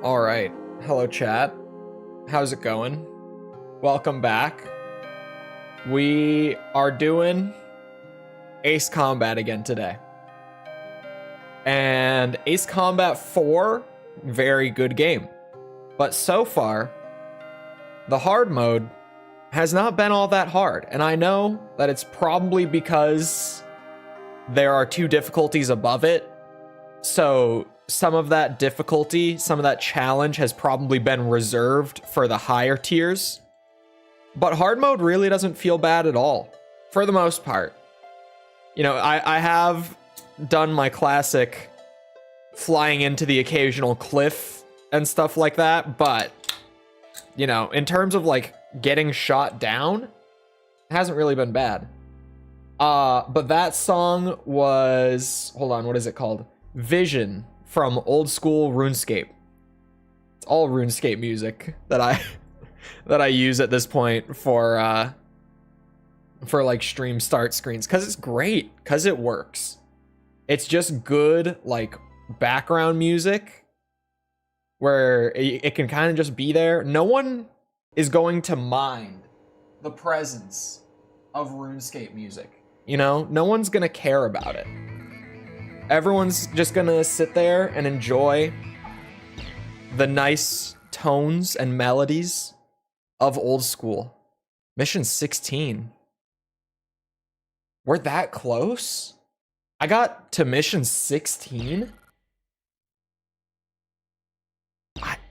All right. Hello, chat. How's it going? Welcome back. We are doing Ace Combat again today. And Ace Combat 4, very good game. But so far, the hard mode has not been all that hard. And I know that it's probably because there are two difficulties above it. So some of that difficulty, some of that challenge has probably been reserved for the higher tiers. But hard mode really doesn't feel bad at all, for the most part. You know, I have done my classic flying into the occasional cliff and stuff like that, but, you know, in terms of, like, getting shot down, it hasn't really been bad. But that song was... Hold on, what is it called? Vision from old school RuneScape. It's all RuneScape music that I use at this point for like stream start screens, because it's great, because it works. It's just good like background music where it can kind of just be there. No one is going to mind the presence of RuneScape music. You know, no one's gonna care about it. Everyone's just gonna sit there and enjoy the nice tones and melodies of old school. Mission 16. We're that close? I got to mission 16?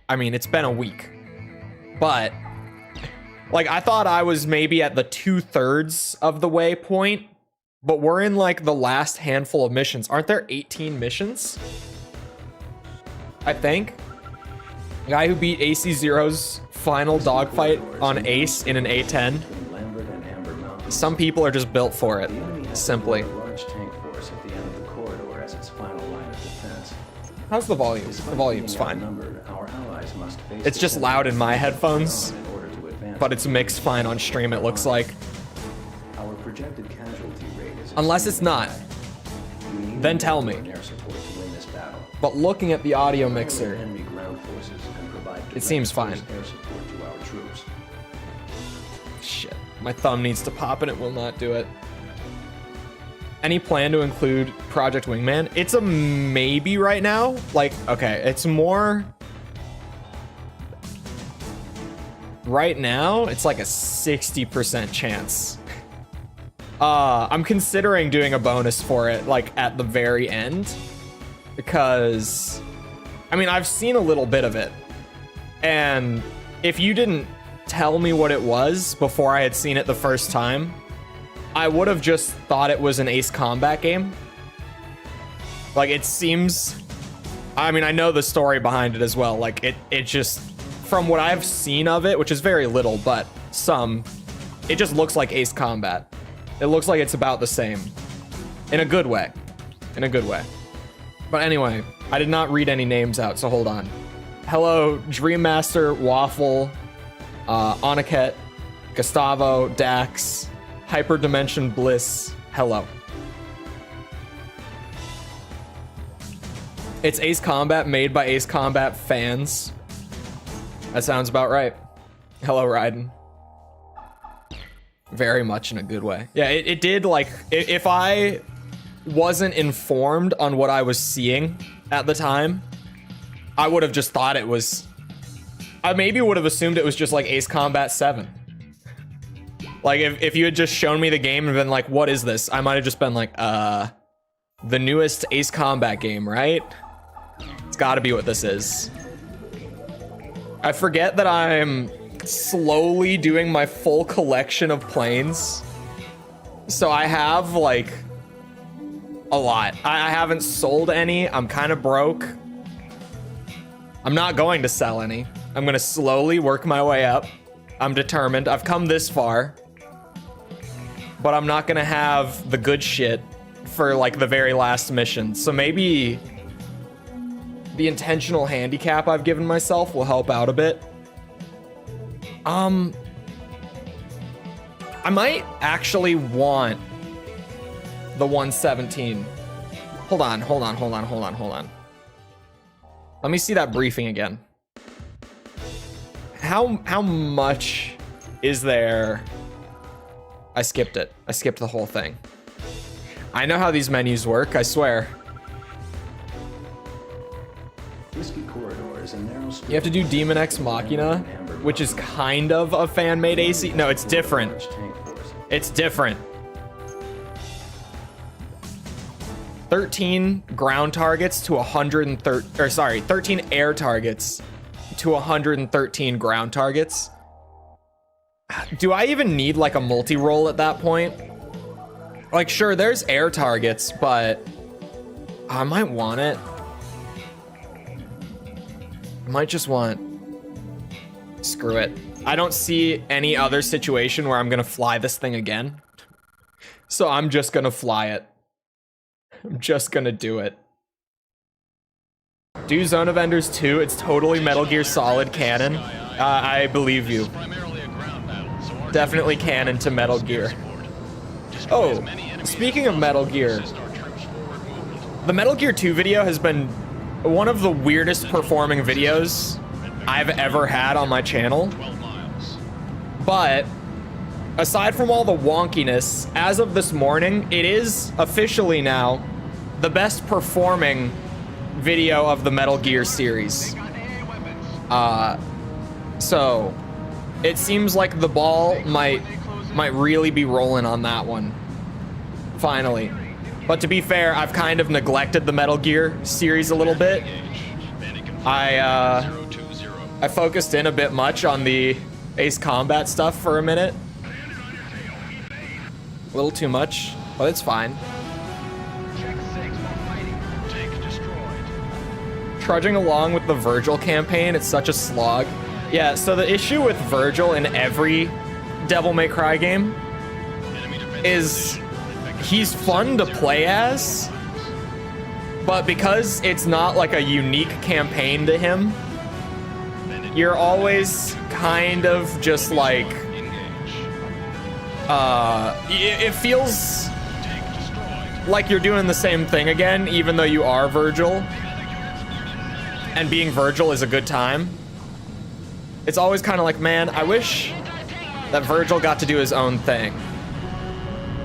I mean, it's been a week. But, like, I thought I was maybe at the 2/3 of the way point. But we're in, like, the last handful of missions. Aren't there 18 missions? I think. The guy who beat AC0's final dogfight on Ace in an A10. Some people are just built for it, simply. How's the volume? The volume's fine. It's just loud in my headphones, but it's mixed fine on stream, it looks like. Unless it's not, then tell me. But looking at the audio mixer, it seems fine. Shit, my thumb needs to pop and it will not do it. Any plan to include Project Wingman? It's a maybe right now. Like, okay, it's more... Right now, it's like a 60% chance. I'm considering doing a bonus for it, like, at the very end. Because, I mean, I've seen a little bit of it. And if you didn't tell me what it was before I had seen it the first time, I would have just thought it was an Ace Combat game. Like, it seems... I mean, I know the story behind it as well. Like, it just... From what I've seen of it, which is very little, but some, it just looks like Ace Combat. It looks like it's about the same. In a good way. In a good way. But anyway, I did not read any names out, so hold on. Hello, Dreammaster, Waffle, Oniket, Gustavo, Dax, Hyperdimension Bliss. Hello. It's Ace Combat made by Ace Combat fans. That sounds about right. Hello, Raiden. Very much in a good way. Yeah, it did, like, if I wasn't informed on what I was seeing at the time, I would have just thought it was... I maybe would have assumed it was just, like, Ace Combat 7. Like, if you had just shown me the game and been like, what is this? I might have just been like, the newest Ace Combat game, right? It's gotta be what this is. I forget that I'm slowly doing my full collection of planes. So I have, like, a lot. I haven't sold any. I'm kind of broke. I'm not going to sell any. I'm going to slowly work my way up. I'm determined. I've come this far. But I'm not going to have the good shit for, like, the very last mission. So maybe the intentional handicap I've given myself will help out a bit. I might actually want the 117. Hold on. Let me see that briefing again. How much is there? I skipped it. I skipped the whole thing. I know how these menus work, I swear. Risky corridors and narrow You have to do Demon Ex Machina, which is kind of a fan-made AC. No, it's different. It's different. 13 ground targets to 130, or sorry, 13 air targets to 113 ground targets. Do I even need like a multi-roll at that point? Like, sure, there's air targets, but I might want it. I might just want... Screw it. I don't see any other situation where I'm gonna fly this thing again. So I'm just gonna fly it. I'm just gonna do it. Do Zone of Enders 2, it's totally Metal Gear Solid canon. I believe you. Definitely canon to Metal Gear. Oh, speaking of Metal Gear, the Metal Gear 2 video has been one of the weirdest performing videos I've ever had on my channel. But aside from all the wonkiness, as of this morning, it is officially now the best performing video of the Metal Gear series. So it seems like the ball might really be rolling on that one. Finally. But to be fair, I've kind of neglected the Metal Gear series a little bit. I focused in a bit much on the Ace Combat stuff for a minute. A little too much, but it's fine. Trudging along with the Virgil campaign, it's such a slog. Yeah, so the issue with Virgil in every Devil May Cry game is he's fun to play as, but because it's not like a unique campaign to him, you're always kind of just like, it feels like you're doing the same thing again, even though you are Virgil, and being Virgil is a good time. It's always kind of like, man, I wish that Virgil got to do his own thing.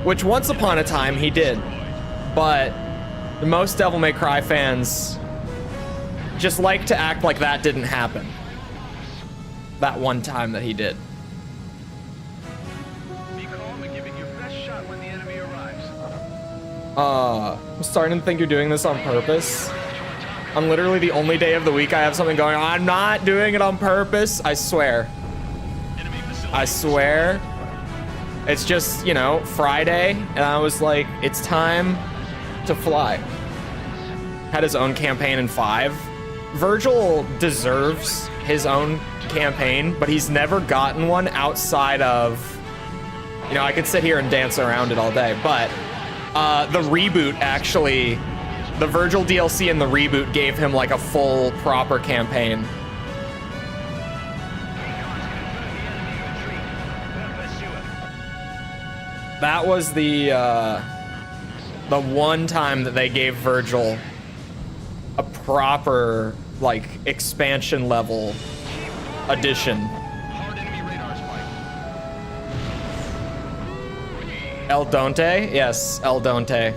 Which once upon a time he did. But most Devil May Cry fans just like to act like that didn't happen. That one time that he did. I'm starting to think you're doing this on purpose. On literally the only day of the week I have something going on. I'm not doing it on purpose. I swear. I swear. It's just, you know, Friday, and I was like, it's time to fly. Had his own campaign in 5. Virgil deserves his own campaign, but he's never gotten one outside of, you know, I could sit here and dance around it all day, but the reboot actually, the Virgil DLC and the reboot gave him like a full proper campaign. That was the one time that they gave Virgil a proper, like, expansion level addition. El Donte? Yes, El Donte.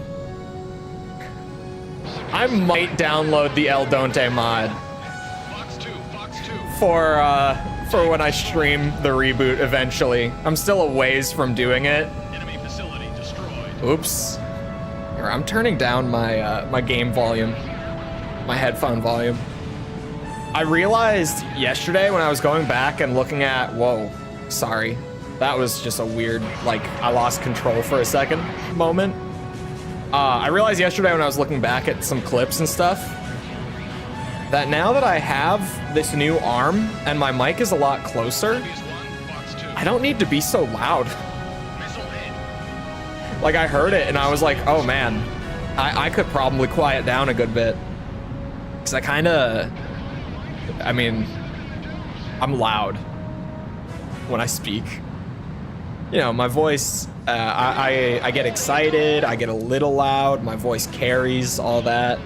I might download the El Donte mod for when I stream the reboot eventually. I'm still a ways from doing it. Oops. Here, I'm turning down my my game volume, my headphone volume. I realized yesterday when I was going back and looking at, whoa, sorry. That was just a weird, like, I lost control for a second moment. I realized yesterday when I was looking back at some clips and stuff that now that I have this new arm and my mic is a lot closer, I don't need to be so loud. Like, I heard it and I was like, oh man, I could probably quiet down a good bit. Because I mean, I'm loud when I speak. You know, my voice, I get excited, I get a little loud, my voice carries, all that.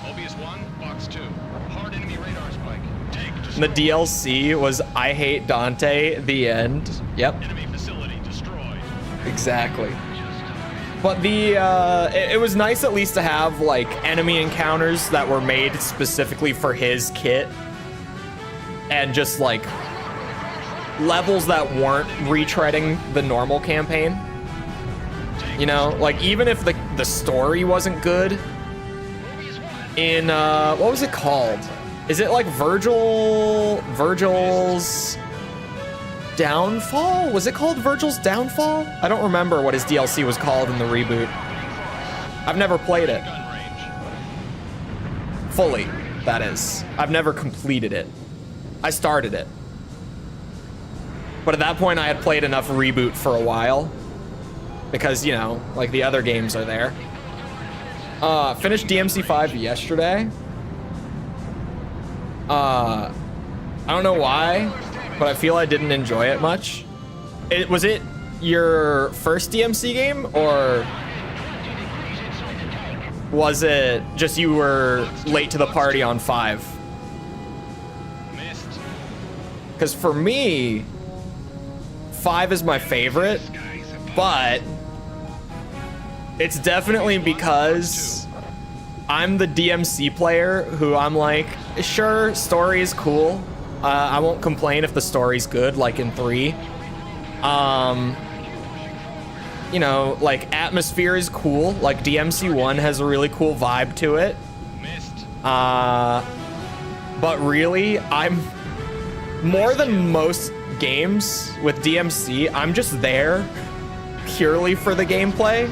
Mobius 1, Box 2. Hard enemy radar spike. Take The DLC was I hate Dante, the end. Yep. enemy facility destroyed. Exactly. But the it was nice at least to have like enemy encounters that were made specifically for his kit, and just like levels that weren't retreading the normal campaign. You know, like even if the story wasn't good in what was it called? Is it like Virgil's Downfall? Was it called Virgil's Downfall? I don't remember what his DLC was called in the reboot. I've never played it. Fully, that is. I've never completed it. I started it. But at that point I had played enough reboot for a while. Because, you know, like the other games are there. Finished DMC 5 yesterday. I don't know why, but I feel I didn't enjoy it much. Was it your first DMC game, or was it just you were late to the party on 5? Because for me, 5 is my favorite, but it's definitely because I'm the DMC player who I'm like, sure, story is cool. I won't complain if the story's good, like in 3. You know, like atmosphere is cool. Like DMC 1 has a really cool vibe to it. But really, I'm more than most games with DMC, I'm just there purely for the gameplay.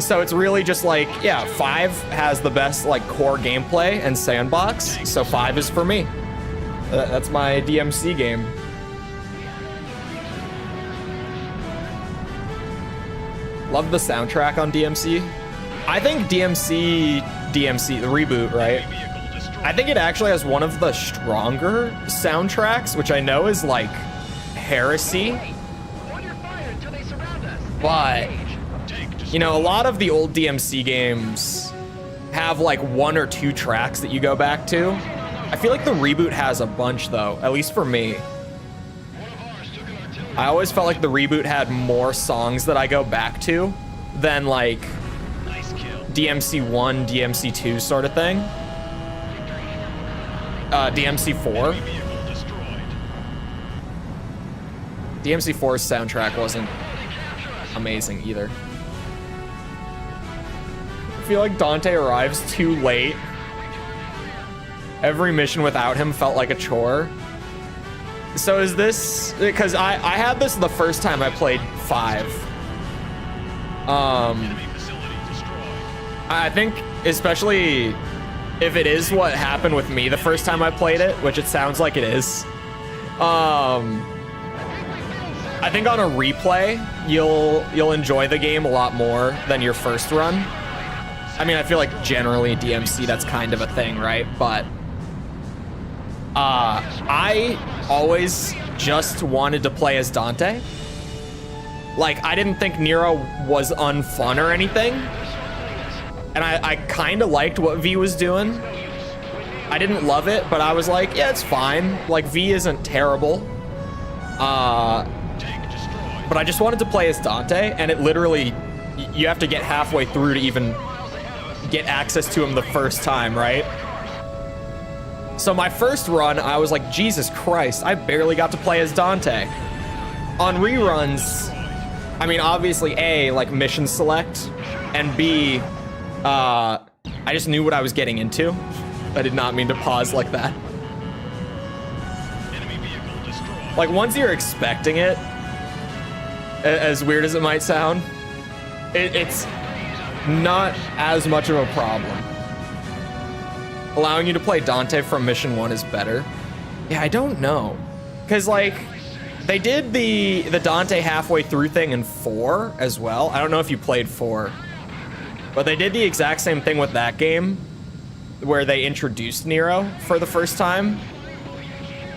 So it's really just like, yeah, 5 has the best like core gameplay and sandbox, so 5 is for me. That's my DMC game. Love the soundtrack on DMC. I think DMC, the reboot, right? I think it actually has one of the stronger soundtracks, which I know is like heresy. But, you know, a lot of the old DMC games have like 1 or 2 tracks that you go back to. I feel like the reboot has a bunch though, at least for me. I always felt like the reboot had more songs that I go back to than like DMC 1, DMC 2 sort of thing. DMC 4. DMC 4's soundtrack wasn't amazing either. I feel like Dante arrives too late. Every mission without him felt like a chore. So is this, because I had this the first time I played 5. I think especially if it is what happened with me the first time I played it, which it sounds like it is. I think on a replay, you'll enjoy the game a lot more than your first run. I mean, I feel like generally DMC, that's kind of a thing, right? But I always just wanted to play as Dante. Like, I didn't think Nero was unfun or anything. And I kind of liked what V was doing. I didn't love it, but I was like, yeah, it's fine. Like, V isn't terrible. But I just wanted to play as Dante, and it literally, you have to get halfway through to even get access to him the first time, right? So my first run, I was like, Jesus Christ, I barely got to play as Dante. On reruns, I mean, obviously, A, like mission select, and B, I just knew what I was getting into. I did not mean to pause like that. Like, once you're expecting it, as weird as it might sound, it's not as much of a problem. Allowing you to play Dante from mission 1 is better. Yeah, I don't know. Because, like, they did the Dante halfway through thing in 4 as well. I don't know if you played 4. But they did the exact same thing with that game, where they introduced Nero for the first time.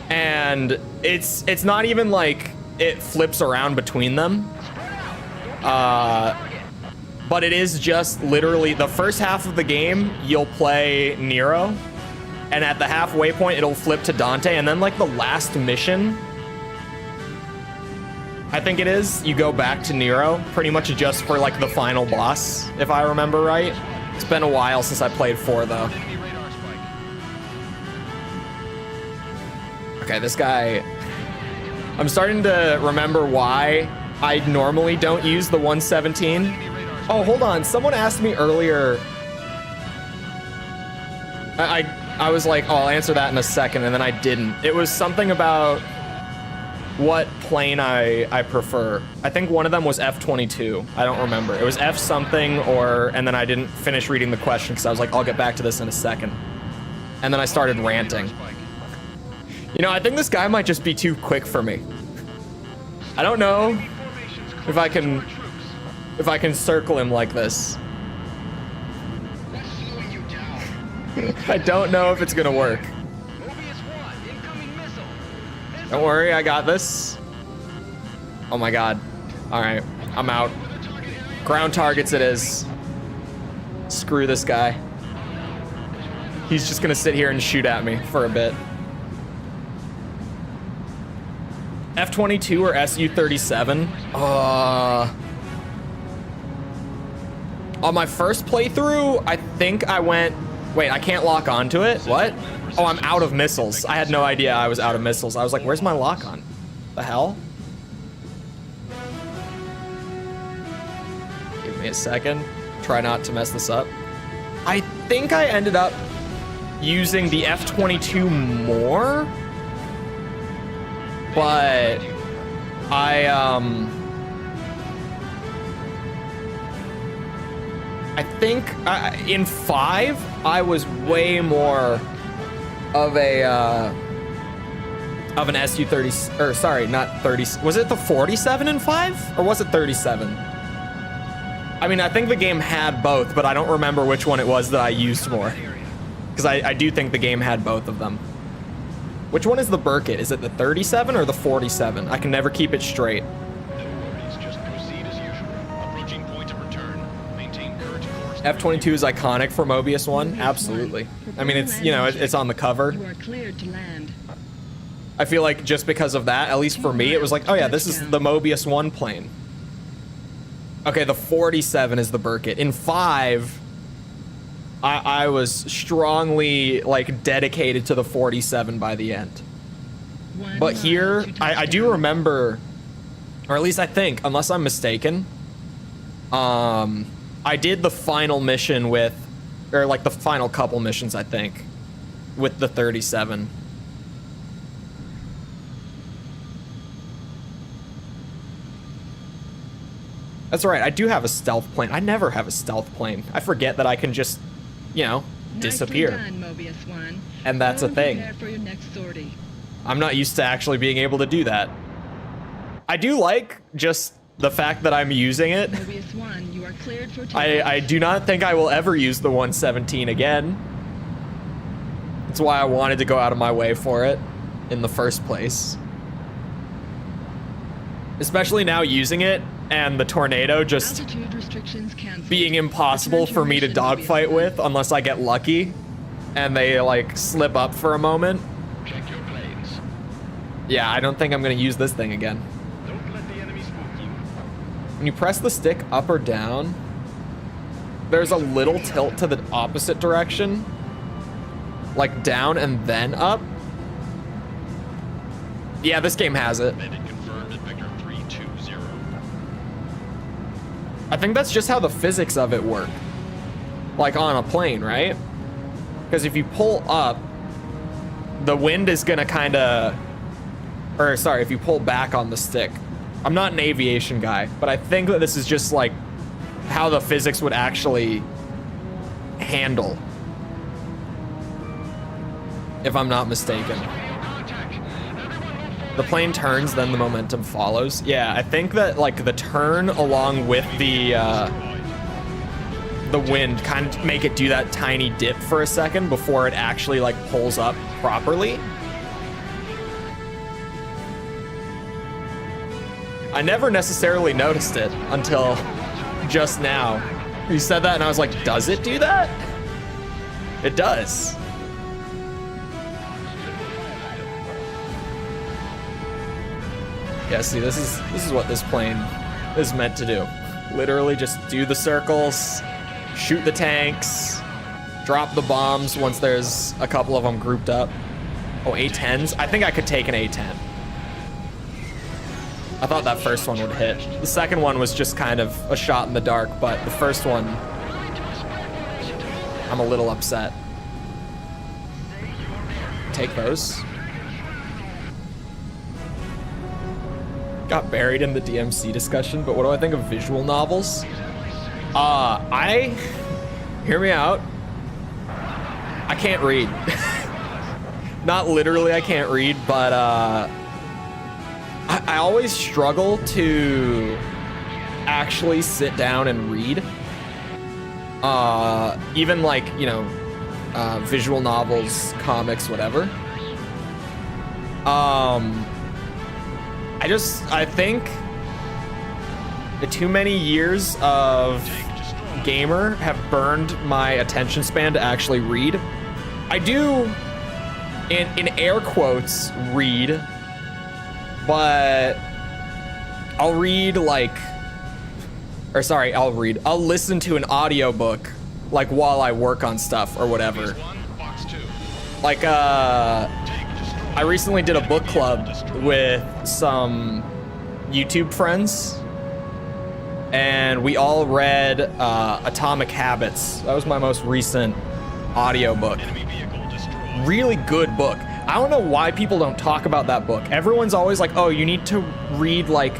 And it's not even like it flips around between them. but it is just literally the first half of the game, you'll play Nero, and at the halfway point, it'll flip to Dante, and then like the last mission, I think it is, you go back to Nero, pretty much just for like the final boss, if I remember right. It's been a while since I played 4 though. Okay, this guy, I'm starting to remember why I normally don't use the 117. Oh, hold on. Someone asked me earlier. I was like, oh, I'll answer that in a second, and then I didn't. It was something about what plane I prefer. I think one of them was F-22. I don't remember. It was F something and then I didn't finish reading the question because I was like, I'll get back to this in a second. And then I started ranting. You know, I think this guy might just be too quick for me. I don't know if I can circle him like this. I don't know if it's gonna work. Don't worry, I got this. Oh my god. All right, I'm out. Ground targets it is. Screw this guy. He's just gonna sit here and shoot at me for a bit. F-22 or Su-37? On my first playthrough, I think I went... Wait, I can't lock onto it? What? Oh, I'm out of missiles. I had no idea I was out of missiles. I was like, where's my lock on? The hell? Give me a second. Try not to mess this up. I think I ended up using the F-22 more, but I think in 5 I was way more of an Su-30, or sorry, not 30. Was it the 47 in 5, or was it 37? I mean, I think the game had both, but I don't remember which one it was that I used more, because I do think the game had both of them. Which one is the Burkett? Is it the 37 or the 47? I can never keep it straight. F-22 is iconic for Mobius 1. Absolutely. I mean, it's, you know, it's on the cover. I feel like just because of that, at least for me, it was like, oh yeah, this is the Mobius 1 plane. Okay, the 47 is the Burkett. In 5, I was strongly, like, dedicated to the 47 by the end. But here, I do remember, or at least I think, unless I'm mistaken, I did the final mission with, or like the final couple missions, I think, with the 37. That's right, I do have a stealth plane. I never have a stealth plane. I forget that I can just, you know, disappear. Done, Mobius 1. And that's a thing. For your next sortie. I'm not used to actually being able to do that. I do like just the fact that I'm using it. Mobius 1, you are cleared for I do not think I will ever use the 117 again. That's why I wanted to go out of my way for it in the first place. Especially now using it and the tornado just being impossible for me to dogfight with unless I get lucky and they like slip up for a moment. Check your planes. Yeah, I don't think I'm gonna use this thing again. Don't let the enemy spook you. When you press the stick up or down, there's a little tilt to the opposite direction. Like down and then up. Yeah, this game has it. Bandit confirmed at Vector 320. I think that's just how the physics of it work. Like on a plane, right? Because if you pull up, the wind is gonna kinda, or sorry, if you pull back on the stick. I'm not an aviation guy, but I think that this is just like how the physics would actually handle, if I'm not mistaken. The plane turns, then the momentum follows. Yeah, I think that like the turn along with the wind kind of make it do that tiny dip for a second before it actually like pulls up properly. I never necessarily noticed it until just now. You said that and I was like, does it do that? It does. Yeah, see, this is what this plane is meant to do. Literally just do the circles, shoot the tanks, drop the bombs once there's a couple of them grouped up. Oh, A-10s? I think I could take an A-10. I thought that first one would hit. The second one was just kind of a shot in the dark, but the first one, I'm a little upset. Take those. Got buried in the DMC discussion, but what do I think of visual novels? Hear me out. I can't read. Not literally I can't read, but I always struggle to actually sit down and read. Even like, you know, visual novels, comics, whatever. I think the too many years of gamer have burned my attention span to actually read. I do, in air quotes, read, but I'll listen to an audiobook like while I work on stuff or whatever. Like I recently did a book club with some YouTube friends and we all read Atomic Habits. That was my most recent audiobook. Really good book. I don't know why people don't talk about that book. Everyone's always like, oh, you need to read like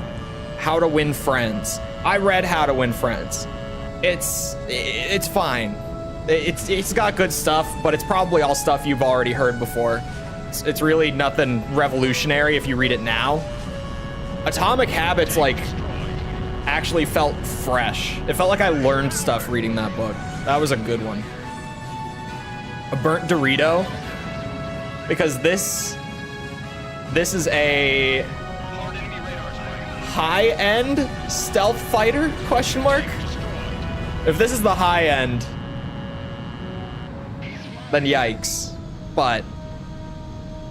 How to Win Friends. I read How to Win Friends. It's fine. It's got good stuff, but it's probably all stuff you've already heard before. It's really nothing revolutionary if you read it now. Atomic Habits like actually felt fresh. It felt like I learned stuff reading that book. That was a good one. A burnt Dorito, because this is a high-end stealth fighter, question mark? If this is the high end, then yikes. But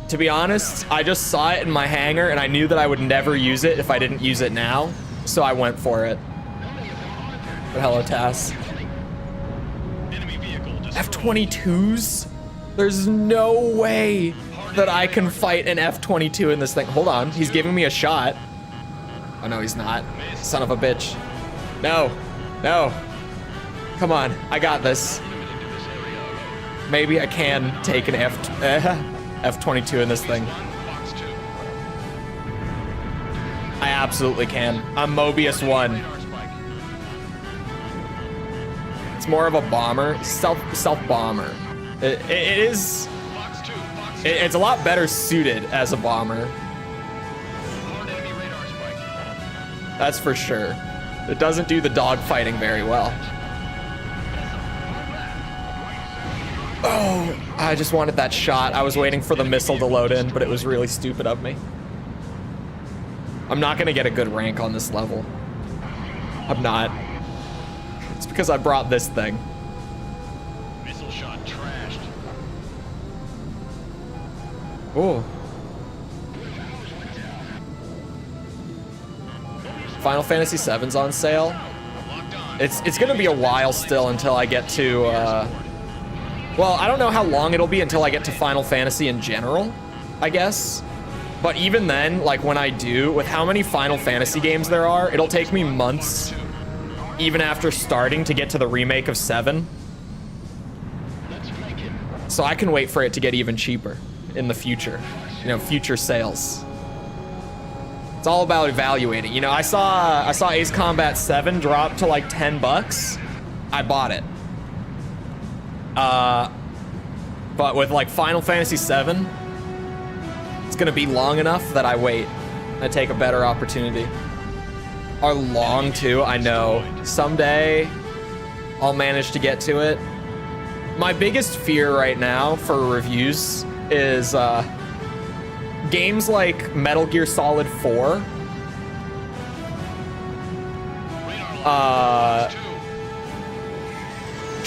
to be honest, I just saw it in my hangar and I knew that I would never use it if I didn't use it now, so I went for it. But hello, Tass. F-22s? There's no way that I can fight an F-22 in this thing. Hold on, he's giving me a shot. Oh no, he's not. Son of a bitch. No, no. Come on, I got this. Maybe I can take an F-22 in this thing. I absolutely can. I'm Mobius 1. It's more of a bomber, stealth bomber. It's a lot better suited as a bomber. That's for sure. It doesn't do the dogfighting very well. Oh, I just wanted that shot. I was waiting for the missile to load in, but it was really stupid of me. I'm not gonna get a good rank on this level. I'm not. It's because I brought this thing. Missile shot trashed. Oh. Final Fantasy VII's on sale. It's gonna be a while still until I get to, well, I don't know how long it'll be until I get to Final Fantasy in general, I guess. But even then, like when I do, with how many Final Fantasy games there are, it'll take me months, even after starting, to get to the remake of 7. So I can wait for it to get even cheaper in the future, you know, future sales. It's all about evaluating. You know, I saw Ace Combat 7 drop to like $10. I bought it. But with like Final Fantasy 7, it's gonna be long enough that I wait. I take a better opportunity. Are long too, I know. Someday I'll manage to get to it. My biggest fear right now for reviews is games like Metal Gear Solid 4.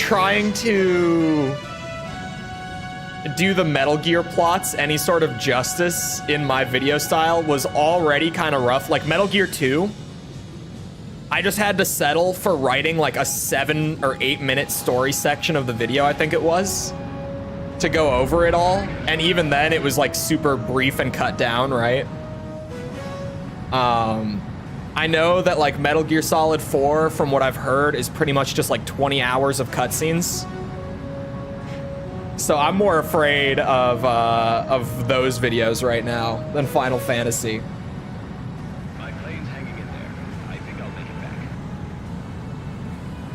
trying to do the Metal Gear plots any sort of justice in my video style was already kind of rough. Like Metal Gear 2, I just had to settle for writing like a 7 or 8 minute story section of the video, I think it was, to go over it all. And even then it was like super brief and cut down, right? I know that like Metal Gear Solid 4, from what I've heard, is pretty much just like 20 hours of cutscenes. So I'm more afraid of those videos right now than Final Fantasy. My plane's hanging in there. I think I'll make it back.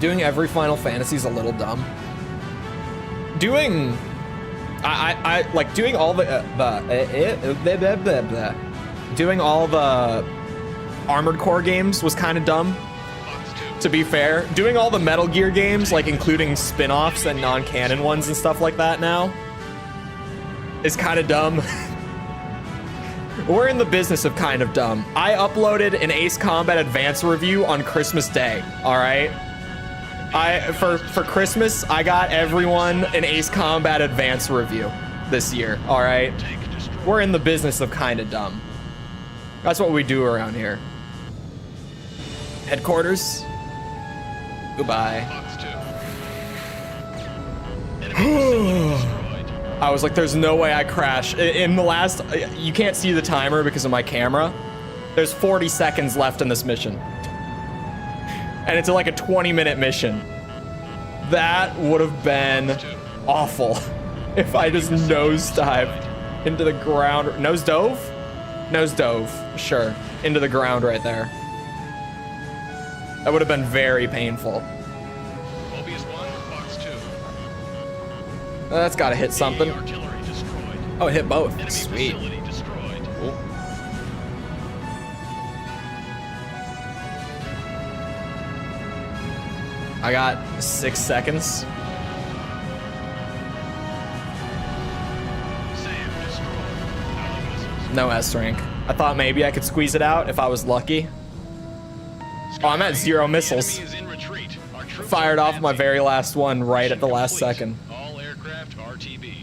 Doing every Final Fantasy is a little dumb. Doing, I like doing all doing all the Armored Core games was kind of dumb. To be fair, doing all the Metal Gear games, like including spin-offs and non-canon ones and stuff like that now, is kind of dumb. We're in the business of kind of dumb. I uploaded an Ace Combat Advance review on Christmas Day, all right? For Christmas, I got everyone an Ace Combat Advance review this year, all right? We're in the business of kind of dumb. That's what we do around here. Headquarters. Goodbye. I was like, there's no way I crash. In the last, you can't see the timer because of my camera. There's 40 seconds left in this mission. And it's like a 20-minute mission. That would have been awful if I just nosedived into the ground. Nose dove? Nose dove, sure. Into the ground right there. That would have been very painful. Mobius 1, Fox 2. That's gotta hit something. Artillery destroyed. Oh, it hit both. Enemy Sweet. facility destroyed. Cool. I got 6 seconds. SAM destroyed. Allied missiles. No S rank. I thought maybe I could squeeze it out if I was lucky. Oh, I'm at 0 missiles. The enemy is in retreat. Our troops Fired are off my advancing. very last one right at the Mission last complete. second. All aircraft RTB.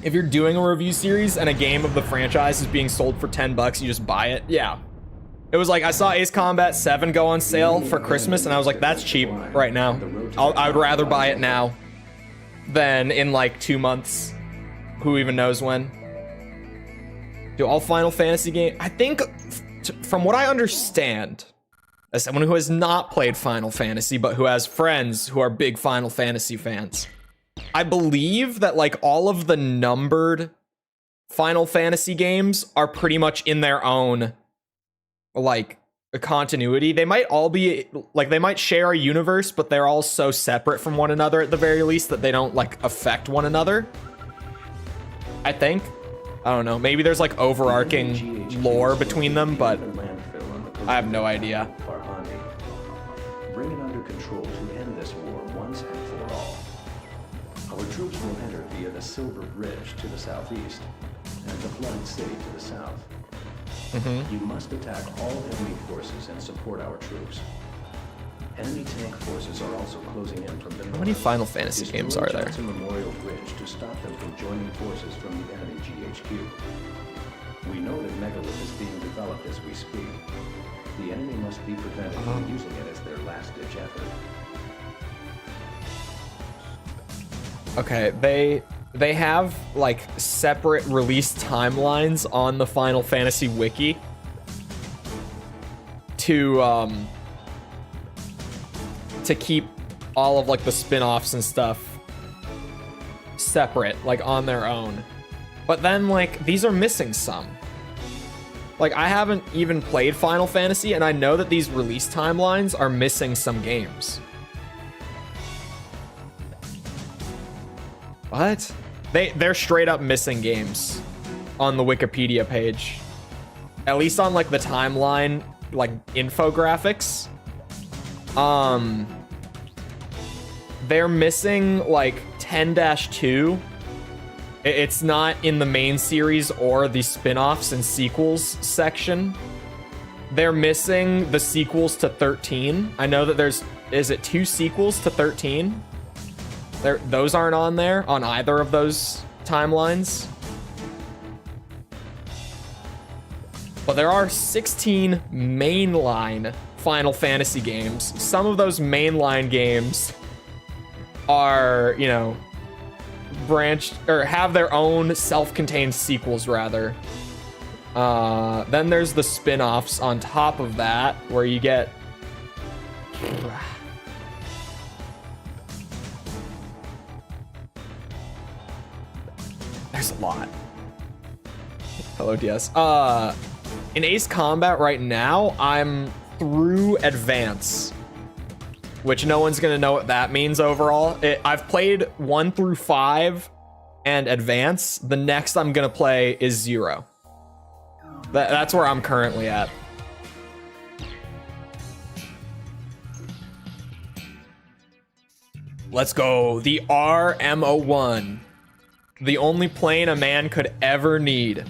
If you're doing a review series and a game of the franchise is being sold for $10, you just buy it. Yeah. It was like, I saw Ace Combat 7 go on sale for Christmas, and I was like, that's cheap right now. I would rather buy it now than in like 2 months. Who even knows when? Do all Final Fantasy games? I think, from what I understand, as someone who has not played Final Fantasy, but who has friends who are big Final Fantasy fans, I believe that like all of the numbered Final Fantasy games are pretty much in their own like a continuity. They might all be like, they might share a universe, but they're all so separate from one another at the very least that they don't like affect one another. I think. I don't know. Maybe there's like overarching lore between them, but I have no idea. Bring it under control to end this war once and for all. Our troops will enter via the Silver Bridge to the southeast and the Flooded City to the south. You must attack all enemy forces and support our troops. Enemy tank forces are also closing in from the north. How many Final Fantasy games are there? Johnson Memorial Bridge to stop them from joining forces from the enemy GHQ. We know that Megalith is being developed as we speak. The enemy must be prevented from using it as their last-ditch effort. Okay, they have like separate release timelines on the Final Fantasy wiki to keep all of like the spin-offs and stuff separate, like on their own. But then like these are missing some. Like I haven't even played Final Fantasy and I know that these release timelines are missing some games. What? They're straight up missing games on the Wikipedia page. At least on like the timeline, like infographics. They're missing like 10-2. It's not in the main series or the spin-offs and sequels section. They're missing the sequels to 13. I know that there's is it 2 sequels to 13? Those aren't on there on either of those timelines. But there are 16 mainline Final Fantasy games. Some of those mainline games are, you know, branched or have their own self-contained sequels rather. Then there's the spin-offs on top of that where you get there's a lot. Hello, DS. In Ace Combat right now, I'm through Advance, which no one's gonna know what that means overall. I've played 1 through 5 and Advance. The next I'm gonna play is 0. That's where I'm currently at. Let's go. The RMO1. The only plane a man could ever need.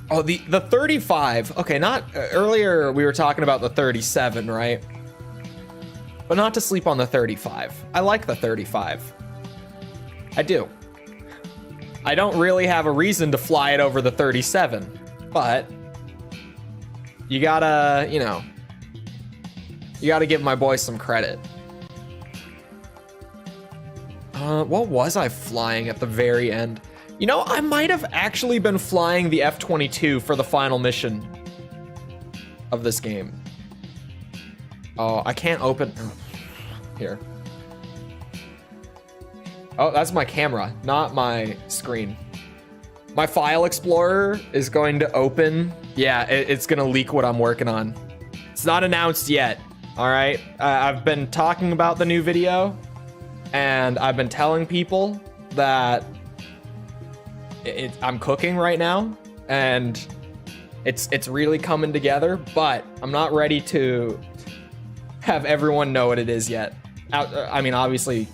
Oh, the 35. Okay, not earlier we were talking about the 37, right? But not to sleep on the 35. I like the 35. I do. I don't really have a reason to fly it over the 37, but you gotta, you know, you gotta give my boy some credit. What was I flying at the very end? You know, I might have actually been flying the F-22 for the final mission of this game. Oh, I can't open... Here. Oh, that's my camera, not my screen. My file explorer is going to open. Yeah, it's gonna leak what I'm working on. It's not announced yet, all right? I've been talking about the new video, and I've been telling people that I'm cooking right now, and it's really coming together, but I'm not ready to have everyone know what it is yet. I mean, obviously,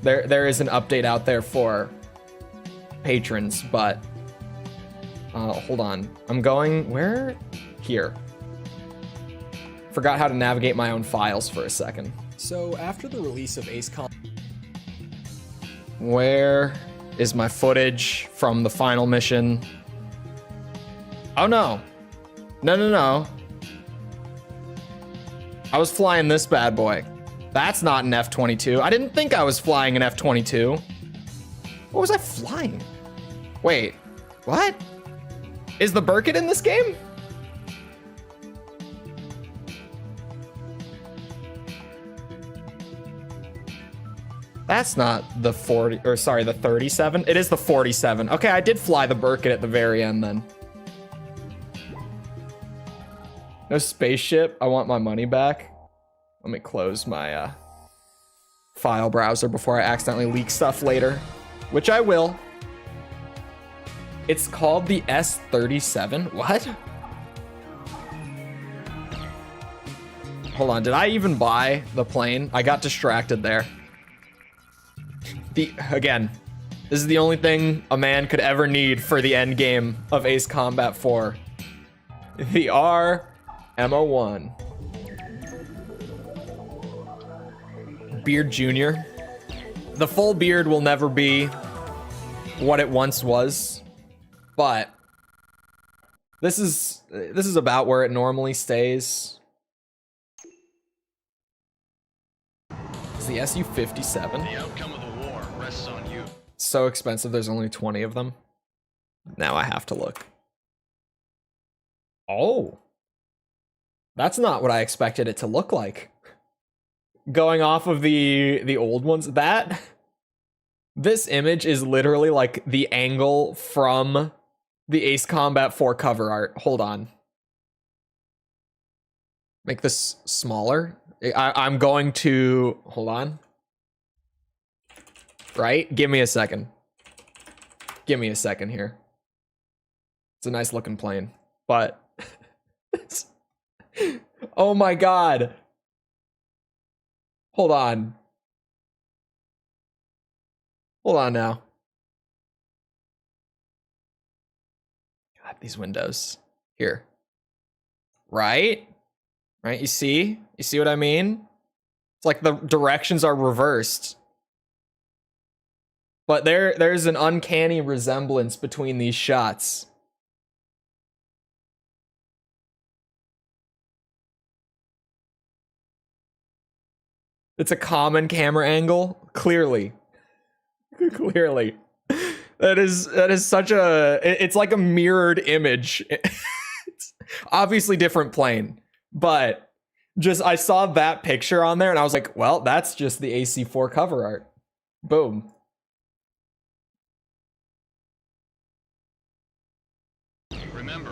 there is an update out there for patrons, but hold on. I'm going where? Here. Forgot how to navigate my own files for a second. So after the release of Ace Combat, where is my footage from the final mission? Oh no. No. I was flying this bad boy. That's not an F-22. I didn't think I was flying an F-22. What was I flying? Wait, what? Is the Burkett in this game? That's not the 40, or sorry, the 37. It is the 47. Okay, I did fly the Burkett at the very end then. No spaceship. I want my money back. Let me close my file browser before I accidentally leak stuff later, which I will. It's called the S-37. What? Hold on, did I even buy the plane? I got distracted there. Again, this is the only thing a man could ever need for the end game of Ace Combat 4. The RMO1. Beard Jr. The full beard will never be what it once was, but this is about where it normally stays. It's the Su-57. The outcome of the war rests on you. So expensive, there's only 20 of them. Now I have to look. Oh. That's not what I expected it to look like. Going off of the old ones, this image is literally like the angle from the Ace Combat 4 cover art. Hold on. Make this smaller. I'm going to, hold on. Right? Give me a second. Give me a second here. It's a nice looking plane, but oh my God. Hold on. Hold on now. God, these windows. Here. Right? Right, you see? You see what I mean? It's like the directions are reversed. But there's an uncanny resemblance between these shots. It's a common camera angle, clearly. Clearly. That is such a, it's like a mirrored image. It's obviously different plane, but just I saw that picture on there and I was like, well, that's just the AC4 cover art. Boom.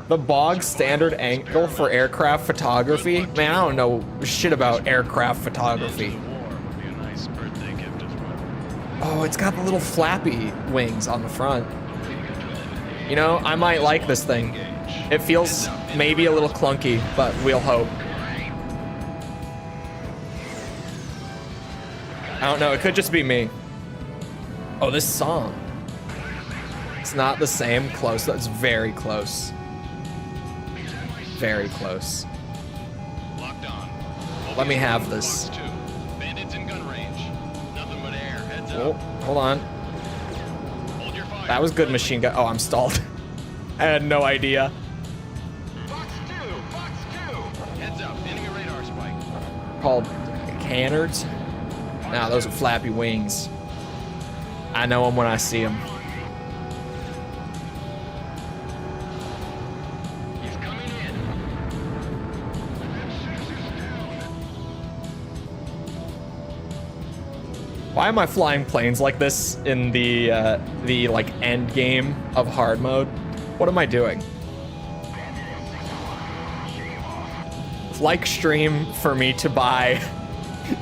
The bog standard angle for aircraft photography? Man, I don't know shit about aircraft photography. Oh, it's got the little flappy wings on the front. You know, I might like this thing. It feels maybe a little clunky, but we'll hope. I don't know, it could just be me. Oh, this song. It's not the same. Close, that's very close. Very close. Let me have this. Oh, hold on. That was good machine gun. Oh, I'm stalled. I had no idea. Heads up, enemy radar spike. Called cannards. Nah, those are flappy wings. I know them when I see them. Why am I flying planes like this in the like end game of hard mode? What am I doing? Like stream for me to buy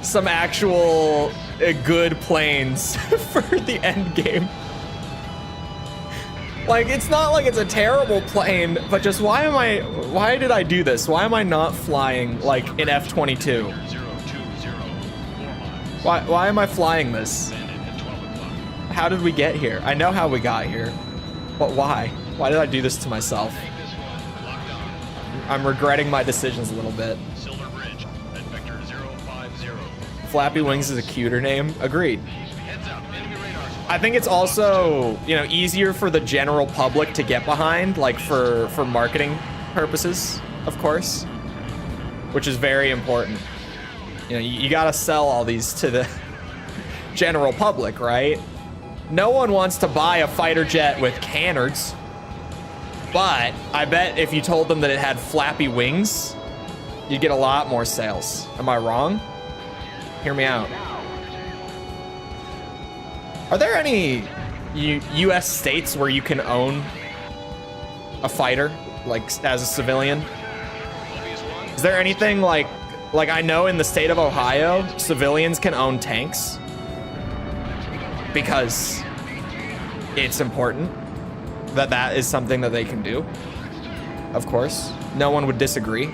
some actual good planes for the end game. Like, it's not like it's a terrible plane, but just why did I do this? Why am I not flying like in F-22? Why am I flying this? How did we get here? I know how we got here, but why? Why did I do this to myself? I'm regretting my decisions a little bit. Flappy Wings is a cuter name. Agreed. I think it's also, you know, easier for the general public to get behind, like for marketing purposes, of course, which is very important. You know, you gotta sell all these to the general public, right? No one wants to buy a fighter jet with cannards, but I bet if you told them that it had flappy wings, you'd get a lot more sales. Am I wrong? Hear me out. Are there any US states where you can own a fighter, like as a civilian? Is there anything like I know in the state of Ohio, civilians can own tanks because it's important that is something that they can do. Of course, no one would disagree.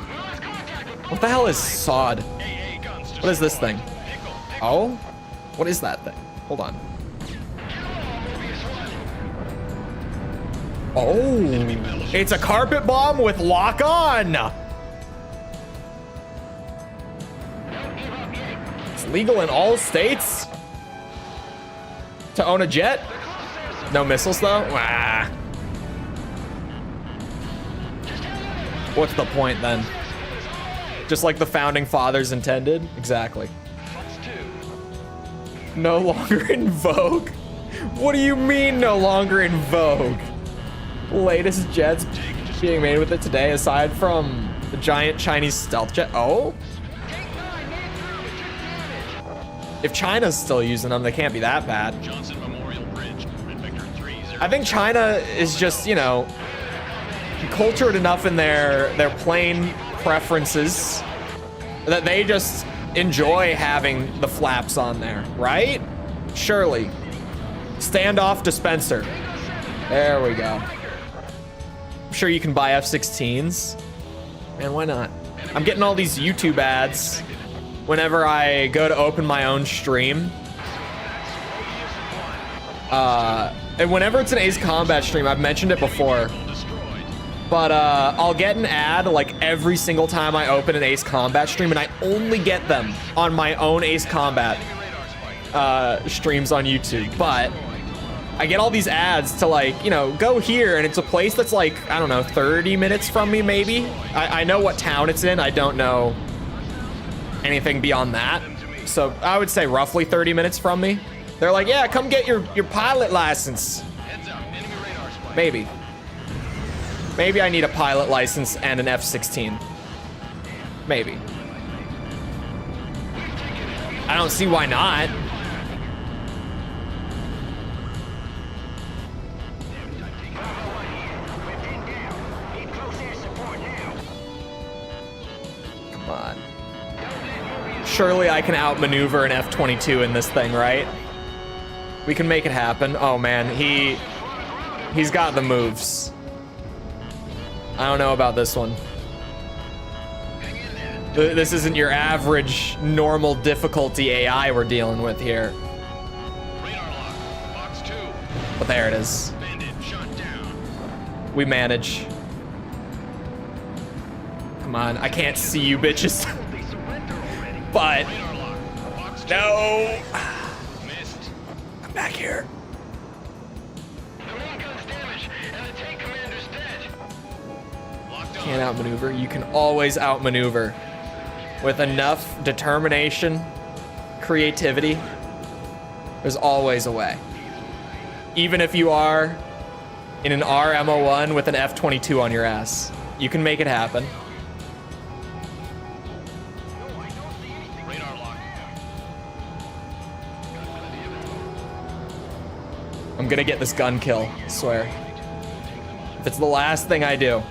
What the hell is SOD? What is this thing? Oh, what is that thing? Hold on. Oh, it's a carpet bomb with lock on. It's legal in all states to own a jet. No missiles though. Ah. What's the point then? Just like the founding fathers intended? Exactly. No longer in vogue? What do you mean no longer in vogue? Latest jets being made with it today, aside from the giant Chinese stealth jet. Oh? If China's still using them, they can't be that bad. I think China is just, you know, cultured enough in their plane preferences that they just enjoy having the flaps on there, right? Surely. Standoff dispenser. There we go. I'm sure you can buy F-16s. Man, why not? I'm getting all these YouTube ads whenever I go to open my own stream. And whenever it's an Ace Combat stream, I've mentioned it before. But I'll get an ad like every single time I open an Ace Combat stream, and I only get them on my own Ace Combat streams on YouTube. But I get all these ads to, like, you know, go here, and it's a place that's like, I don't know, 30 minutes from me maybe. I know what town it's in. I don't know anything beyond that. So I would say roughly 30 minutes from me. They're like, yeah, come get your pilot license. Maybe. Maybe I need a pilot license and an F-16. Maybe. I don't see why not. Come on. Surely I can outmaneuver an F-22 in this thing, right? We can make it happen. Oh man, he's got the moves. I don't know about this one. This isn't your average normal difficulty AI we're dealing with here. But there it is. We manage. Come on, I can't see you bitches. But no. Come back here. Can't outmaneuver. You can always outmaneuver with enough determination, creativity. There's always a way. Even if you are in an RMO1 with an F-22 on your ass, you can make it happen. I'm gonna get this gun kill, I swear. If it's the last thing I do.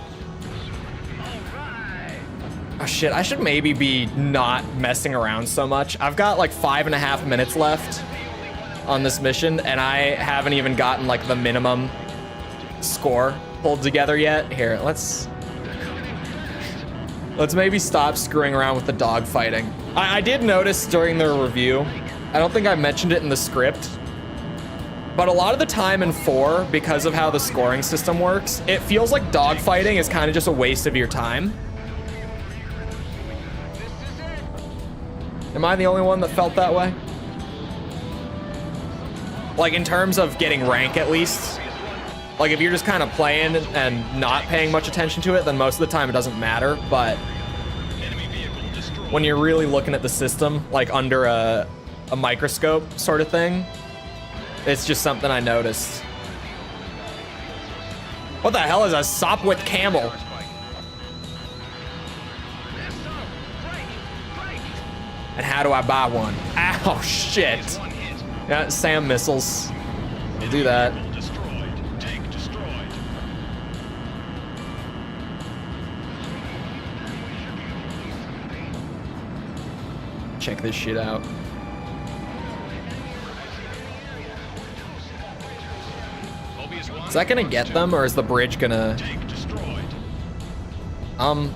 Oh shit, I should maybe be not messing around so much. I've got like 5.5 minutes left on this mission, and I haven't even gotten like the minimum score pulled together yet. Here, let's maybe stop screwing around with the dogfighting. I did notice during the review, I don't think I mentioned it in the script, but a lot of the time in 4, because of how the scoring system works, it feels like dogfighting is kind of just a waste of your time. Am I the only one that felt that way? Like, in terms of getting rank, at least. Like, if you're just kind of playing and not paying much attention to it, then most of the time it doesn't matter. But when you're really looking at the system, like under a microscope sort of thing, it's just something I noticed. What the hell is a Sopwith camel? And how do I buy one? Ow, shit. Yeah, SAM missiles. I'll do that. Check this shit out. Is that gonna get them, or is the bridge gonna... I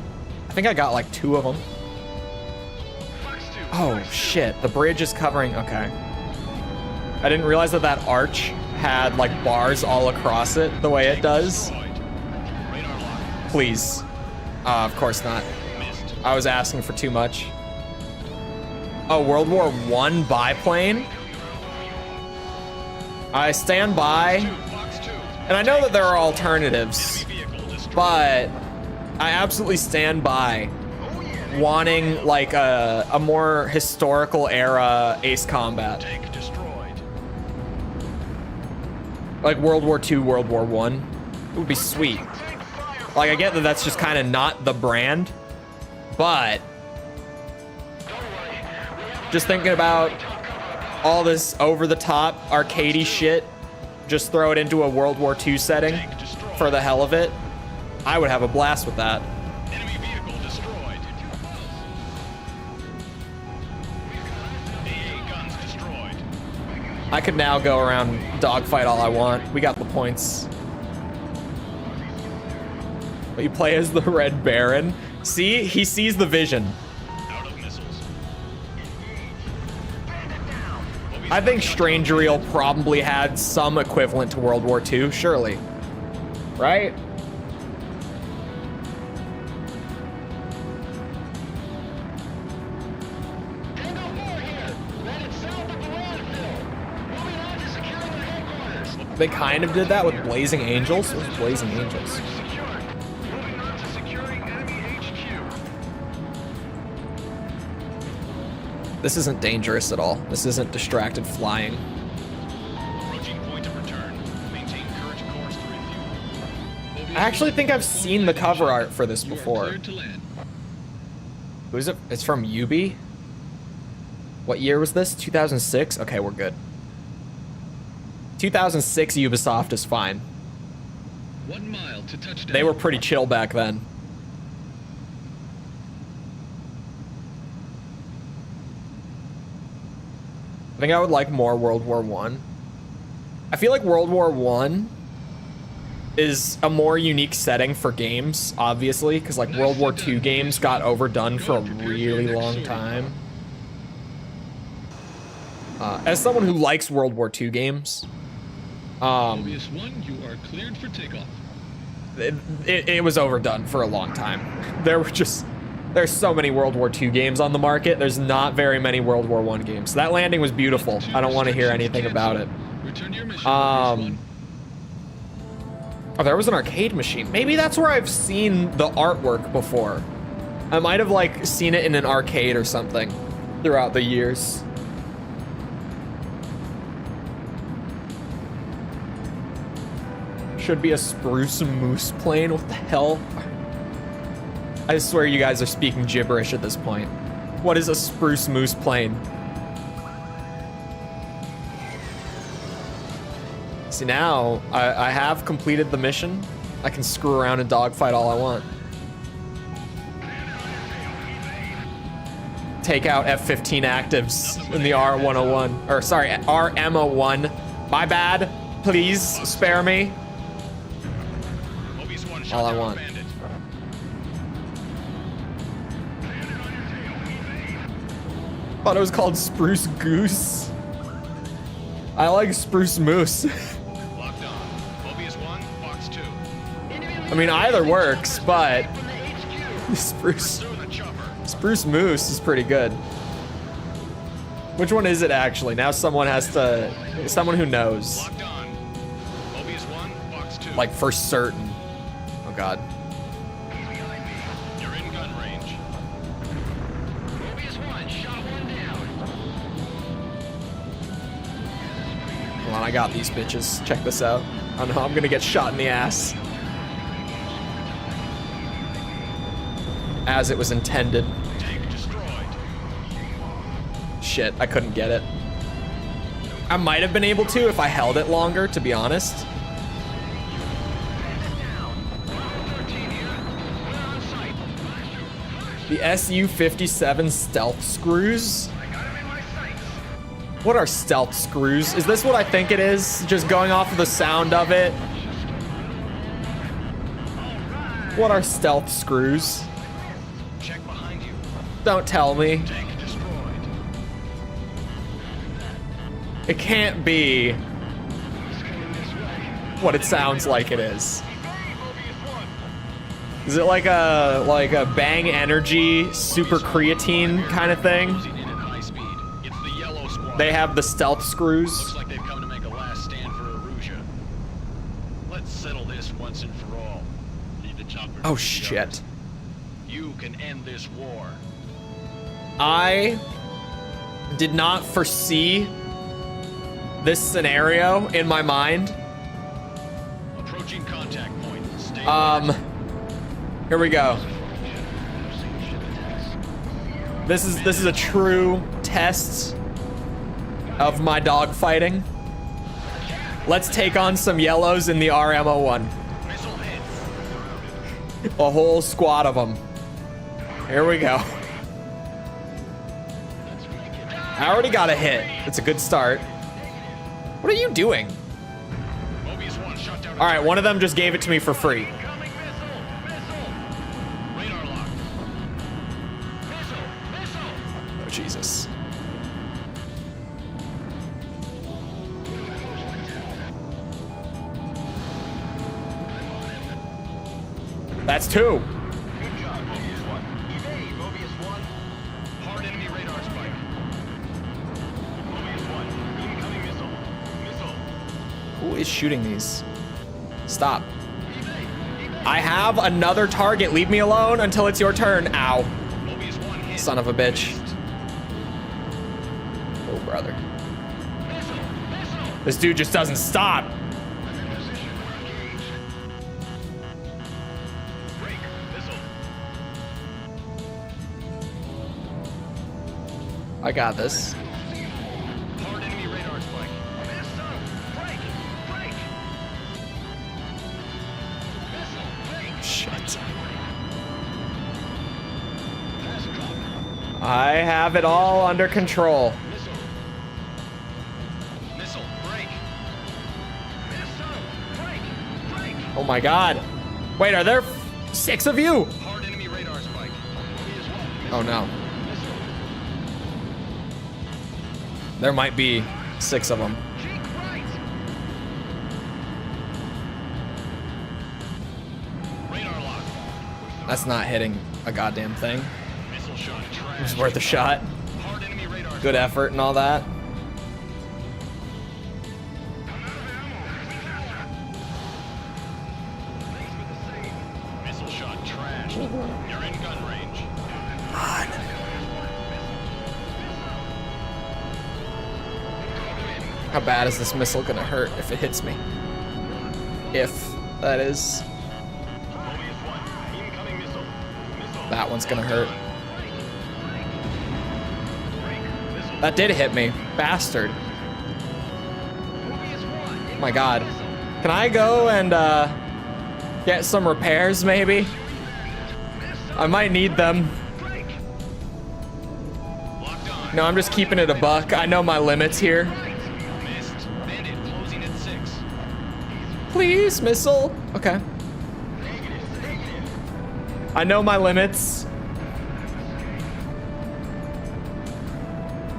think I got like 2 of them. Oh shit, the bridge is covering, okay. I didn't realize that that arch had like bars all across it the way it does. Please. Of course not. I was asking for too much. Oh, World War I biplane? I stand by, and I know that there are alternatives, but I absolutely stand by wanting like a more historical era Ace Combat. Like World War II, World War I. It would be sweet. Like, I get that that's just kind of not the brand, but just thinking about all this over-the-top arcadey shit, just throw it into a World War II setting for the hell of it, I would have a blast with that. Enemy vehicle destroyed. AA guns destroyed. I could now go around dogfight all I want. We got the points. But you play as the Red Baron. See, he sees the vision. Out of missiles. I think Stranger Eel probably had some equivalent to World War II, surely. Right? They kind of did that with Blazing Angels. What was Blazing Angels? Secured. Moving on to securing enemy HQ. This isn't dangerous at all. This isn't distracted flying. Approaching point of return. Maintain current course to refuel. I actually think I've seen the cover art for this You are before. cleared to land. Who is it? It's from Ubi. What year was this? 2006? Okay, we're good. 2006 Ubisoft is fine. 1 mile to touchdown. They were pretty chill back then. I think I would like more World War One. I feel like World War One is a more unique setting for games, obviously, because like World War II games got overdone for a really long time. As someone who likes World War II games, Mobius 1, you are cleared for takeoff. it was overdone for a long time. There's so many World War II games on the market. There's not very many World War I games. That landing was beautiful. I don't want to hear anything about it. Return to your mission, Mobius 1. Oh, there was an arcade machine. Maybe that's where I've seen the artwork before. I might have like seen it in an arcade or something throughout the years. Should be a spruce moose plane. What the hell? I swear you guys are speaking gibberish at this point. What is a spruce moose plane? See, now I have completed the mission. I can screw around and dogfight all I want. Take out F-15 actives in the R101. Or sorry, RMO1. My bad. Please spare me. Mobius 1, All I shut down want. bandit. Thought it was called Spruce Goose. I like Spruce Moose. Locked on. Mobius 1, box 2. I mean, either works, but Spruce Through the chopper. Spruce Moose is pretty good. Which one is it actually? Now someone who knows, Locked on. Mobius 1, box 2. like for certain. Oh God. You're in gun range. Mobius 1, shot 1 down. Hold on, I got these bitches. Check this out. Oh no, I'm gonna get shot in the ass. As it was intended. Tank destroyed. Shit, I couldn't get it. I might have been able to if I held it longer, to be honest. The SU-57 stealth screws? What are stealth screws? Is this what I think it is? Just going off of the sound of it? What are stealth screws? Check behind you. Don't tell me. Tank destroyed. It can't be what it sounds like it is. Is it like a Bang Energy super creatine kind of thing? Closing in at high speed. It's the yellow squad. They have the stealth screws. Looks like they've come to make a last stand for Erusea. Let's settle this once and for all. Leave the chopper. Oh shit. You can end this war. I did not foresee this scenario in my mind. Approaching contact point. Stay Here we go. This is a true test of my dogfighting. Let's take on some yellows in the RMO1. Missile hit. A whole squad of them. Here we go. I already got a hit. It's a good start. What are you doing? Mobius 1 shot down. All right, one of them just gave it to me for free. Incoming missile. Radar lock. Missile. Oh, Jesus. That's two. Good job, Mobius 1. Evade, Mobius 1. Hard enemy radar spike. Mobius 1. Incoming missile. Who is shooting these? Stop. I have another target. Leave me alone until it's your turn. Ow. Mobius 1 hit. Son of a bitch. Oh, brother. This dude just doesn't stop. Break. Missile. I got this. Hard enemy radar spike. Missile. Break. Break. Missile. Break. Shit. Fast drop. I have it all under control. Missile. Missile. Break. Missile. Break. Break. Oh my god. Wait, are there 6 of you? Hard enemy radar spike. Mobius 1. Oh no. Missile. There might be 6 of them. Cheek right. Radar lock. That's not hitting a goddamn thing. Missile shot. Trash. It was worth a shot. Hard enemy radar Good effort and all that. Missile shot trash. You're in gun range. How bad is this missile gonna hurt if it hits me? If that is. Mobius 1. Incoming missile. Missile. That one's gonna hurt. Missile. That did hit me. Bastard. Oh my god. Can I go and get some repairs maybe? I might need them. Locked on. No, I'm just keeping it a buck. I know my limits here. Missed. Bandit closing at 6. Please, missile. Okay. I know my limits.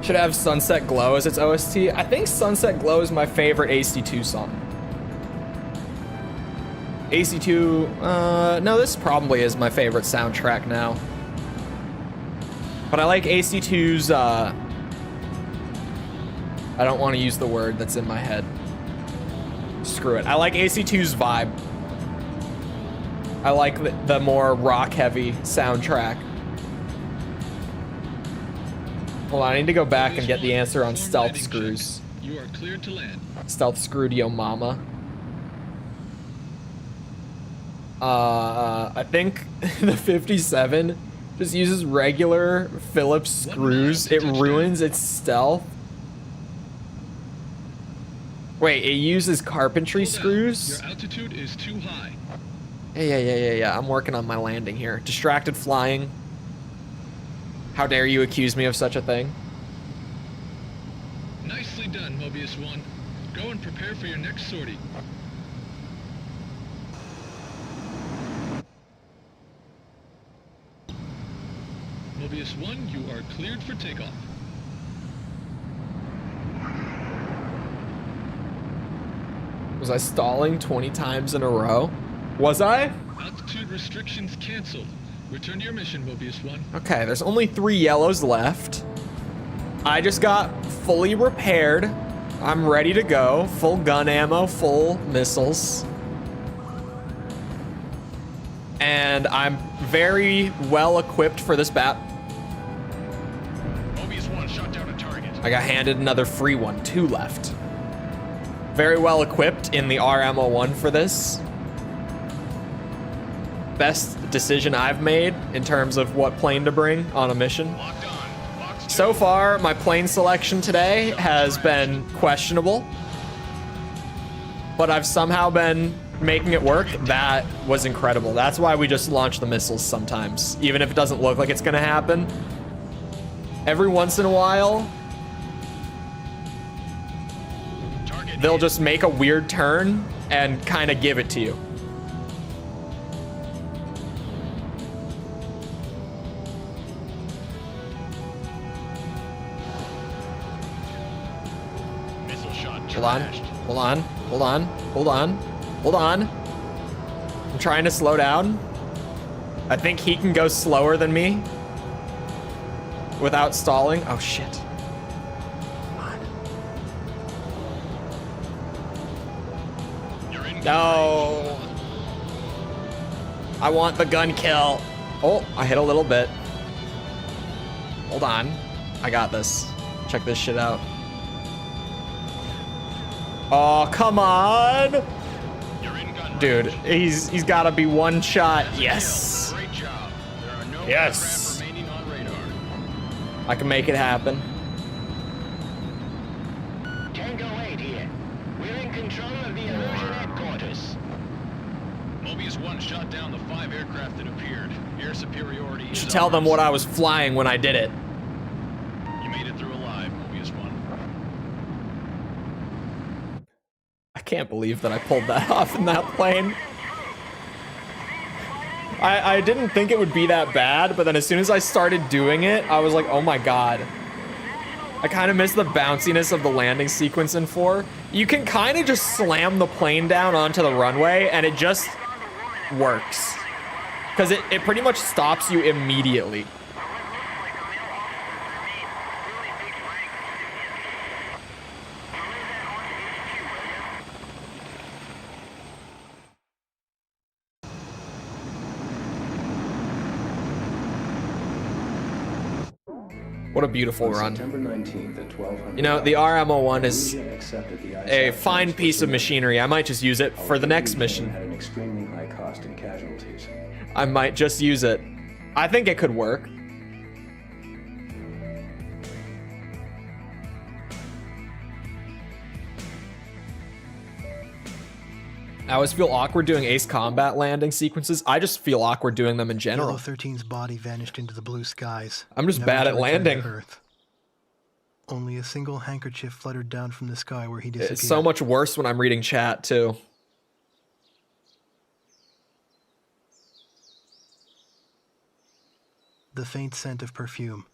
Should have Sunset Glow as its OST. I think Sunset Glow is my favorite AC2 song. AC2, no, this probably is my favorite soundtrack now. But I like AC2's, I don't want to use the word that's in my head. Screw it. I like AC2's vibe. I like the more rock-heavy soundtrack. Hold on, I need to go back and get the answer on stealth screws. You are cleared to land. Stealth screwed yo mama. I think the 57 just uses regular Phillips screws. It ruins its stealth. Wait, it uses carpentry Hold on. screws? Your altitude is too high. Yeah. I'm working on my landing here. Distracted flying. How dare you accuse me of such a thing? Nicely done, Mobius 1. Go and prepare for your next sortie. Mobius 1, you are cleared for takeoff. Was I stalling 20 times in a row? Was I? Altitude restrictions canceled. Return to your mission, Mobius 1. Okay, there's only 3 yellows left. I just got fully repaired. I'm ready to go. Full gun ammo, full missiles. And I'm very well equipped for this bat. Mobius 1 shot down a target. I got handed another free one, 2 left. Very well equipped in the RMO1 for this. Best decision I've made in terms of what plane to bring on a mission. Locked on. Box 2. So far, my plane selection today has been questionable, but I've somehow been making it work. That was incredible. That's why we just launch the missiles sometimes, even if it doesn't look like it's gonna happen. Every once in a while, Target they'll hit. just make a weird turn and kind of give it to you. Missile shot Hold on, trashed. hold on, hold on, hold on, hold on. I'm trying to slow down. I think he can go slower than me without stalling. Oh shit. Come on. No. I want the gun kill. Oh, I hit a little bit. Hold on. I got this. Check this shit out. Oh, come on. You're in gun Dude, range. he's gotta be one shot. Yes. Great job. There are no Yes. aircraft remaining on radar. I can make it happen. Tango 8 here. We're in control of the Erusea headquarters. Mobius 1 shot down the 5 aircraft that appeared. Air superiority is Should tell them ours. what I was flying when I did it. You made it through alive, Mobius 1. I can't believe that I pulled that off in that plane. I didn't think it would be that bad, but then as soon as I started doing it, I was like, oh my god. I kind of miss the bounciness of the landing sequence in 4. You can kind of just slam the plane down onto the runway and it just works. Because it pretty much stops you immediately. What a beautiful On run. September 19th at 1200. You know, the RMO1 is Erusea accepted the a ISAC fine terms piece for of machinery. I might just use it for the next mission. Had an extremely high cost in casualties. I might just use it. I think it could work. I always feel awkward doing Ace Combat landing sequences. I just feel awkward doing them in general. Yellow 13's body vanished into the blue skies. I'm just never bad to at return to landing. Earth. Only a single handkerchief fluttered down from the sky where he disappeared. It's so much worse when I'm reading chat, too. The faint scent of perfume.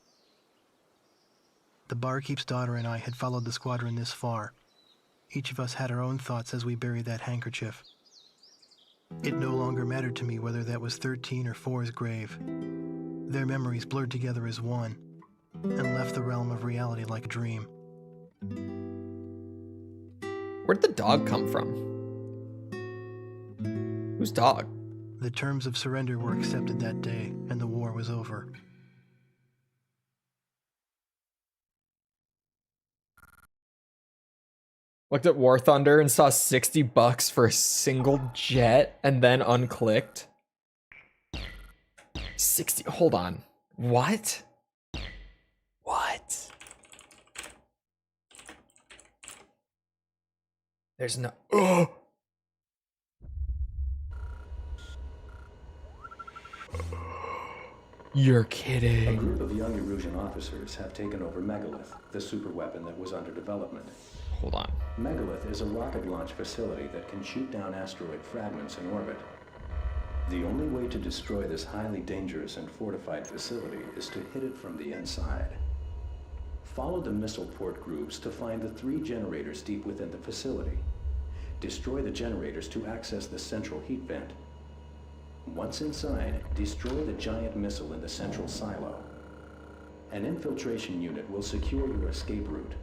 The barkeep's daughter and I had followed the squadron this far. Each of us had our own thoughts as we buried that handkerchief. It no longer mattered to me whether that was 13 or 4's grave. Their memories blurred together as one, and left the realm of reality like a dream. Where'd the dog come from? Whose dog? The terms of surrender were accepted that day, and the war was over. Looked at War Thunder and saw $60 for a single jet and then unclicked. 60, hold on. What? What? There's no, oh. You're A kidding. group of young Erusian officers have taken over Megalith, the superweapon that was under development. Hold on. Megalith is a rocket launch facility that can shoot down asteroid fragments in orbit. The only way to destroy this highly dangerous and fortified facility is to hit it from the inside. Follow the missile port grooves to find the 3 generators deep within the facility. Destroy the generators to access the central heat vent. Once inside, destroy the giant missile in the central silo. An infiltration unit will secure your escape route.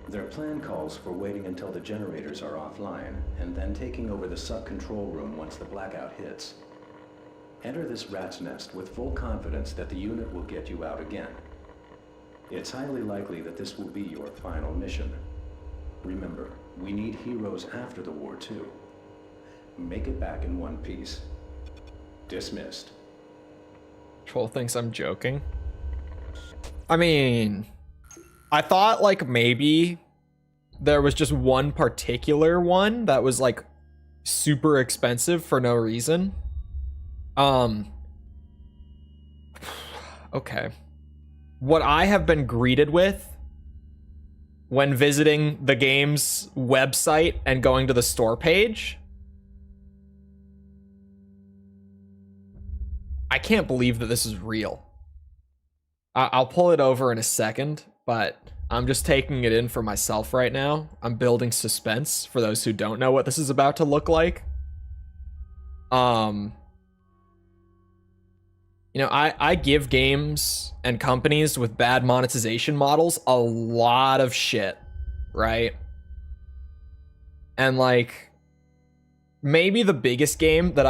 Their plan calls for waiting until the generators are offline, and then taking over the sub-control room once the blackout hits. Enter this rat's nest with full confidence that the unit will get you out again. It's highly likely that this will be your final mission. Remember, we need heroes after the war too. Make it back in one piece. Dismissed. Troll thinks I'm joking. I mean, I thought like maybe there was just one particular one that was like super expensive for no reason. Okay. What I have been greeted with when visiting the game's website and going to the store page, I can't believe that this is real. I'll pull it over in a second, but I'm just taking it in for myself right now. I'm building suspense for those who don't know what this is about to look like. You know, I give games and companies with bad monetization models a lot of shit, right? And like, maybe the biggest game that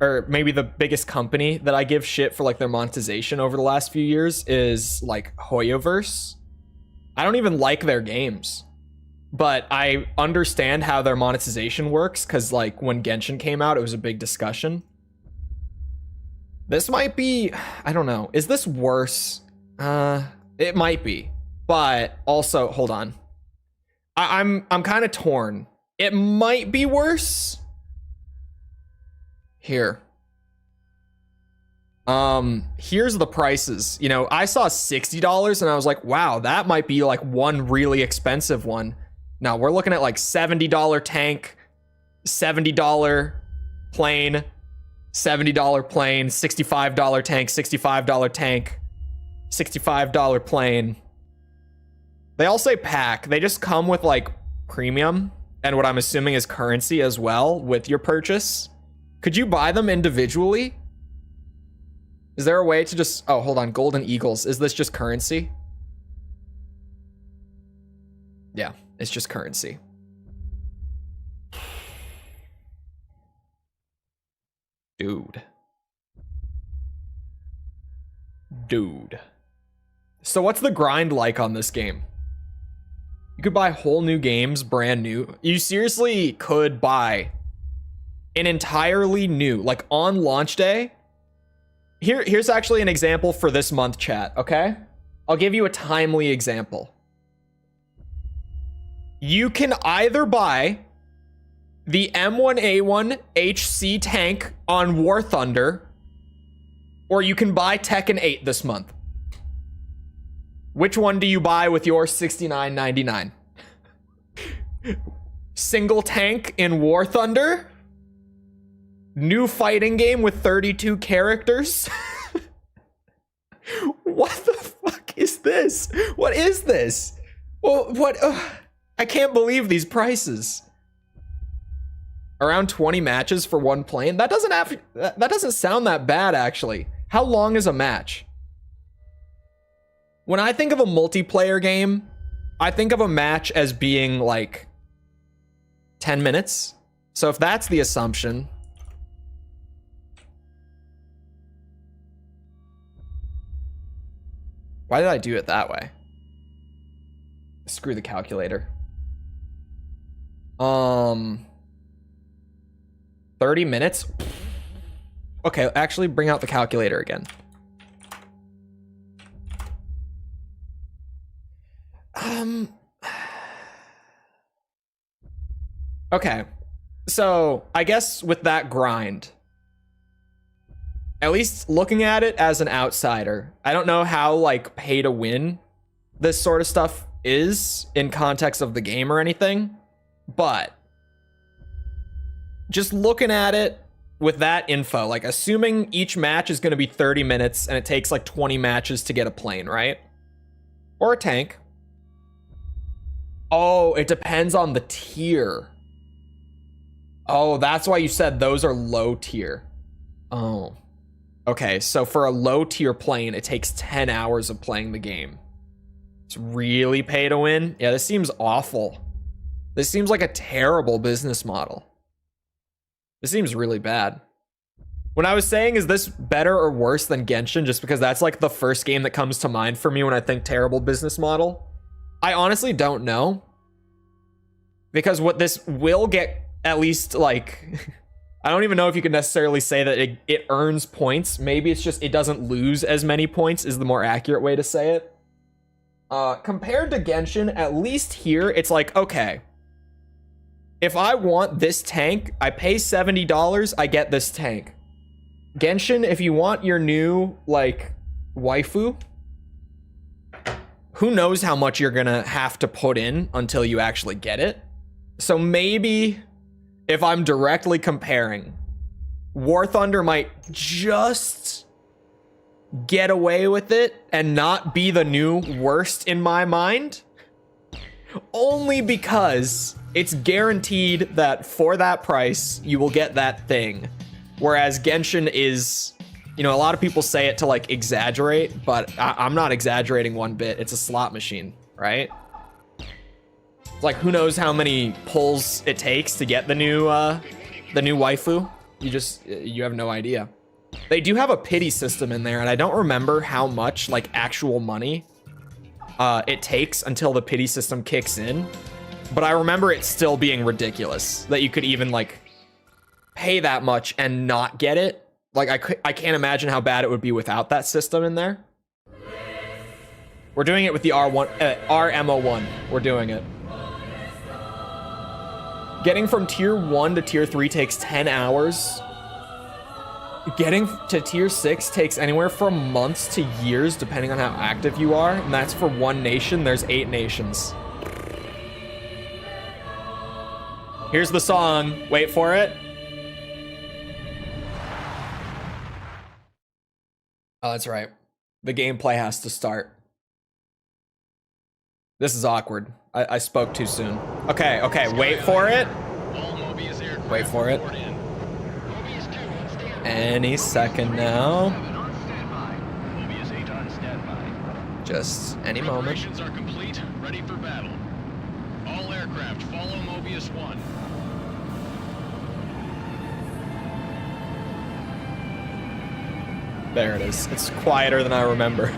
or maybe the biggest company that I give shit for like their monetization over the last few years is like Hoyoverse. I don't even like their games, but I understand how their monetization works because like when Genshin came out, it was a big discussion. This might be, I don't know. Is this worse? It might be, but also, hold on. I'm kind of torn. It might be worse. Here. Here's the prices. You know, I saw $60 and I was like, wow, that might be like one really expensive one. Now we're looking at like $70 tank, $70 plane, $70 plane, $65 tank, $65 tank, $65 plane. They all say pack. They just come with like premium and what I'm assuming is currency as well with your purchase. Could you buy them individually? Is there a way to just... Oh, hold on. Golden Eagles. Is this just currency? Yeah, it's just currency. Dude. So what's the grind like on this game? You could buy whole new games, brand new. You seriously could buy an entirely new, like on launch day. Here's actually an example for this month, chat, okay? I'll give you a timely example. You can either buy the M1A1 HC tank on War Thunder, or you can buy Tekken 8 this month. Which one do you buy with your $69.99? Single tank in War Thunder? New fighting game with 32 characters? What the fuck is this? What is this? Well, what? I can't believe these prices. Around 20 matches for one plane? That doesn't sound that bad, actually. How long is a match? When I think of a multiplayer game, I think of a match as being like 10 minutes. So if that's the assumption... Why did I do it that way? Screw the calculator. 30 minutes? Okay, actually bring out the calculator again. Okay. So, I guess with that grind, at least looking at it as an outsider, I don't know how like pay to win this sort of stuff is in context of the game or anything, but just looking at it with that info, like assuming each match is going to be 30 minutes and it takes like 20 matches to get a plane, right? Or a tank. Oh, it depends on the tier. Oh, that's why you said those are low tier. Oh. Okay, so for a low tier plane, it takes 10 hours of playing the game. It's really pay to win? Yeah, this seems awful. This seems like a terrible business model. This seems really bad. When I was saying, is this better or worse than Genshin, just because that's like the first game that comes to mind for me when I think terrible business model, I honestly don't know. Because what this will get, at least like... I don't even know if you can necessarily say that it earns points. Maybe it's just it doesn't lose as many points is the more accurate way to say it. Compared to Genshin, at least here, it's like, okay, if I want this tank, I pay $70, I get this tank. Genshin, if you want your new, like, waifu, who knows how much you're gonna have to put in until you actually get it. So maybe... if I'm directly comparing, War Thunder might just get away with it and not be the new worst in my mind. Only because it's guaranteed that for that price, you will get that thing. Whereas Genshin is, you know, a lot of people say it to like exaggerate, but I'm not exaggerating one bit. It's a slot machine, right? Like, who knows how many pulls it takes to get the new the new waifu. You have no idea. They do have a pity system in there, and I don't remember how much like actual money it takes until the pity system kicks in. But I remember it still being ridiculous that you could even like pay that much and not get it. Like I can't imagine how bad it would be without that system in there. We're doing it with the RMO1. We're doing it. Getting from tier 1 to tier 3 takes 10 hours. Getting to tier 6 takes anywhere from months to years, depending on how active you are. And that's for one nation. There's 8 nations. Here's the song. Wait for it. Oh, that's right. The gameplay has to start. This is awkward. I spoke too soon. Okay, wait for it. Wait for it. Any second now. Just any moment. Preparations are complete, ready for battle. All aircraft follow Mobius 1. There it is. It's quieter than I remember.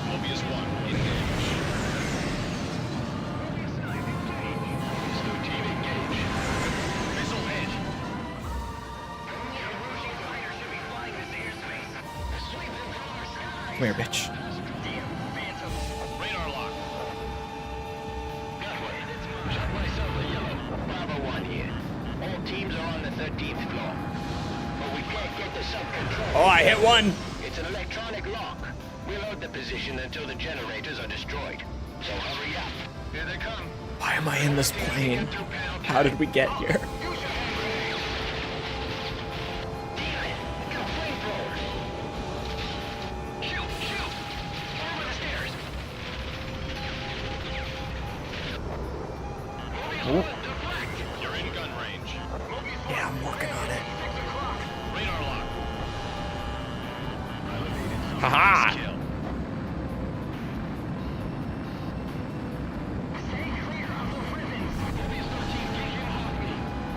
Mobius 1, engage. Team engage. Missile hit. Come here, bitch. Radar lock. Shot myself a yellow. Bravo 1 here. All teams are on the 13th floor. But we can't get the sub-control. Oh, I hit one. It's an electronic lock. We'll hold the position until the generators are destroyed. So hurry up. Here they come. Why am I in this plane? How did we get here? Ooh. You're in gun range. Yeah, I'm working on it. Radar lock. Haha! Kill.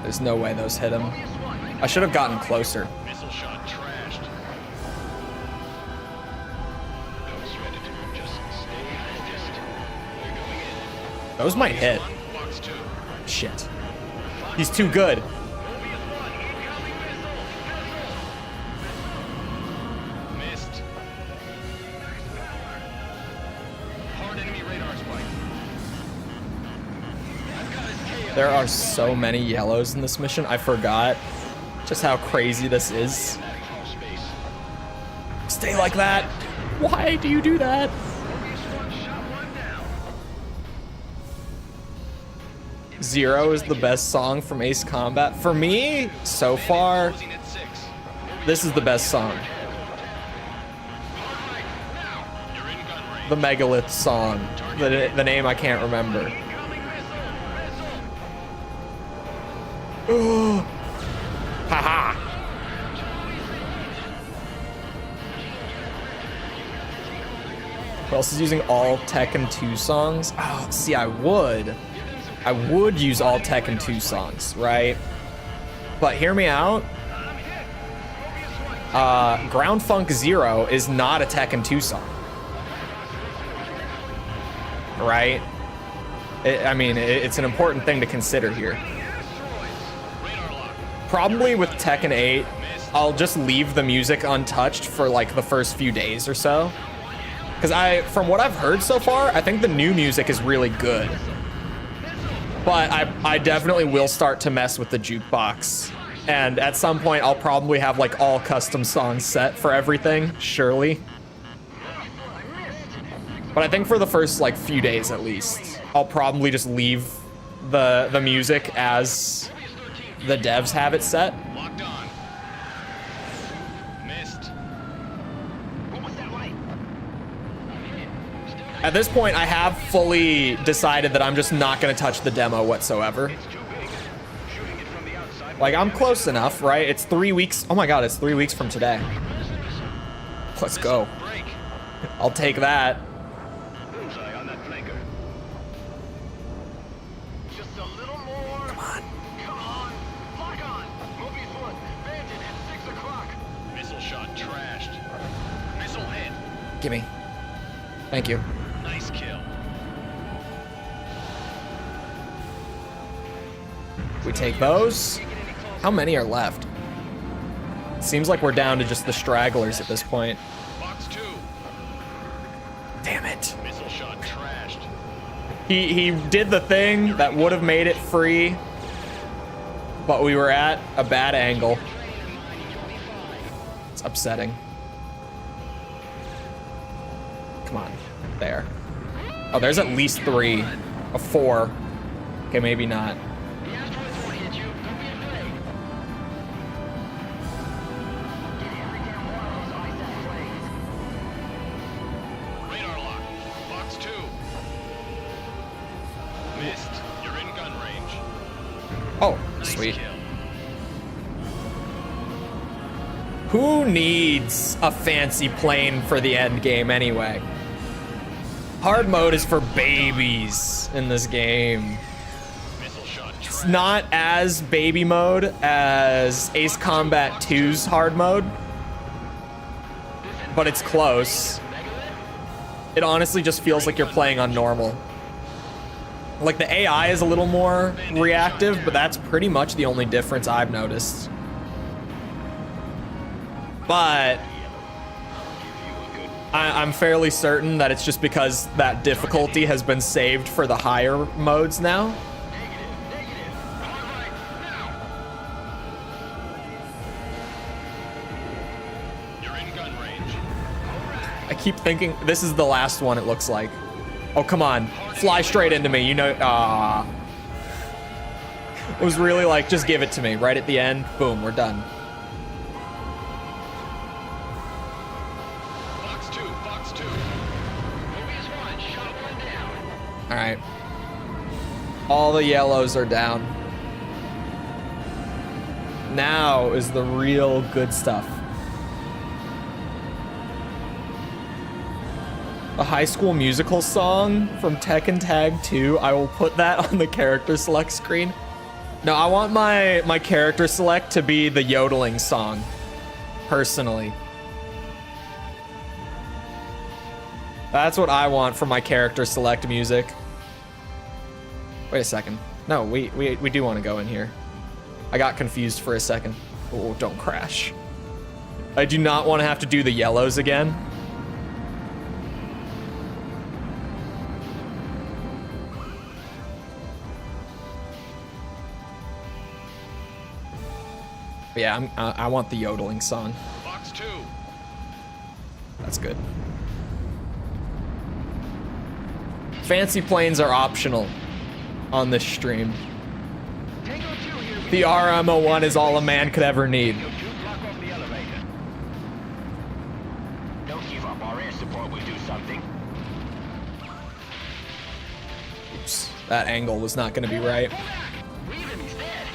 There's no way those hit him. I should have gotten closer. Missile shot trashed. Those ready to just stay focused. We're going in. Those might hit. Box 2. Shit. He's too good. Missed. Hard enemy radar spike. I've got his tail. There are so many yellows in this mission. I forgot just how crazy this is. Crawl space. Stay like that. Why do you do that? Zero is the best song from Ace Combat. For me, so far, Closing at 6. this is the best song. You're in gun range. The Megalith song. The name I can't remember. Haha. Who else is using all Tekken 2 songs? Oh, see, I would use all Tekken 2 songs, right? But hear me out. Ground Funk Zero is not a Tekken 2 song. Right? It's an important thing to consider here. Probably with Tekken 8, I'll just leave the music untouched for like the first few days or so. Because from what I've heard so far, I think the new music is really good. But I definitely will start to mess with the jukebox. And at some point, I'll probably have like all custom songs set for everything, surely. But I think for the first like few days at least, I'll probably just leave the music as the devs have it set. Locked on. Missed. At this point, I have fully decided that I'm just not going to touch the demo whatsoever. Like, I'm close enough, right? It's 3 weeks. Oh my god, it's 3 weeks from today. Let's go. Break. I'll take that. Bullseye on that flanker. Just a little more. Come on. Come on. Lock on. Mobius 1. Bandit at 6 o'clock. Missile shot trashed. Missile hit. Gimme. Thank you. Nice kill. We take those. How many are left? Seems like we're down to just the stragglers at this point. Box 2. Damn it. Missile shot trashed. He did the thing that would have made it free, but we were at a bad angle. It's upsetting. Come on. There. Oh, there's at least 3. A 4. Okay, maybe not. The asteroids won't hit you. Don't be afraid. Get every damn one of those ISAC planes. Radar lock. Box 2. Missed. You're in gun range. Oh, Nice sweet. kill. Who needs a fancy plane for the end game anyway? Hard mode is for babies in this game. Missile shot It's trashed. not as baby mode as Ace Combat 2's hard mode, but it's close. It honestly just feels like you're playing on normal. Like the AI is a little more reactive, but that's pretty much the only difference I've noticed. But I'm fairly certain that it's just because that difficulty has been saved for the higher modes now. You're in gun range. I keep thinking this is the last one, it looks like. Oh, come on. Fly straight into me. You know, it was really like, just give it to me. Right at the end, boom, we're done. Box 2. Box 2. Mobius 1. Shot one down. All right. All the yellows are down. Now is the real good stuff. A High School Musical song from Tekken Tag 2. I will put that on the character select screen. No, I want my character select to be the yodeling song, personally. That's what I want for my character select music. Wait a second. No, we do want to go in here. I got confused for a second. Oh, don't crash. I do not want to have to do the yellows again. But yeah, I want the yodeling song. Box 2. That's good. Fancy planes are optional on this stream. Tango 2 here. The RMO1 is all a man could ever need. Tango 2, block off the elevator. Don't give up. Our air support will do something. Oops, that angle was not going to be right. Pull back. Leave him. He's dead.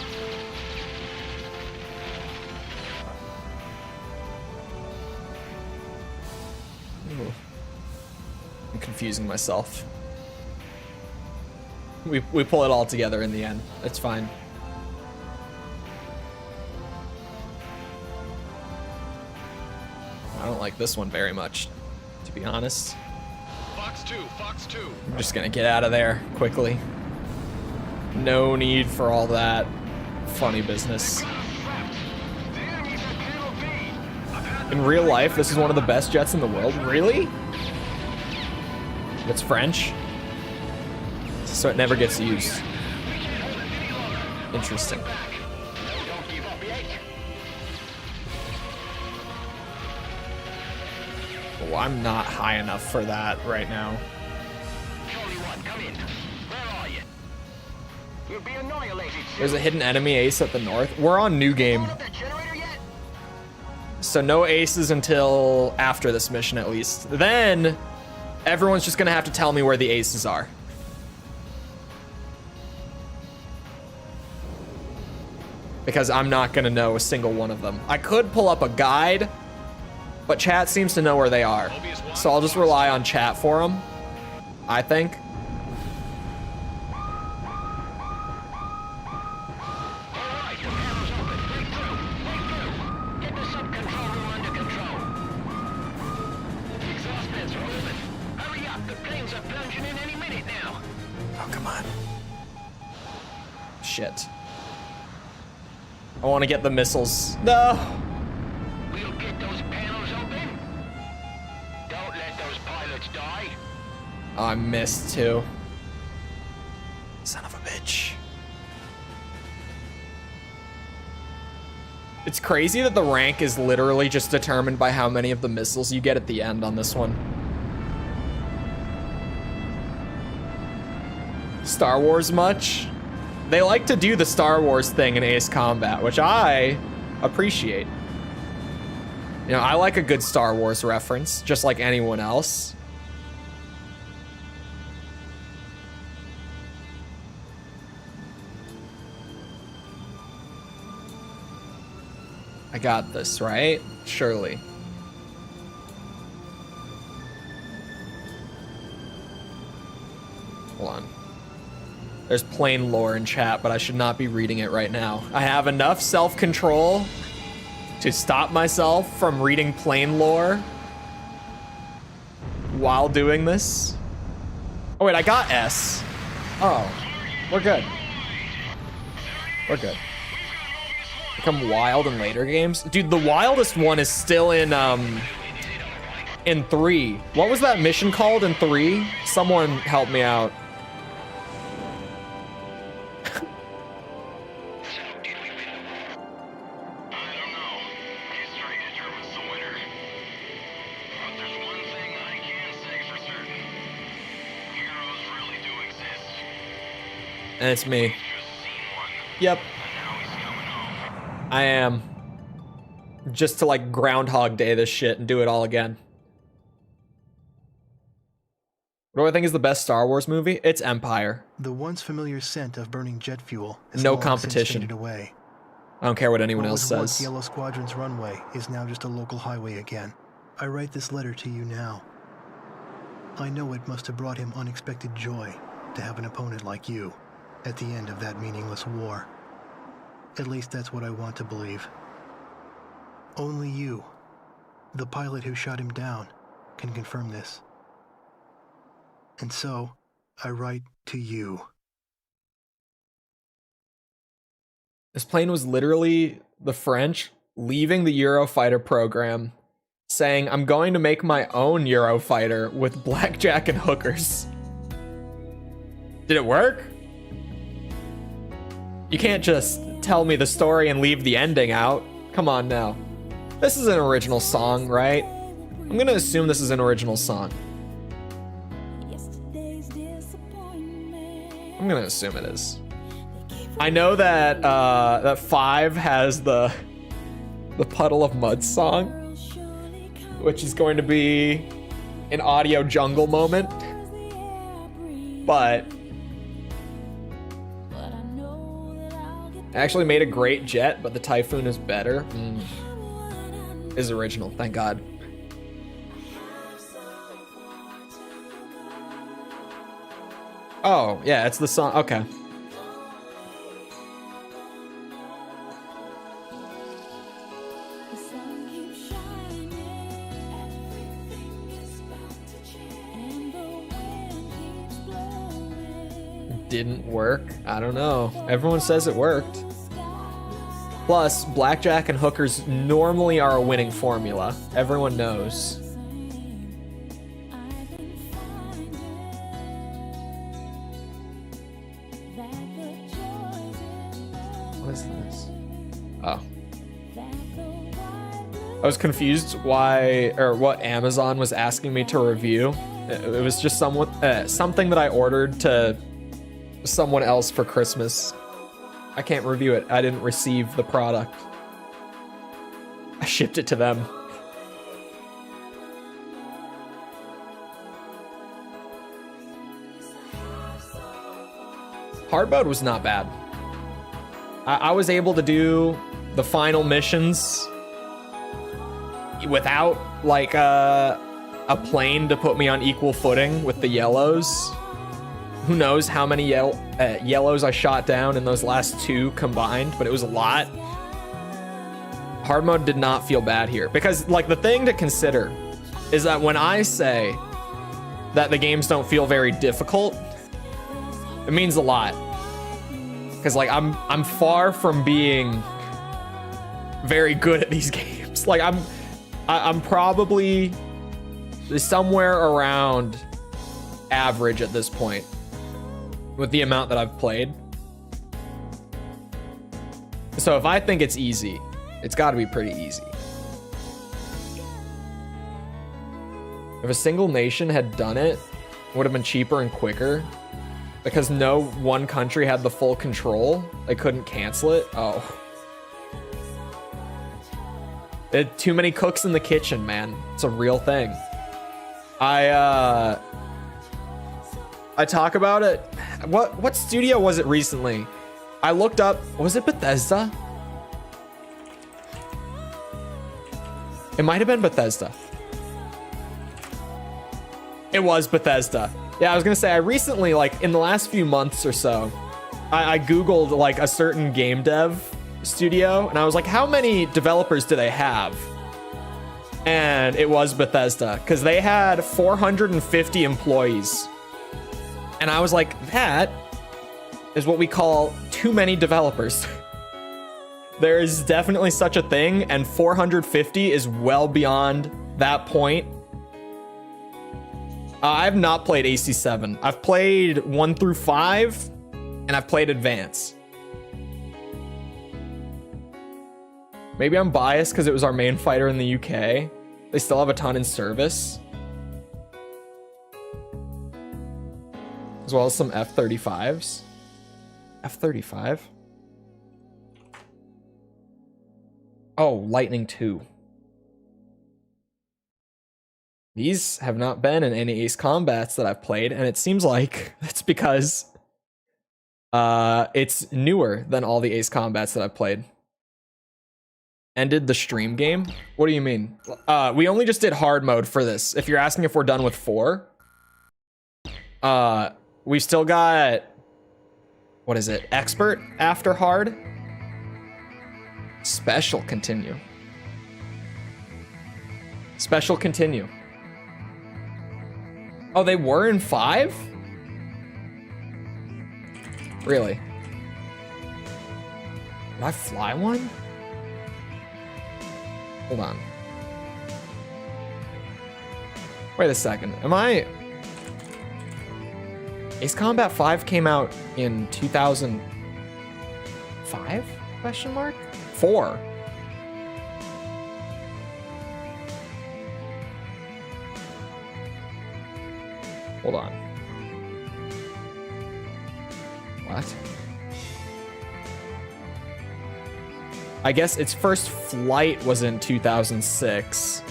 Ooh. I'm confusing myself. We pull it all together in the end. It's fine. I don't like this one very much, to be honest. Fox 2. Fox 2. I'm just gonna get out of there quickly. No need for all that funny business. The enemy's at Kilo B. I've had In real life, this is one of the best jets in the world. Really? It's French, so it never gets used. Interesting. Don't give up yet. Oh, I'm not high enough for that right now. Chole 1, come in. Where are you? You'll be annihilated soon. There's a hidden enemy ace at the north. We're on new game, Load up that generator yet? so no aces until after this mission at least. Then everyone's just gonna have to tell me where the aces are. Because I'm not gonna know a single one of them. I could pull up a guide, but chat seems to know where they are. So I'll just rely on chat for them, I think. Oh, come on. Shit. I want to get the missiles. No! We'll get those panels open. Don't let those pilots die. Oh, I missed too. Son of a bitch. It's crazy that the rank is literally just determined by how many of the missiles you get at the end on this one. Star Wars much? They like to do the Star Wars thing in Ace Combat, which I appreciate. You know, I like a good Star Wars reference, just like anyone else. I got this, right? Surely. Hold on. There's plain lore in chat, but I should not be reading it right now. I have enough self-control to stop myself from reading plain lore while doing this. Oh wait, I got S. Oh, we're good. We're good. Become wild in later games? Dude, the wildest one is still in 3. What was that mission called in 3? Someone help me out. And it's me. Yep. I am. Just to like Groundhog Day this shit and do it all again. What do I think is the best Star Wars movie? It's Empire. The once familiar scent of burning jet fuel is No long since competition. faded away. I don't care what anyone What else was once says. Yellow Squadron's runway is now just a local highway again. I write this letter to you now. I know it must have brought him unexpected joy to have an opponent like you at the end of that meaningless war. At least that's what I want to believe. Only you, the pilot who shot him down, can confirm this. And so, I write to you. This plane was literally the French leaving the Eurofighter program, saying, I'm going to make my own Eurofighter with blackjack and hookers. Did it work? You can't just tell me the story and leave the ending out. Come on now. This is an original song, right? I'm gonna assume this is an original song. I'm gonna assume it is. I know that that 5 has the Puddle of Mud song, which is going to be an audio jungle moment, but I actually made a great jet, but the Typhoon is better. Is original, thank God. Oh, yeah, it's the song. Okay. Didn't work? I don't know. Everyone says it worked. Plus, blackjack and hookers normally are a winning formula. Everyone knows. What is this? Oh. I was confused why, or what Amazon was asking me to review. It was just something that I ordered to someone else for Christmas. I can't review it. I didn't receive the product. I shipped it to them. Hard mode was not bad. I was able to do the final missions without like a plane to put me on equal footing with the yellows. Who knows how many yellows I shot down in those last 2 combined, but it was a lot. Hard mode did not feel bad here, because like the thing to consider is that when I say that the games don't feel very difficult, It means a lot. Because like I'm far from being very good at these games. Like I'm probably somewhere around average at this point with the amount that I've played. So if I think it's easy, it's got to be pretty easy. If a single nation had done it, it would have been cheaper and quicker. Because no one country had the full control, they couldn't cancel it. Oh. Too many cooks in the kitchen, man. It's a real thing. I talk about it. What studio was it recently? I looked up, was it Bethesda? It might have been Bethesda. It was Bethesda. Yeah, I was gonna say, I recently, like in the last few months or so, I Googled like a certain game dev studio and I was like, how many developers do they have? And it was Bethesda, because they had 450 employees. And I was like, that is what we call too many developers. There is definitely such a thing, and 450 is well beyond that point. I have not played AC7. I've played 1 through 5, and I've played Advance. Maybe I'm biased because it was our main fighter in the UK. They still have a ton in service. As well as some F-35s. F-35? Oh, Lightning II. These have not been in any Ace Combats that I've played, and it seems like that's because it's newer than all the Ace Combats that I've played. Ended the stream game? What do you mean? We only just did hard mode for this. If you're asking if we're done with 4, we've still got, what is it? Expert after hard? Special continue. Special continue. Oh, they were in 5? Really? Did I fly one? Hold on. Wait a second. Am I... Ace Combat 5 came out in 2005? Question mark? 4. Hold on. What? I guess its first flight was in 2006.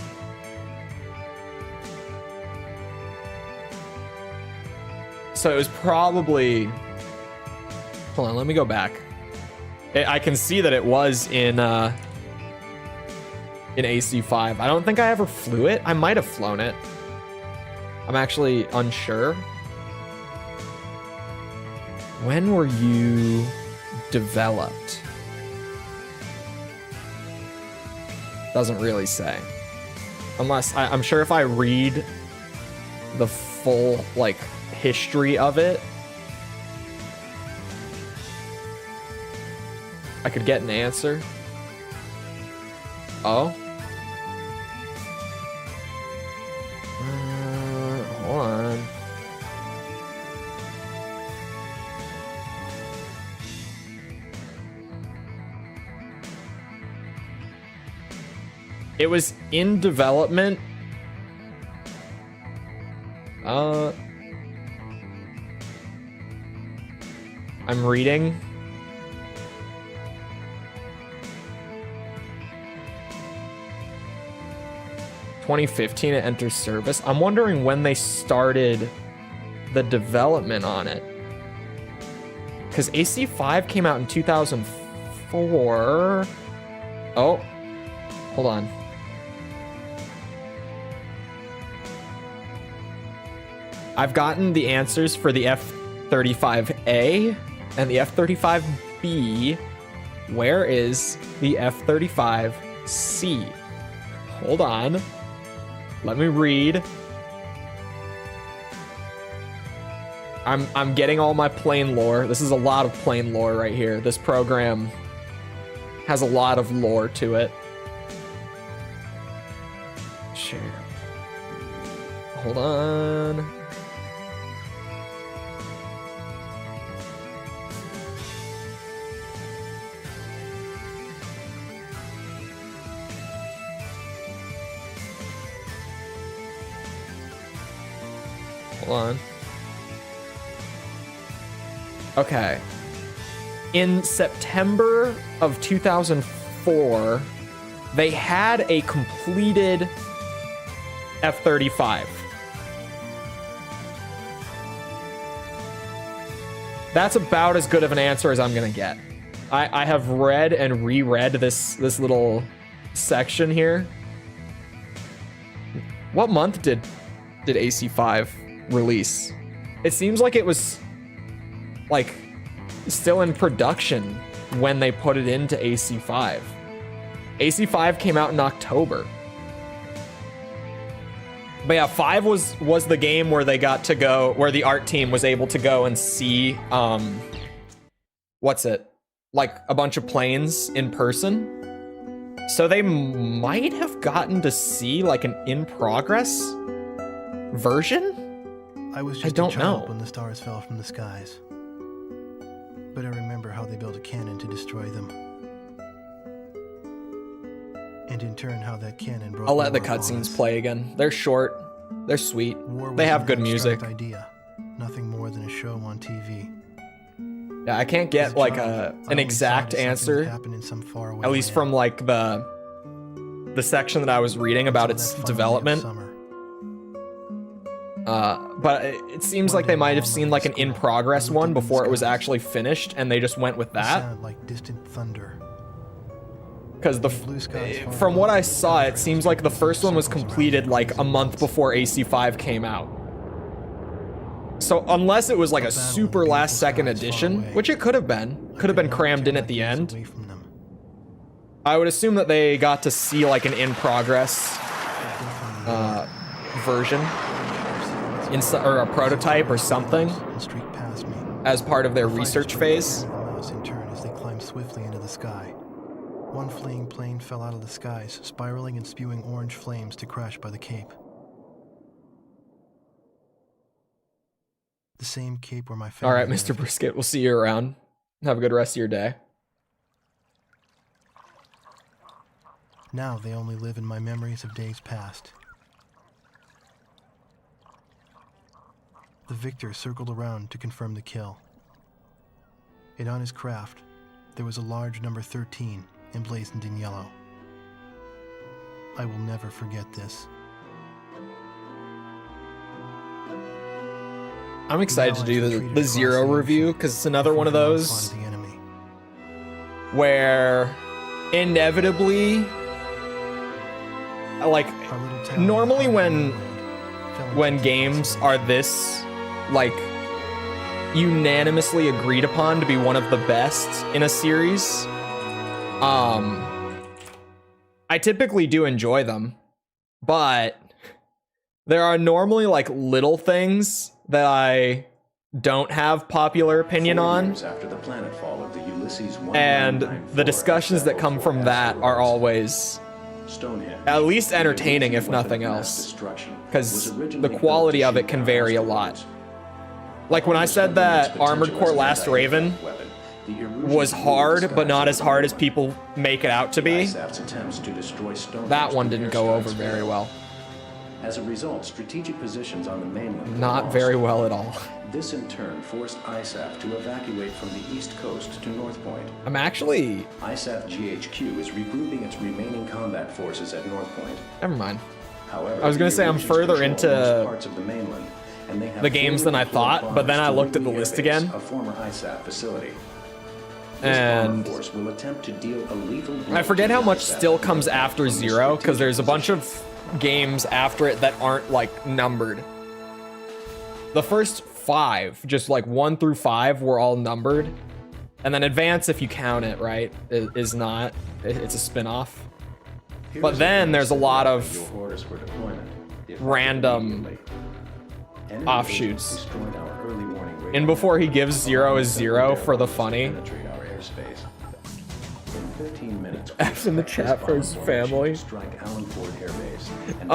So it was probably... Hold on, let me go back. I can see that it was in AC5. I don't think I ever flew it. I might have flown it. I'm actually unsure. When were you developed? Doesn't really say. Unless, I'm sure if I read the full, like, history of it, I could get an answer. Oh? Hold on. It was in development. I'm reading. (2015) it enters service. I'm wondering when they started the development on it. Because AC5 came out in 2004. Oh, hold on. I've gotten the answers for the F-35A and the F-35B. Where is the F-35C? Hold on. Let me read. I'm getting all my plane lore. This is a lot of plane lore right here. This program has a lot of lore to it. Share. Hold on. Hold on. Okay. In September of 2004, they had a completed F-35. That's about as good of an answer as I'm gonna get. I have read and reread this little section here. What month did AC5 release? It seems like it was like still in production when they put it into AC5. AC5 came out in October. But yeah, 5 was the game where they got to go, where the art team was able to go and see what's it? Like a bunch of planes in person. So they might have gotten to see like an in progress version? I was I just don't a child know. when the stars fell from the skies. But I remember how they built a cannon to destroy them. And in turn, how that cannon broke I'll let the war upon cutscenes us. play again. They're short. They're sweet. War They was have an good abstract music. idea, nothing more than a show on TV. Yeah, I can't As get a like child, I an only saw exact it as something answer, that happened in some faraway at least land. from like the section that I was reading about Until its that final day of development. summer. But it seems One like they day might have Mom seen went like to an school. in-progress I one looked up in the before it was skies. actually finished, and they just went with It that. sounded like distant thunder. Because the blue skies far from what above I the saw, it country seems like the first one was circles around completed the like a crazy month lights. before AC5 came out. So unless it was like a battle in the super beautiful last second skies far edition, away. which it could have been I could not crammed tear in my at the gaze end. away from them. I would assume that they got to see like an in progress version or a prototype or something And streaked past me. as part of their The fighters research sprang phase. behind the mouse in turn as they climbed swiftly into the sky. One fleeing plane fell out of the skies, spiraling and spewing orange flames to crash by the Cape. The same Cape where my family All right, lived. Mr. Brisket, we'll see you around. Have a good rest of your day. Now they only live in my memories of days past. The victor circled around to confirm the kill. And on his craft, there was a large number 13 emblazoned in yellow. I will never forget this. I'm excited to do the Zero review because it's another one of those The enemy. where inevitably, like, Our little town normally on when the mainland fell into when chaos. games are this like unanimously agreed upon to be one of the best in a series, I typically do enjoy them, but there are normally like little things that I don't have popular opinion 4 on, years after the planetfall of the Ulysses and 1994 the discussions that come from that are asteroid, always Stonehenge, at least the entertaining, elusive if nothing weapon of mass else, destruction, 'cause was originally the built quality to of it shoot can down vary a lot. asteroids. Like when I said that Armored Core Last Raven was hard, but not as hard as people make it out to be, that one didn't go over very well. As a result, strategic positions on the mainland were Not lost. very well at all. This in turn forced ISAF to evacuate from the east coast to North Point. I'm actually... ISAF GHQ is regrouping its remaining combat forces at North Point. Never mind. However, I was gonna the say I'm Erusians further control into most parts of the mainland, and they have the games fully than I deployed thought, but then I bombers looked to at the Louis list Air Base, again. a former ISAF facility. This And bomber force will attempt to deal a lethal blow I forget to how the much ISAF still comes from after the Zero, because strategic there's a bunch position. of games after it that aren't like numbered. The first 5, just like 1 through 5, were all numbered, and then Advance, if you count it, right, is not. It's a spin-off. Here's But then there's a lot of your orders for deployment. If random immediately. Enemy offshoots. agents destroyed our early warning And before he gives 0 is 0 for the funny. Penetrate our airspace. In 15 minutes, F in the chat for his family. strike Allen Ford Air Base and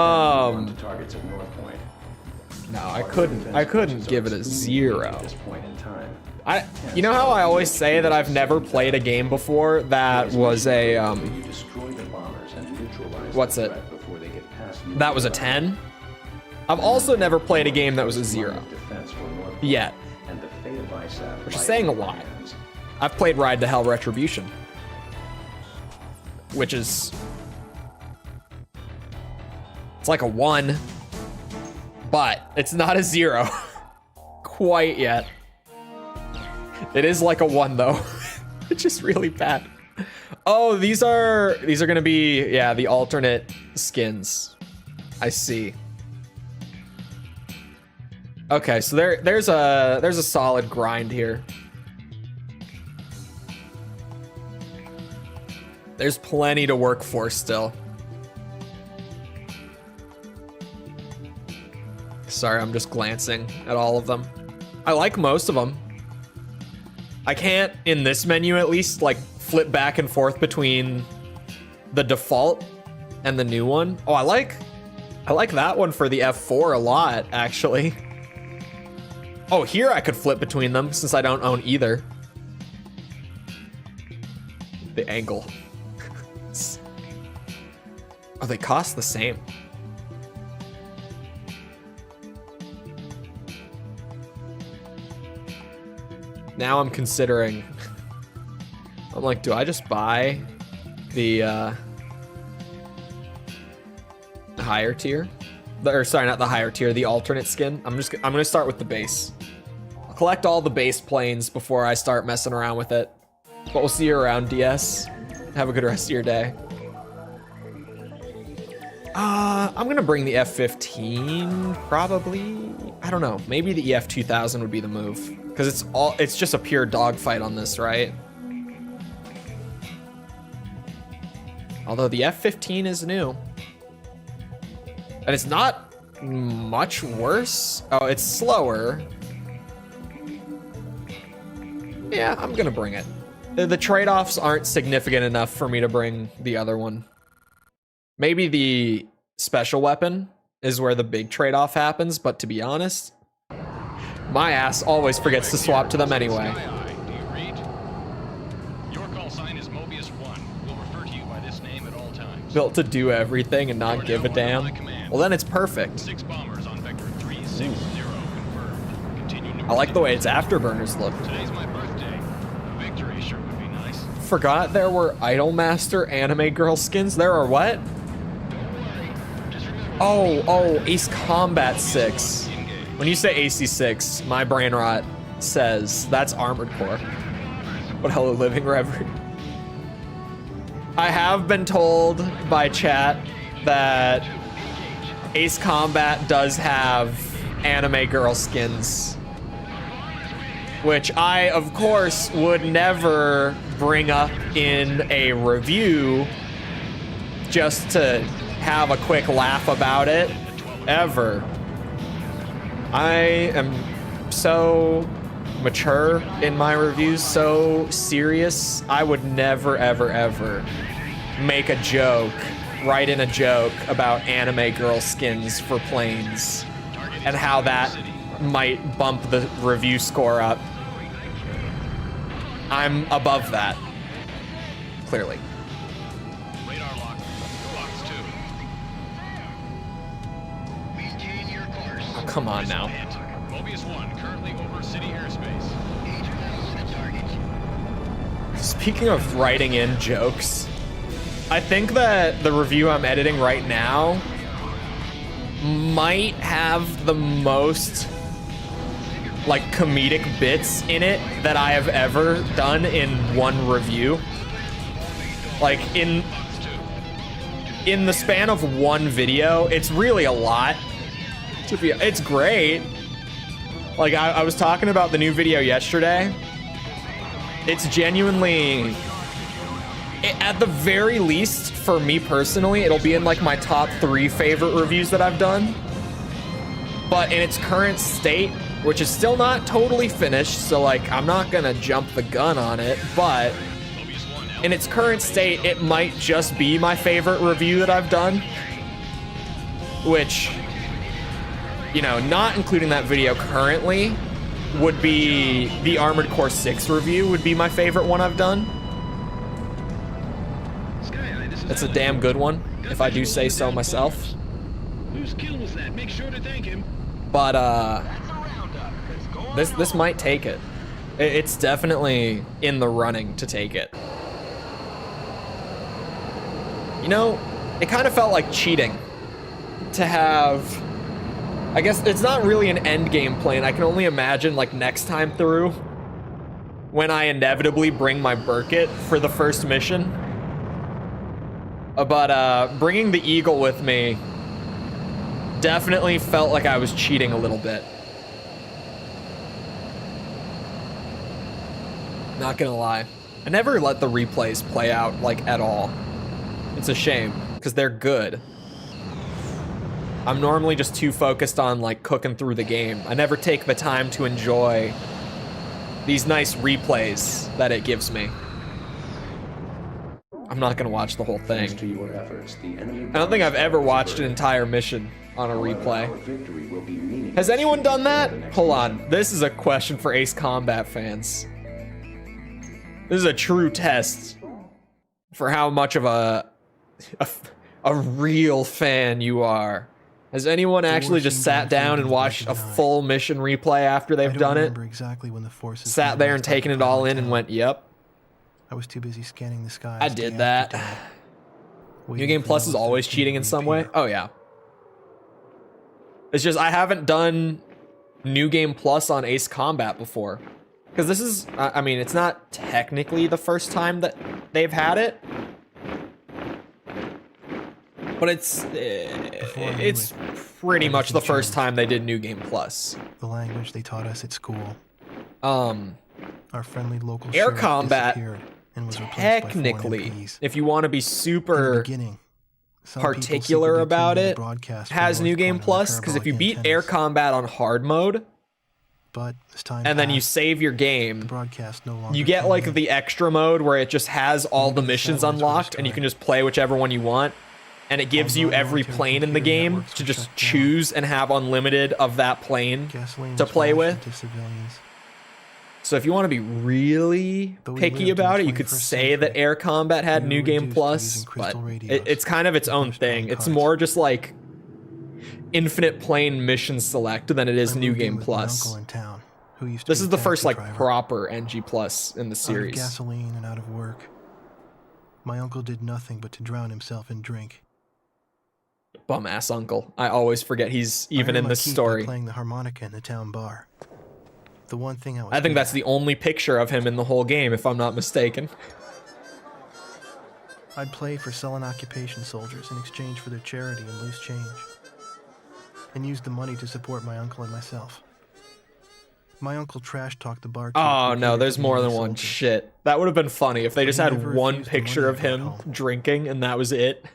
to targets at North Point. No, I couldn't give it a 0. At this point in time. You know how I always say that I've never played a game before that was a You destroy the bombers and neutralize what's the it? threat before they get past That was a 10? I've also never played a game that was a 0 defense for North Point yet, and the fate of ISAF which is lies saying a in their lot. hands. I've played Ride to Hell Retribution, which is, it's like a 1, but it's not a 0 quite yet. It is like a 1 though, which is really bad. Oh, these are gonna be, yeah, the alternate skins. I see. Okay, so there's a solid grind here. There's plenty to work for still. Sorry, I'm just glancing at all of them. I like most of them. I can't, in this menu at least, like flip back and forth between the default and the new one. Oh, I like that one for the F4 a lot, actually. Oh, here I could flip between them since I don't own either. The angle. Oh, they cost the same. Now I'm considering, I'm like, do I just buy the higher tier? Or sorry, not the higher tier, the alternate skin. I'm gonna start with the base. I'll collect all the base planes before I start messing around with it. But we'll see you around, DS. Have a good rest of your day. I'm gonna bring the F-15, probably. I don't know, maybe the EF-2000 would be the move. Because it's just a pure dogfight on this, right? Although the F-15 is new. And it's not much worse. Oh, it's slower. Yeah, I'm gonna bring it. The trade-offs aren't significant enough for me to bring the other one. Maybe the special weapon is where the big trade-off happens, but to be honest, my ass always forgets to swap to them anyway. Do you read? Your call sign is Mobius 1. We'll refer to you by this name at all times. Built to do everything and not give a damn. Well, then it's perfect. 6 bombers on vector 360 confirmed. Continue north. I like the way its afterburners look. Today's my birthday. A victory sure would be nice. Forgot there were Idolmaster anime girl skins. There are what? Oh, Ace Combat 6. When you say AC6, my brain rot says that's Armored Core. But hello, Living Reverie. I have been told by chat that Ace Combat does have anime girl skins, which I, of course, would never bring up in a review just to have a quick laugh about it, ever. I am so mature in my reviews, so serious. I would never, ever, ever make a joke, write in a joke about anime girl skins for planes and how that might bump the review score up. I'm above that, clearly. Radar lock. Locks 2. Maintain your course. Oh, come on now. Hit. Mobius 1 currently over city airspace. The target. Speaking of writing in jokes, I think that the review I'm editing right now might have the most like comedic bits in it that I have ever done in one review. Like in the span of one video, it's really a lot. It's great. Like I was talking about the new video yesterday. It's genuinely, at the very least, for me personally, it'll be in like my top 3 favorite reviews that I've done. But in its current state, which is still not totally finished, so like I'm not gonna jump the gun on it, but in its current state, it might just be my favorite review that I've done, which, you know, not including that video currently, would be the Armored Core 6 review would be my favorite one I've done. It's a damn good one, if I do say so myself. Whose kill was that? Make sure to thank him. But this might take it. It's definitely in the running to take it. You know, it kind of felt like cheating to have, I guess it's not really an end game plane. I can only imagine like next time through when I inevitably bring my Burkett for the first mission. But bringing the Eagle with me definitely felt like I was cheating a little bit. Not gonna lie. I never let the replays play out like at all. It's a shame because they're good. I'm normally just too focused on like cooking through the game. I never take the time to enjoy these nice replays that it gives me. I'm not gonna watch the whole thing. Thanks to your efforts, the enemy I don't think I've ever watched an entire mission on a replay. Has anyone done that? Hold on. This is a question for Ace Combat fans. This is a true test for how much of a real fan you are. Has anyone actually just sat down and watched a full mission replay after they've done it? Exactly when the forces Sat there and taken it all in and went, yep. I was too busy scanning the skies. I did that. New Game Plus is always cheating in some way. Oh yeah. It's just I haven't done New Game Plus on Ace Combat before. Because this is, I mean, it's not technically the first time that they've had it. But it's pretty much the first time they did New Game Plus. The language they taught us at school. Our friendly local Air sheriff combat, disappeared and was replaced by foreign technically, MPs. if you want to be In the super beginning, some particular people about secretly it, broadcast from has New North Game Point on Plus, because if you parabolic beat Air antennas. Combat on hard mode, But as time and then you passed, save your the game, broadcast no longer you get came like in. the extra mode where it just has all the Maybe the missions satellites were unlocked and you destroyed. can just play whichever one you want. And it gives you every non-military plane in the computer game networks to were just shut down. choose and have unlimited of that plane Gasoline to was play rationed with. to civilians. So if you want to be really But we picky lived in about the it, you could 21st say that century. Air Combat had We New were Game reduced to Plus, using but crystal radios it's kind of its and own push thing. button It's cards. more just like infinite plane mission select than it is I New moved in Game with my Plus. uncle in town, who used to This be is a the first taxi like driver. proper NG Plus in the Out of series. gasoline and out of work. My uncle did nothing but to drown himself in drink. Bum ass uncle. I always forget he's even I in earned my this keep by story. playing the harmonica in the town bar. The one thing I was I think good that's at. the only picture of him in the whole game, if I'm not mistaken. I'd play for sullen occupation soldiers in exchange for their charity and loose change, and used the money to support my uncle and myself. My uncle trash-talked the barkeep. Oh who no, catered there's to more the than other one soldiers. shit. That would have been funny if they But just he had never one refused the picture money of I brought him home. drinking and that was it.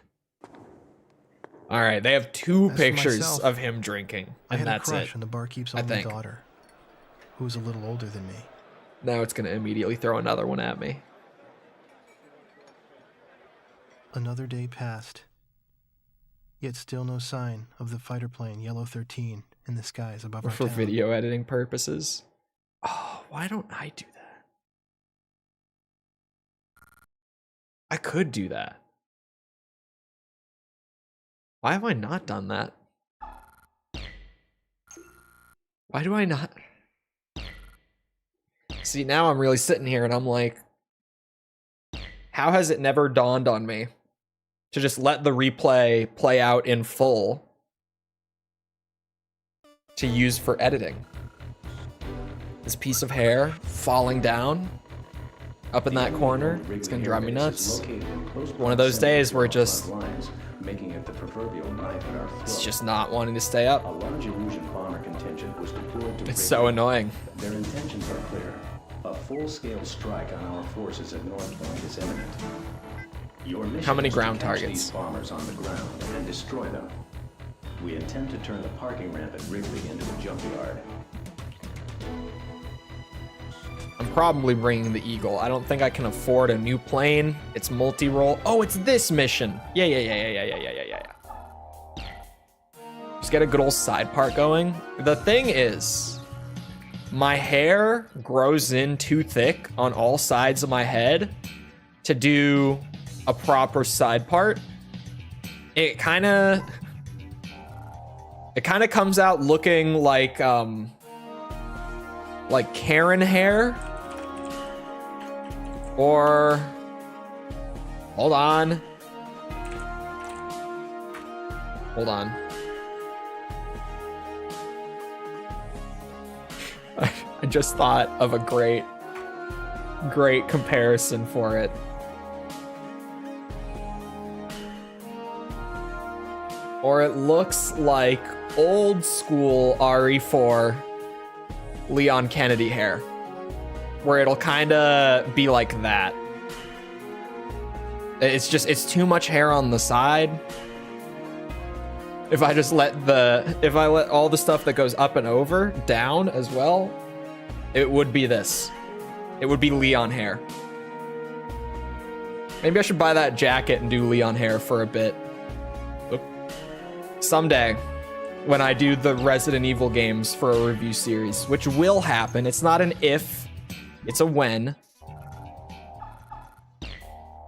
All right, they have two As for pictures myself, of him drinking, I and had a that's crush it. on the barkeep's I only think. daughter, who was a little older than me. Now it's gonna immediately throw another one at me. Another day passed, yet still no sign of the fighter plane Yellow 13 in the skies above our For town. video editing purposes. Oh, why don't I do that? I could do that. Why have I not done that? Why do I not? See, now I'm really sitting here and I'm like, how has it never dawned on me to just let the replay play out in full to use for editing? This piece of hair falling down up in that corner, it's gonna drive me nuts. One of those days where it just, making it the proverbial knife in our it's throat. just not wanting to stay up. A large Erusian bomber contingent was deployed to It's so annoying. Their intentions are clear. A full-scale strike on our forces at North Point is imminent. Your mission How many is to ground catch targets? these bombers on the ground and destroy them. We intend to turn the parking ramp at Wrigley into a junkyard. I'm probably bringing the Eagle. I don't think I can afford a new plane. It's multi-role. Oh, it's this mission. Yeah. Just get a good old side part going. The thing is, my hair grows in too thick on all sides of my head to do a proper side part. It kind of comes out looking like Karen hair, or hold on. I just thought of a great comparison for it. Or it looks like old school RE4 Leon Kennedy hair, where it'll kind of be like that. It's too much hair on the side. If I let all the stuff that goes up and over down as well, it would be this. It would be Leon hair. Maybe I should buy that jacket and do Leon hair for a bit. Oop. Someday, when I do the Resident Evil games for a review series, which will happen. It's not an if, it's a when.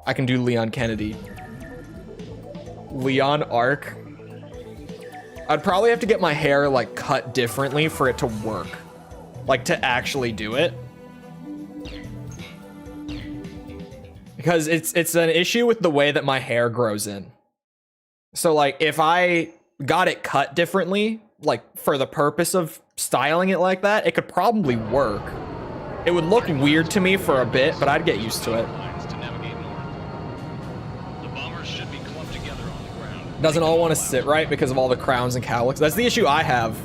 I can do Leon Kennedy. Leon Arc. I'd probably have to get my hair like cut differently for it to work. Like to actually do it. Because it's an issue with the way that my hair grows in. So like if I got it cut differently, like for the purpose of styling it like that, it could probably work. It would look weird to me for a bit, but I'd get used to it. Doesn't all want to sit right because of all the crowns and cowlicks. That's the issue I have.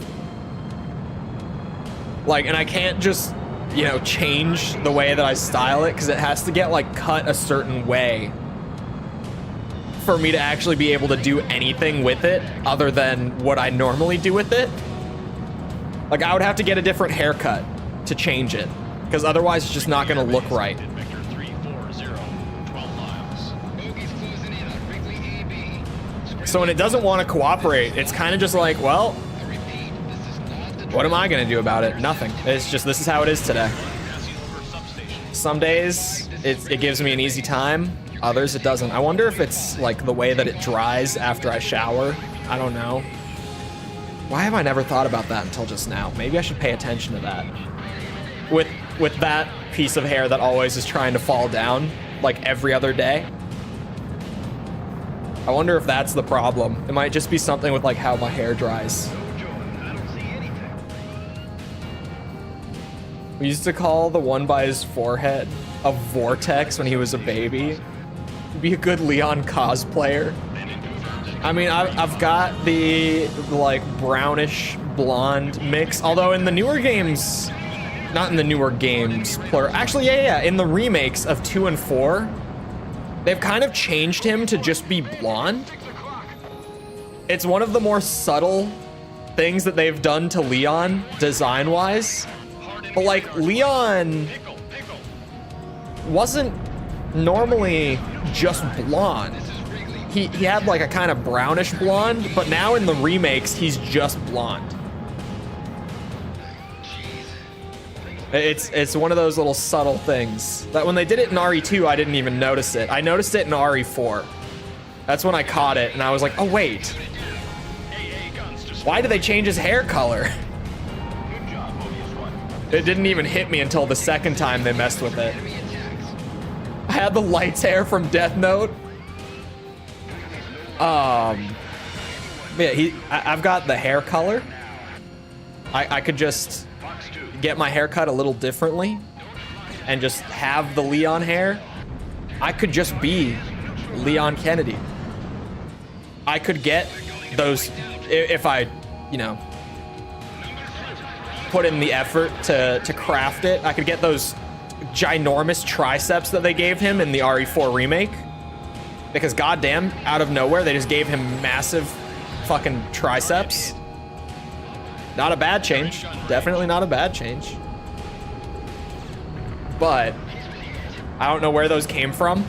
Like, and I can't just, you know, change the way that I style it because it has to get like cut a certain way for me to actually be able to do anything with it other than what I normally do with it. Like I would have to get a different haircut to change it because otherwise it's just not going to look right. So when it doesn't want to cooperate, it's kind of just like, well, what am I going to do about it? Nothing. It's just, this is how it is today. Some days it gives me an easy time. Others it doesn't. I wonder if it's like the way that it dries after I shower. I don't know. Why have I never thought about that until just now? Maybe I should pay attention to that. With that piece of hair that always is trying to fall down like every other day. I wonder if that's the problem. It might just be something with like how my hair dries. We used to call the one by his forehead a vortex when he was a baby. He'd be a good Leon cosplayer. I mean, I've got the like brownish blonde mix, although in the newer games, not in the newer games, plural. Actually, yeah, in the remakes of 2 and 4, they've kind of changed him to just be blonde. It's one of the more subtle things that they've done to Leon design-wise. But like Leon wasn't normally just blonde. He had like a kind of brownish blonde, but now in the remakes, he's just blonde. It's one of those little subtle things that when they did it in RE2, I didn't even notice it. I noticed it in RE4. That's when I caught it, and I was like, oh wait. Why did they change his hair color? It didn't even hit me until the second time they messed with it. I had the lights hair from Death Note. Yeah, I've got the hair color. I could just get my hair cut a little differently and just have the Leon hair. I could just be Leon Kennedy. I could get those if I, you know, put in the effort to craft it. I could get those ginormous triceps that they gave him in the RE4 remake. Because goddamn, out of nowhere, they just gave him massive fucking triceps. Not a bad change. Definitely not a bad change. but I don't know where those came from.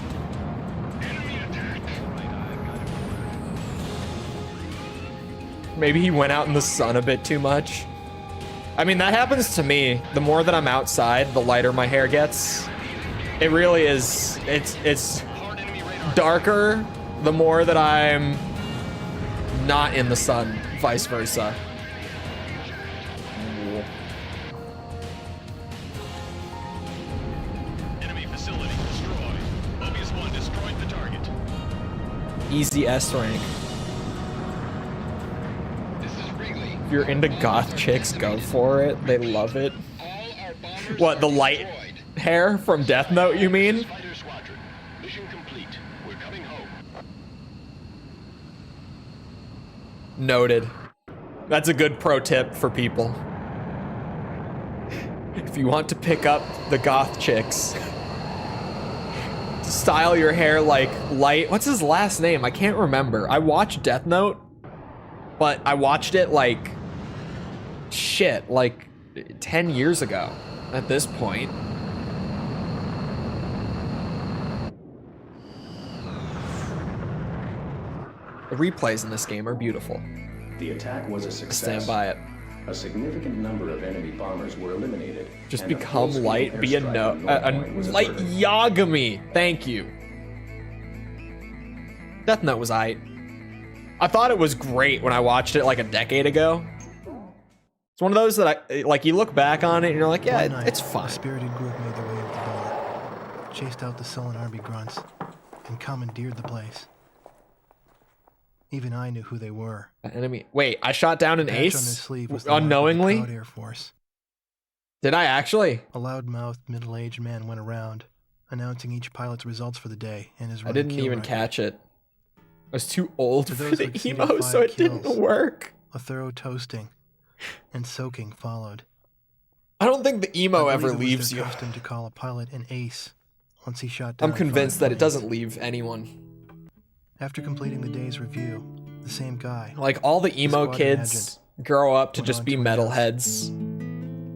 Maybe he went out in the sun a bit too much. I mean, that happens to me. The more that I'm outside, the lighter my hair gets. It really is. It's darker the more that I'm not in the sun, vice versa. Enemy facility destroyed. Mobius 1 destroyed the target. Easy S rank. If you're into goth chicks, go for it. They love it. What, the light hair from Death Note, you mean? Fighter squadron. Mission complete. We're coming home. Noted. That's a good pro tip for people. If you want to pick up the goth chicks, style your hair like Light. What's his last name? I can't remember. I watched Death Note, but I watched it like shit, like 10 years ago at this point. The replays in this game are beautiful. The attack was a success. Stand by it. A significant number of enemy bombers were eliminated. Just and a become full-scale light, be a airstrike no, on North Point was light averted. Yagami. Thank you. Death Note was aight. I thought it was great when I watched it like a decade ago. It's one of those that I like. You look back on it and you're like, yeah, One night, it's fine. A spirited group made their way up the bar, chased out the sullen army grunts, and commandeered the place. Even I knew who they were. Enemy. Wait, I shot down an The patch on their ace sleeve was the mark of the unknowingly. Cloud Air Force. Did I actually? A loud-mouthed, middle-aged man went around, announcing each pilot's results for the day and his I running didn't kill even record. catch it. I was too old For for those the who exceeded emo, 5 so it didn't kills. work. A thorough toasting and soaking followed. I don't think the emo I ever believe it was leaves their you. custom to call a pilot an ace once he shot down I'm convinced 5 that it planes. doesn't leave anyone. After completing the day's review, the same guy, Like all the emo squadron kids grow up to went just on be to announce. metalheads.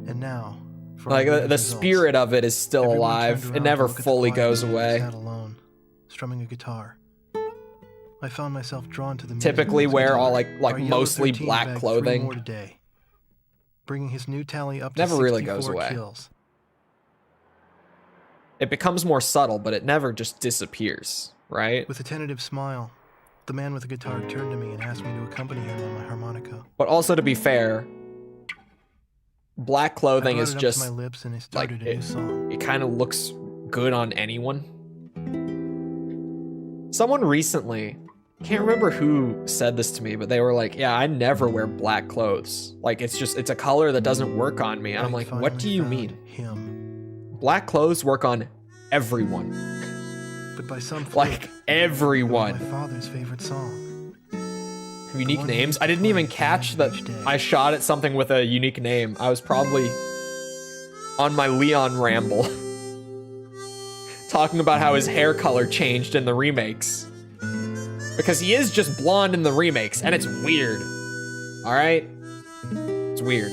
and now, for Like our the results, spirit of it is still everyone alive. turned It around never to look at the fully quiet goes man who away. sat alone, strumming a guitar. I found myself drawn to the music Typically of his wear guitar. all like Our yellow mostly 13 black bagged 3 clothing. more today, bringing his new tally up to Never really 64 goes away. kills. It becomes more subtle, but it never just disappears, right? With a tentative smile, the man with the guitar turned to me and asked me to accompany him on my harmonica. But also to be fair, black I clothing brought is it up just to my lips and I like started a new song. it kind of looks good on anyone. Someone recently, can't remember who said this to me, but they were like, yeah, I never wear black clothes. Like it's a color that doesn't work on me. And I'm I like, what do finally you found mean? Him. Black clothes work on everyone. But by some fluke, Like it was everyone. my father's favorite song. Unique one names? used I to didn't even play catch each that day. I shot at something with a unique name. I was probably on my Leon ramble. Talking about how his hair color changed in the remakes. Because he is just blonde in the remakes, and it's weird. Alright? It's weird.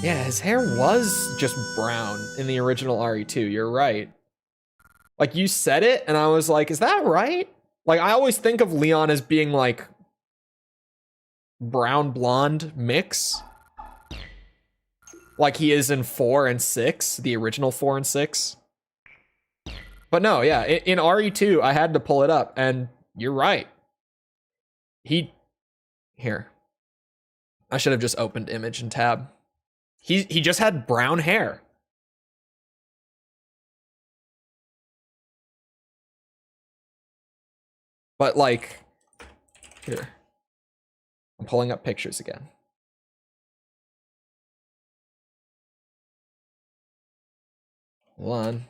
Yeah, his hair was just brown in the original RE2. You're right. Like, you said it, and I was like, is that right? Like, I always think of Leon as being, like, brown-blonde mix. Like he is in 4 and 6, the original 4 and 6. But no, yeah, in RE2, I had to pull it up, and you're right. Here. I should have just opened image and tab. He just had brown hair. But like, here. I'm pulling up pictures again. Hold on.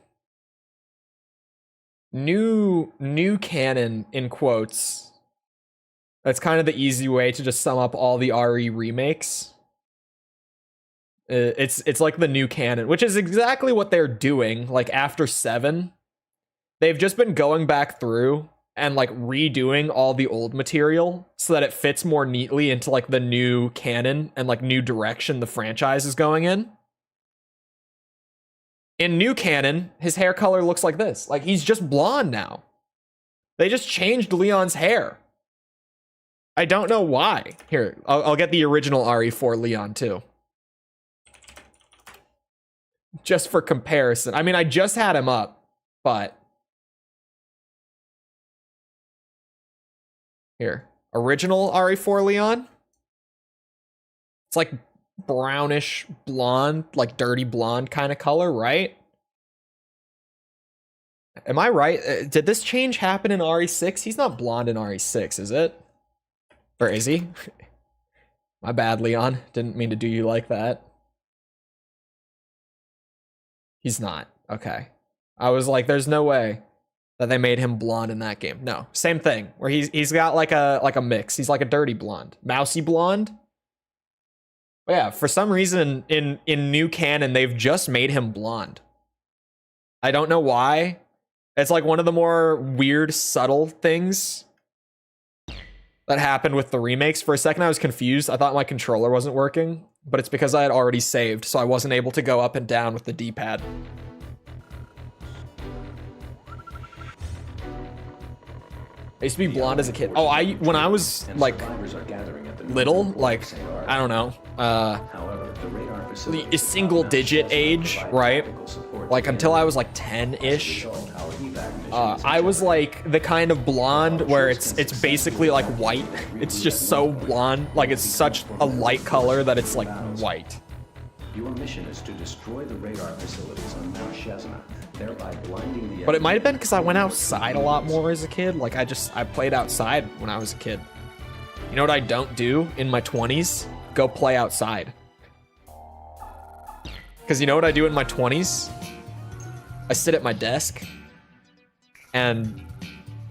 New canon in quotes. That's kind of the easy way to just sum up all the RE remakes. It's like the new canon, which is exactly what they're doing. Like after 7, they've just been going back through and like redoing all the old material so that it fits more neatly into like the new canon and like new direction the franchise is going in. In new canon, his hair color looks like this. Like, he's just blonde now. They just changed Leon's hair. I don't know why. Here, I'll get the original RE4 Leon too. Just for comparison. I mean, I just had him up, but... Here. Original RE4 Leon. It's like brownish blonde, like dirty blonde kind of color, right? Am I right? Did this change happen in RE6? He's not blonde in RE6, is it? Or is he? My bad, Leon. Didn't mean to do you like that. He's not. Okay. I was like, there's no way that they made him blonde in that game. No, same thing. Where he's got like a mix. He's like a dirty blonde, mousy blonde. But yeah, for some reason in new canon they've just made him blonde. I don't know why. It's like one of the more weird, subtle things that happened with the remakes. For a second I was confused. I thought my controller wasn't working, but it's because I had already saved, so I wasn't able to go up and down with the D-pad. I used to be blonde as a kid. Oh, when I was like little, like, I don't know, a single digit age, right? Like until I was like 10-ish. I was like the kind of blonde where it's basically like white. It's just so blonde, like it's such a light color that it's like white. Your mission is to destroy the radar facilities on Mount Shesna, thereby blinding the... But it might have been because I went outside a lot more as a kid. Like I played outside when I was a kid. You know what I don't do in my 20s? Go play outside. Because you know what I do in my 20s? I sit at my desk and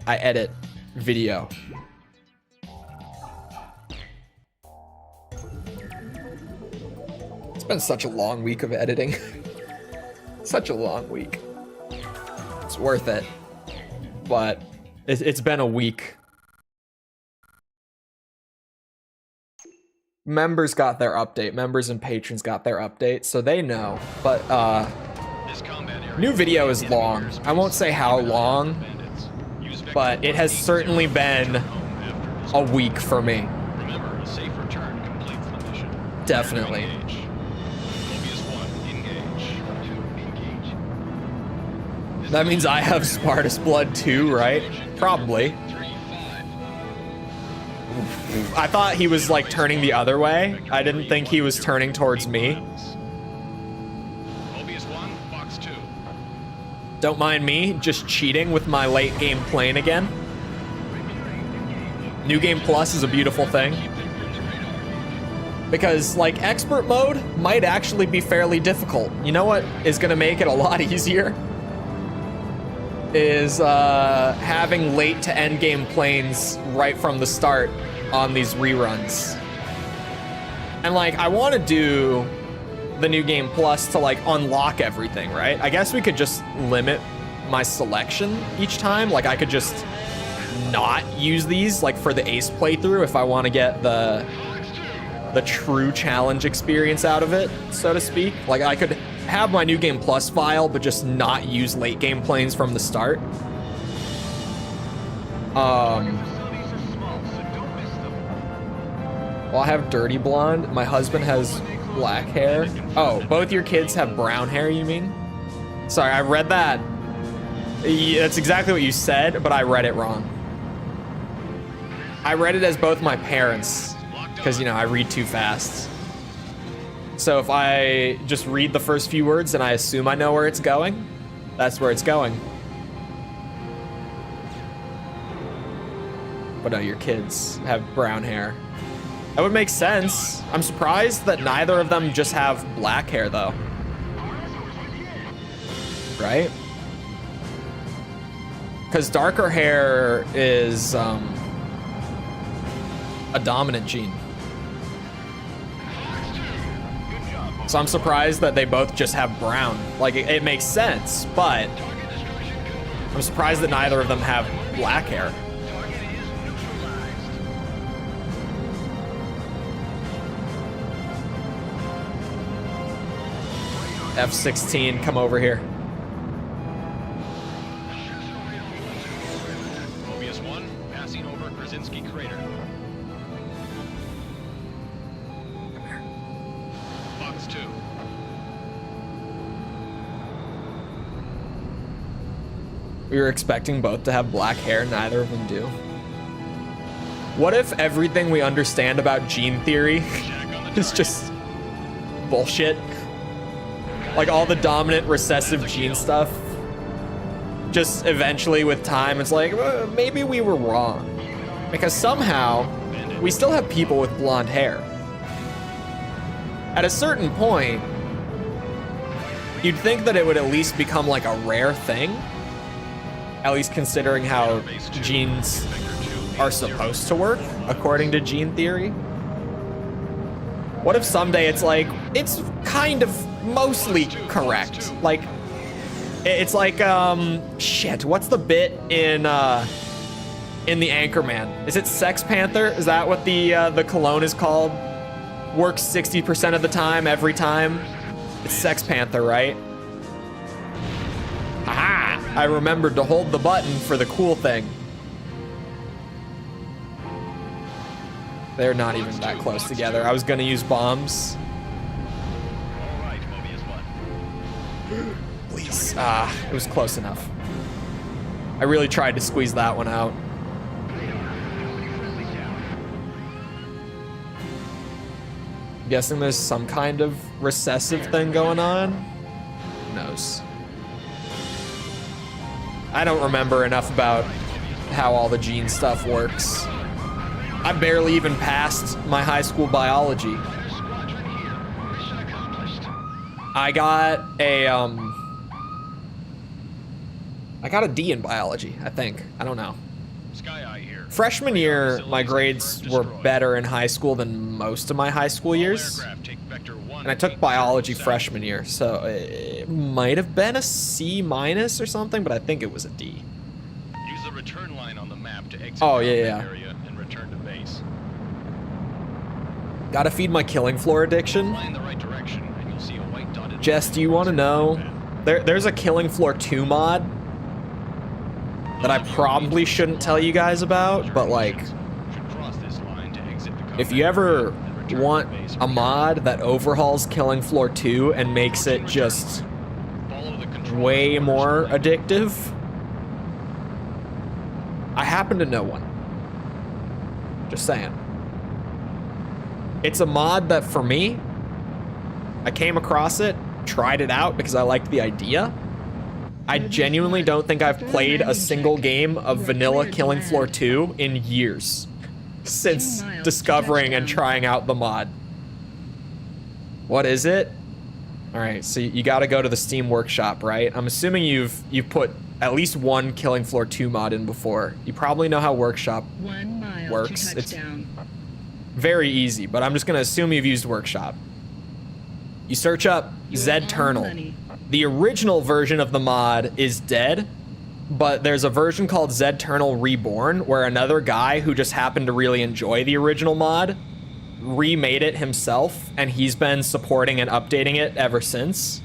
I edit video. It's been such a long week of editing. Such a long week. It's worth it. But it's been a week. Members got their update. Members and patrons got their update, so they know. But new video is long. I won't say how long, but it has certainly been a week for me. Definitely. That means I have Spartus blood too, right? Probably. I thought he was like turning the other way. I didn't think he was turning towards me. Don't mind me just cheating with my late game playing again. New Game Plus is a beautiful thing. Because like expert mode might actually be fairly difficult. You know what is gonna make it a lot easier? Is having late to end game planes right from the start on these reruns. And like I want to do the New Game Plus to like unlock everything, right? I guess we could just limit my selection each time. Like I could just not use these like for the ace playthrough if I want to get the true challenge experience out of it, so to speak. Like I could have my New Game Plus file, but just not use late game planes from the start. Well, I have dirty blonde. My husband has black hair. Oh, both your kids have brown hair, you mean? Sorry, I read that. Yeah, that's exactly what you said, but I read it wrong. I read it as both my parents, because, you know, I read too fast. So if I just read the first few words and I assume I know where it's going, that's where it's going. But no, your kids have brown hair. That would make sense. I'm surprised that neither of them just have black hair, though. Right? Because darker hair is a dominant gene. So I'm surprised that they both just have brown. Like, it makes sense, but I'm surprised that neither of them have black hair. Target is neutralized. F-16, come over here. Mobius 1, passing over Krasinski crater. Fox 2. We were expecting both to have black hair, neither of them do. What if everything we understand about gene theory is just bullshit? Like all the dominant recessive gene stuff, just eventually with time, it's like, maybe we were wrong. Because somehow, we still have people with blonde hair. At a certain point, you'd think that it would at least become like a rare thing. At least considering how genes are supposed to work, according to gene theory. What if someday it's like, it's kind of mostly correct? Like, it's like, shit, what's the bit in the Anchorman? Is it Sex Panther? Is that what the cologne is called? Works 60% of the time, every time? It's Sex Panther, right? Aha! I remembered to hold the button for the cool thing. They're not even that close together. I was gonna use bombs. All right, Mobius 1. Please. It was close enough. I really tried to squeeze that one out. Guessing there's some kind of recessive thing going on? Who knows? I don't remember enough about how all the gene stuff works. I barely even passed my high school biology. I got a D in biology, I think. I don't know. Sky Eye here. Freshman year, my grades were better in high school than most of my high school years. And I took biology freshman year, so it might have been a C- or something, but I think it was a D. Use the return line on the map to exit Oh, the yeah. area and return to base. Gotta feed my killing floor addiction. Fly in the right direction, and you'll see a white dotted. Jess, do you want to know? There's a Killing Floor 2 mod that I probably shouldn't tell you guys about, but like, Should cross this line to exit the if you combat ever area and return to want base. a mod that overhauls Killing Floor 2 and makes it just Follow the control way orders more line. addictive, I happen to know one. Just saying. It's a mod that, for me, I came across it, tried it out because I liked the idea. I genuinely don't think I've played a single game of vanilla Killing Floor 2 in years since discovering and trying out the mod. What is it? All right, so you got to go to the Steam Workshop, right? I'm assuming you've put at least one Killing Floor 2 mod in before. You probably know how Workshop 1 mile works. to It's touchdown. very easy, but I'm just gonna assume you've used Workshop. You search up You're on Zternal. money. The original version of the mod is dead, but there's a version called Zternal Reborn where another guy who just happened to really enjoy the original mod remade it himself, and he's been supporting and updating it ever since.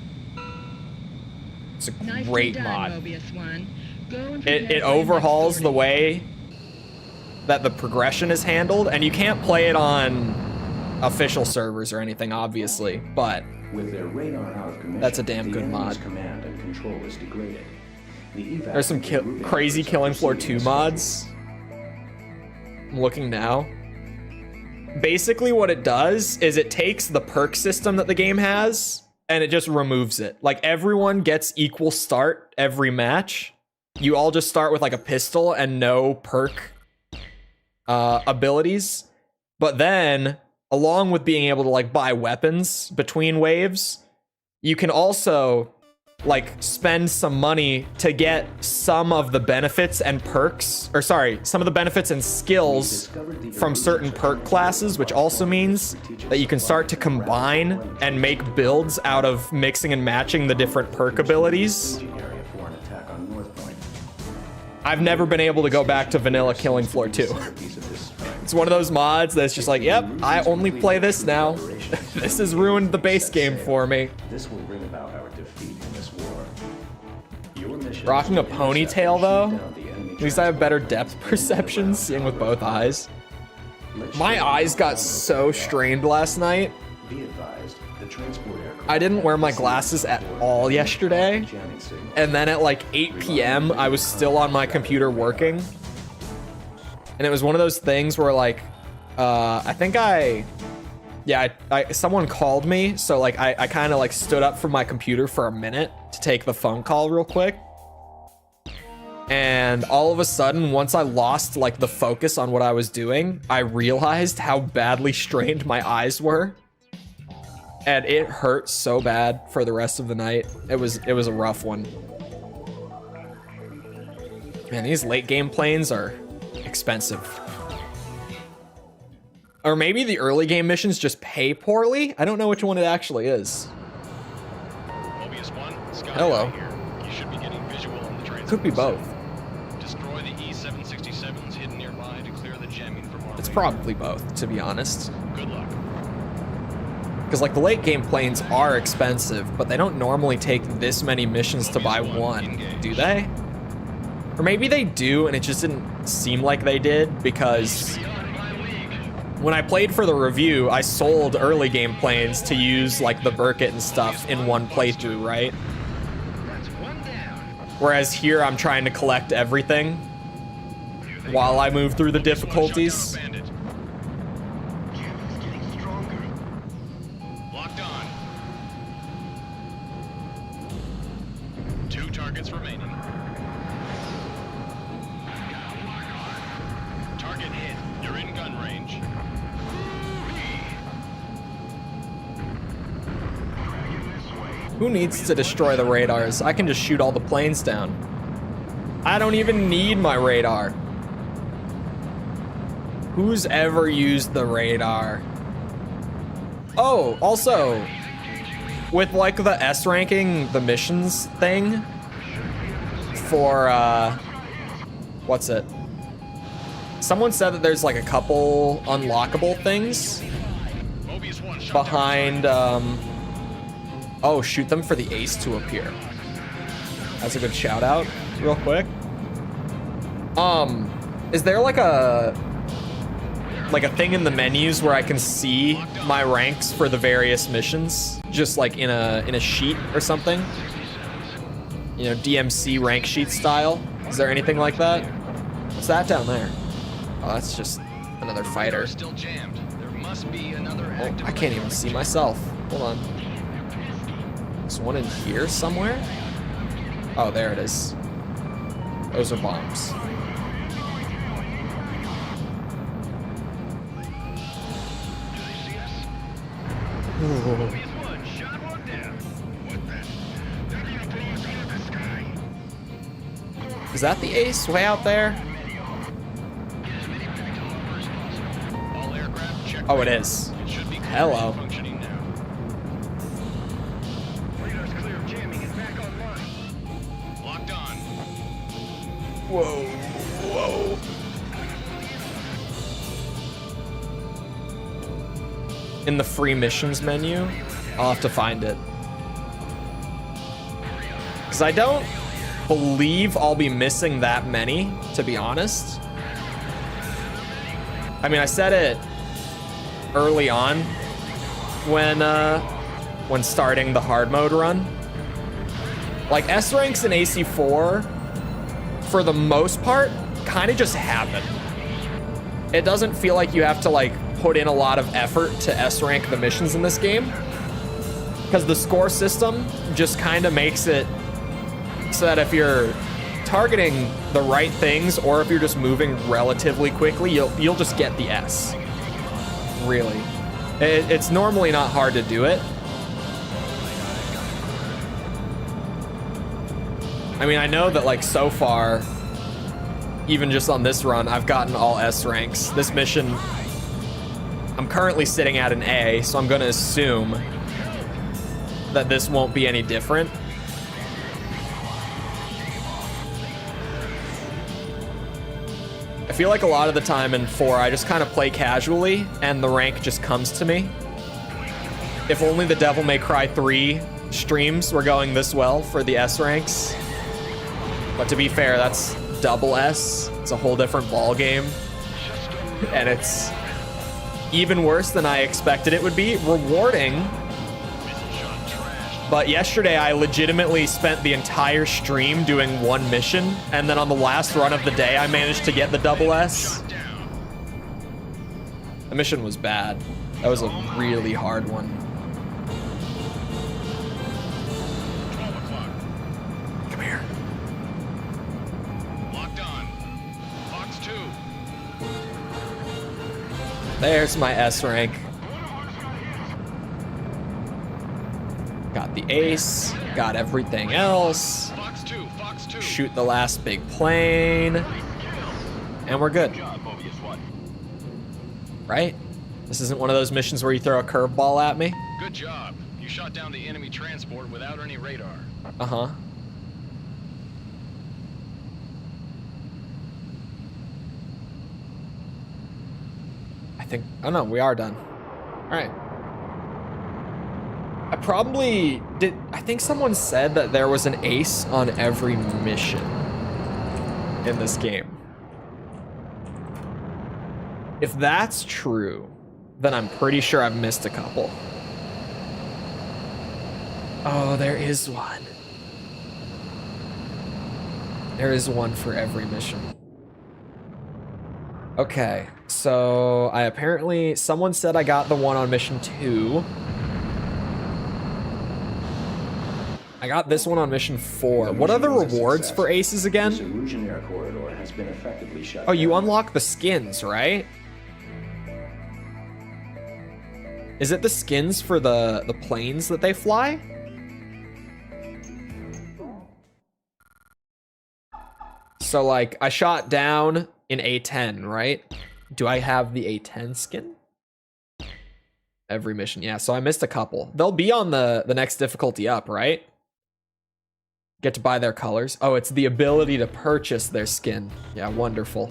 It's a Nicely great done, mod. Mobius 1. Go and It prepare for overhauls the the next way that the progression is handled, and you can't play it on official servers or anything, obviously, but With their radar out of commission, That's a damn the good enemy's mod. command and control is degraded. The evac there's some regrouping crazy efforts are Killing Floor proceeding 2 as mods. I'm looking now. Basically what it does is it takes the perk system that the game has and it just removes it. Like, everyone gets equal start every match. You all just start with like a pistol and no perk abilities. But then, along with being able to like buy weapons between waves, you can also like spend some money to get some of the benefits and perks, or sorry, some of the benefits and skills from certain perk classes, which also means that you can start to combine and make builds out of mixing and matching the different perk abilities. staging area for an attack on North Point. I've never been able to go back to vanilla Killing Floor 2. It's one of those mods that's just like, yep, I only play this now. This has ruined the base game for me. This will bring about our defeat in this war. Your mission Rocking a is to intercept ponytail, and though? shoot down the enemy At least I have better depth perception, seeing with both eyes. Let's My show eyes you got how so strained last night. Be advised, the transport aircraft I didn't wear my glasses at all yesterday. jamming signal. And then at like 8 p.m., I was still on my computer working. And it was one of those things where like, someone called me. So like, I kind of like stood up from my computer for a minute to take the phone call real quick. And all of a sudden, once I lost like the focus on what I was doing, I realized how badly strained my eyes were. And it hurt so bad for the rest of the night. It was a rough one. Man, these late game planes are expensive. Or maybe the early game missions just pay poorly? I don't know which one it actually is. Mobius 1, Sky Hello. here. You should be getting visual on the transport. Could be both. Destroy the E-767s hidden nearby to clear the jamming from our It's radar. probably both, to be honest. Good luck. Because like the late game planes are expensive, but they don't normally take this many missions to buy one, do they? Or maybe they do and it just didn't seem like they did because when I played for the review, I sold early game planes to use like the Burkett and stuff in one playthrough, right? Whereas here I'm trying to collect everything while I move through the difficulties. Locked on. 2 targets remaining. Target hit. You're in gun range. Who needs to destroy the radars? I can just shoot all the planes down. I don't even need my radar. Who's ever used the radar? Oh, also, with like the S ranking, the missions thing for, what's it? Someone said that there's like a couple unlockable things Mobius 1 shot behind, oh, shoot them for the ace to appear. That's a good shout out, real quick. Is there like a thing in the menus where I can see my ranks for the various missions, just like in a sheet or something? You know, DMC rank sheet style. Is there anything like that? What's that down there? Oh, that's just another fighter. Still jammed. There must be another Oh, active I can't even see myself. Hold on. There's one in here somewhere? Oh, there it is. Those are bombs. Ooh. Is that the ace way out there? All aircraft check. Oh, it is. It should be Hello. functioning now. Radar's clear. Jamming is back online. Locked on. Whoa. Whoa. In the free missions menu, I'll have to find it. Because I don't believe I'll be missing that many, to be honest. I mean, I said it early on when starting the hard mode run. Like S ranks in AC4, for the most part, kind of just happen. It doesn't feel like you have to like put in a lot of effort to S rank the missions in this game, because the score system just kind of makes it so that if you're targeting the right things or if you're just moving relatively quickly, you'll just get the S. Really. It's normally not hard to do it. I mean, I know that like so far, even just on this run, I've gotten all S ranks. This mission, I'm currently sitting at an A, so I'm gonna assume that this won't be any different. feel like a lot of the time in 4, I just kind of play casually, and the rank just comes to me. If only the Devil May Cry 3 streams were going this well for the S ranks. But to be fair, that's double S. It's a whole different ball game, and it's even worse than I expected it would be. Rewarding, but yesterday I legitimately spent the entire stream doing one mission, and then on the last run of the day I managed to get the double S. The mission was bad. That was a really hard one. Come here. Locked on. Fox 2. There's my S rank. Got the ace, got everything else. Fox 2. Fox 2. Shoot the last big plane, and we're good. Right? This isn't one of those missions where you throw a curveball at me. Good job. You shot down the enemy transport without any radar. Uh-huh. I think, oh no, we are done. All right. I probably did. I think someone said that there was an ace on every mission in this game. If that's true, then I'm pretty sure I've missed a couple. Oh, there is one. There is one for every mission. Okay, so I apparently, someone said I got the one on mission 2. I got this one on mission 4. What are the rewards for aces This again? Erusian air corridor has been effectively shut Oh, you down. unlock the skins, right? Is it the skins for the planes that they fly? So like, I shot down in A10, right? Do I have the A10 skin? Every mission, yeah, so I missed a couple. They'll be on the next difficulty up, right? Get to buy their colors. Oh, it's the ability to purchase their skin. Yeah, wonderful.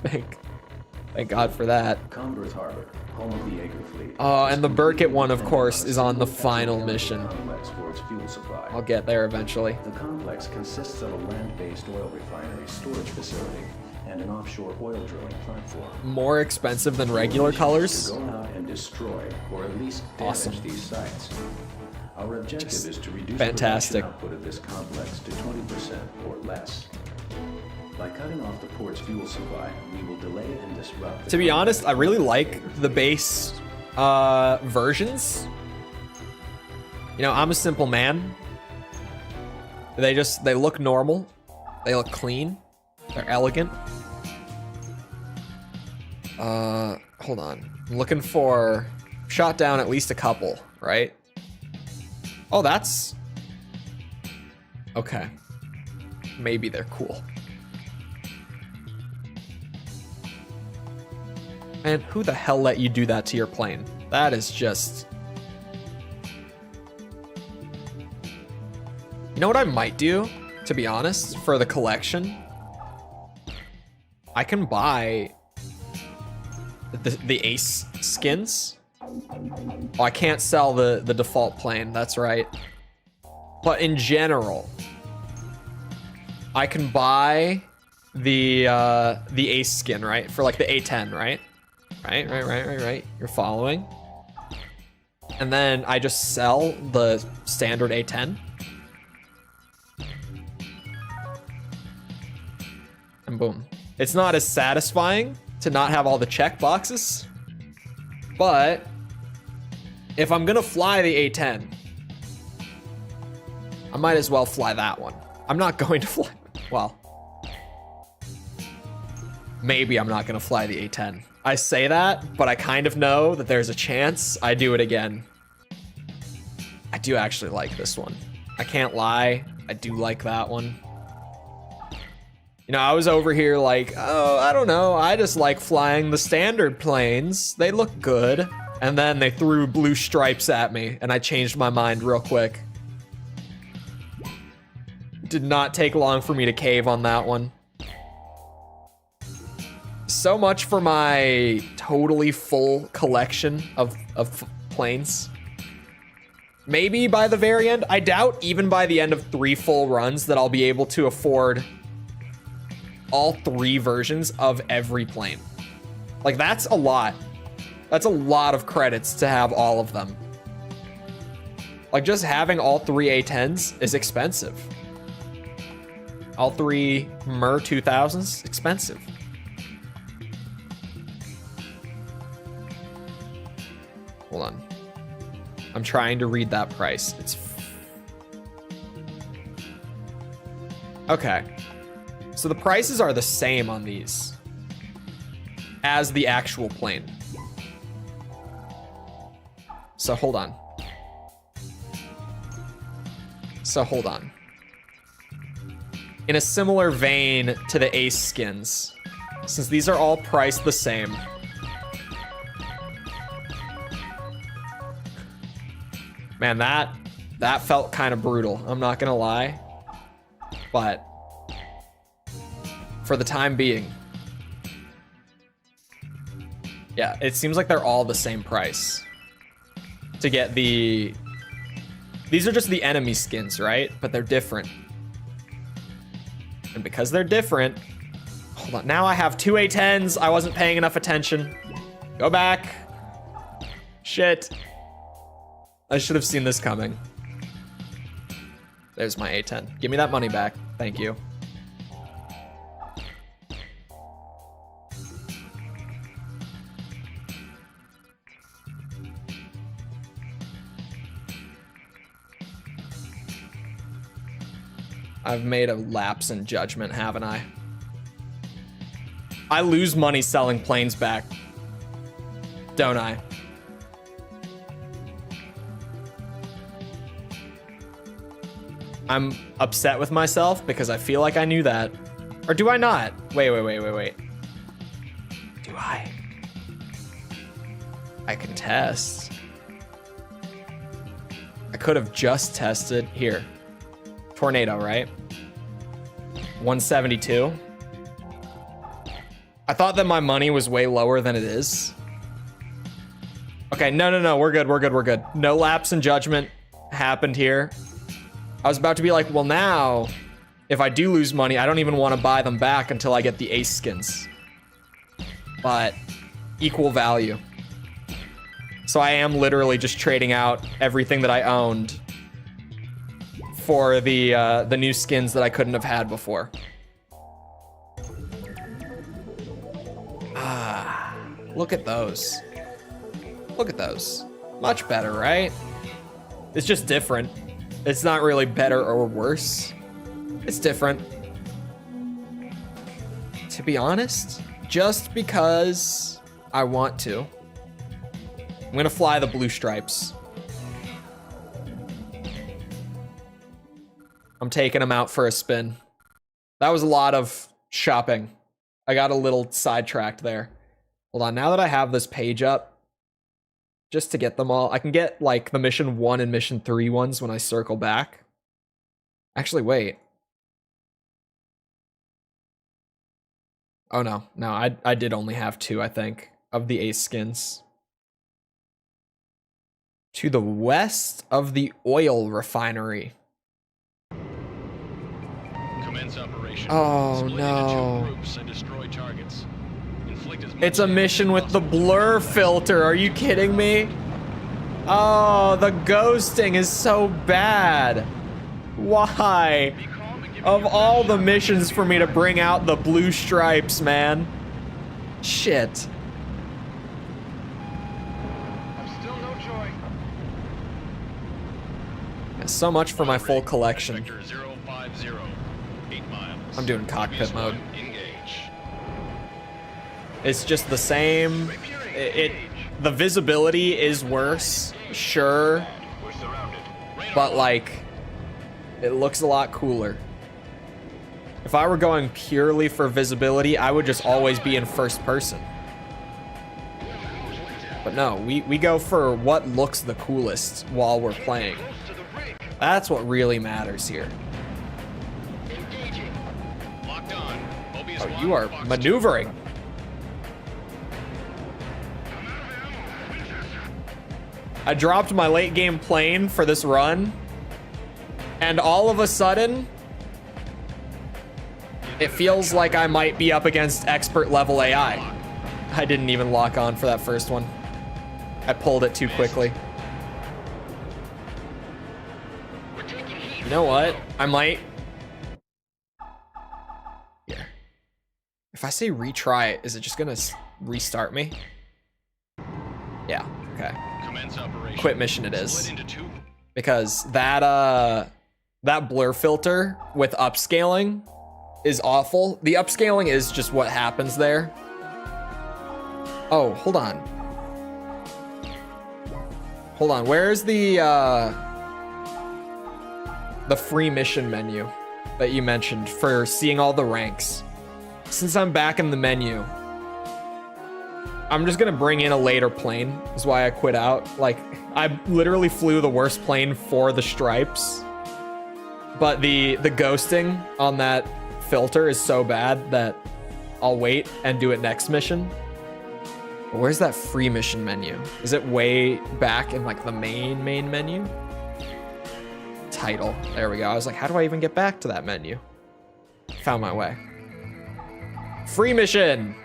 Thank God for that. Converse Harbor, home of the Jaeger fleet. Oh, and the Burkett one, of course, is on the final mission. Complex for its fuel supply. I'll get there eventually. The complex consists of a land-based oil refinery storage facility and an offshore oil drilling platform. More expensive than regular colors. To go out and destroy, or at least damage Awesome. these sites. Our objective is to reduce fantastic. production output of this complex to 20% or less. By cutting off the port's fuel supply, we will delay and disrupt. To be honest, I really like the base versions. You know, I'm a simple man. They look normal. They look clean. They're elegant. Hold on. I'm looking for, shot down at least a couple, right? Oh, that's okay. Maybe they're cool. Man, who the hell let you do that to your plane? That is just... You know what I might do, to be honest, for the collection? I can buy the ace skins. Oh, I can't sell the default plane, that's right. But in general, I can buy the ace skin, right? For like the A10, right? Right. You're following. And then I just sell the standard A10. And boom. It's not as satisfying to not have all the check boxes, but if I'm gonna fly the A10, I might as well fly that one. I'm not going to fly, well, maybe I'm not gonna fly the A10. I say that, but I kind of know that there's a chance I do it again. I do actually like this one. I can't lie, I do like that one. You know, I was over here like, oh, I don't know, I just like flying the standard planes. They look good. And then they threw blue stripes at me, and I changed my mind real quick. Did not take long for me to cave on that one. So much for my totally full collection of planes. Maybe by the very end, I doubt even by the end of 3 full runs that I'll be able to afford all 3 versions of every plane. Like, that's a lot. That's a lot of credits to have all of them. Like, just having all 3 A10s is expensive. All 3 MER 2000s, expensive. Hold on. I'm trying to read that price. It's... Okay. So the prices are the same on these as the actual plane. So hold on. In a similar vein to the Ace skins, since these are all priced the same, man, that felt kind of brutal. I'm not gonna lie, but for the time being, yeah, it seems like they're all the same price. To get these are just the enemy skins, right? But they're different. And because they're different, hold on, now I have 2 A10s. I wasn't paying enough attention. Go back. Shit. I should have seen this coming. There's my A10. Give me that money back. Thank you. I've made a lapse in judgment, haven't I? I lose money selling planes back, don't I? I'm upset with myself because I feel like I knew that. Or do I not? Wait. Do I? I can test. I could have just tested. Here. Tornado, right? 172. I thought that my money was way lower than it is. Okay, no, we're good. No lapse in judgment happened here. I was about to be like, well, now, if I do lose money, I don't even want to buy them back until I get the Ace skins. But equal value. So I am literally just trading out everything that I owned for the new skins that I couldn't have had before. Ah, look at those. Look at those. Much better, right? It's just different. It's not really better or worse. It's different. To be honest, just because I want to, I'm gonna fly the blue stripes. I'm taking them out for a spin. That was a lot of shopping. I got a little sidetracked there. Hold on, now that I have this page up, just to get them all, I can get like the mission 1 and mission 3 ones when I circle back. Actually, wait. Oh no, I did only have 2, I think, of the Ace skins. To the west of the oil refinery. Commence operation. Oh Split no. into 2 groups and destroy targets. Inflict as much It's a mission with the blur filter. Are you kidding me? Oh, the ghosting is so bad. Why? Of all the missions for me to bring out the blue stripes, man. Shit. Still no joy. So much for my full collection. Vector 050, 8 miles. I'm doing cockpit Mobius mode. 1, engage. It's just the same. The visibility is worse, sure, We're surrounded. but like, it looks a lot cooler. If I were going purely for visibility, I would just always be in first person. But no, we go for what looks the coolest while we're playing. That's what really matters here. Locked on. Mobius Oh, 1, you are Fox 2. maneuvering. I dropped my late game plane for this run, and all of a sudden, it feels like I might be up against expert level AI. I didn't even lock on for that first one. I pulled it too quickly. You know what? I might... Yeah. If I say retry it, is it just gonna restart me? Yeah, okay. Quit mission it is. Because that blur filter with upscaling is awful. The upscaling is just what happens there. Oh, hold on. Hold on, where's the free mission menu that you mentioned for seeing all the ranks? Since I'm back in the menu, I'm just gonna bring in a later plane, is why I quit out. Like, I literally flew the worst plane for the stripes, but the ghosting on that filter is so bad that I'll wait and do it next mission. But where's that free mission menu? Is it way back in like the main menu? Title, there we go. I was like, how do I even get back to that menu? Found my way. Free mission.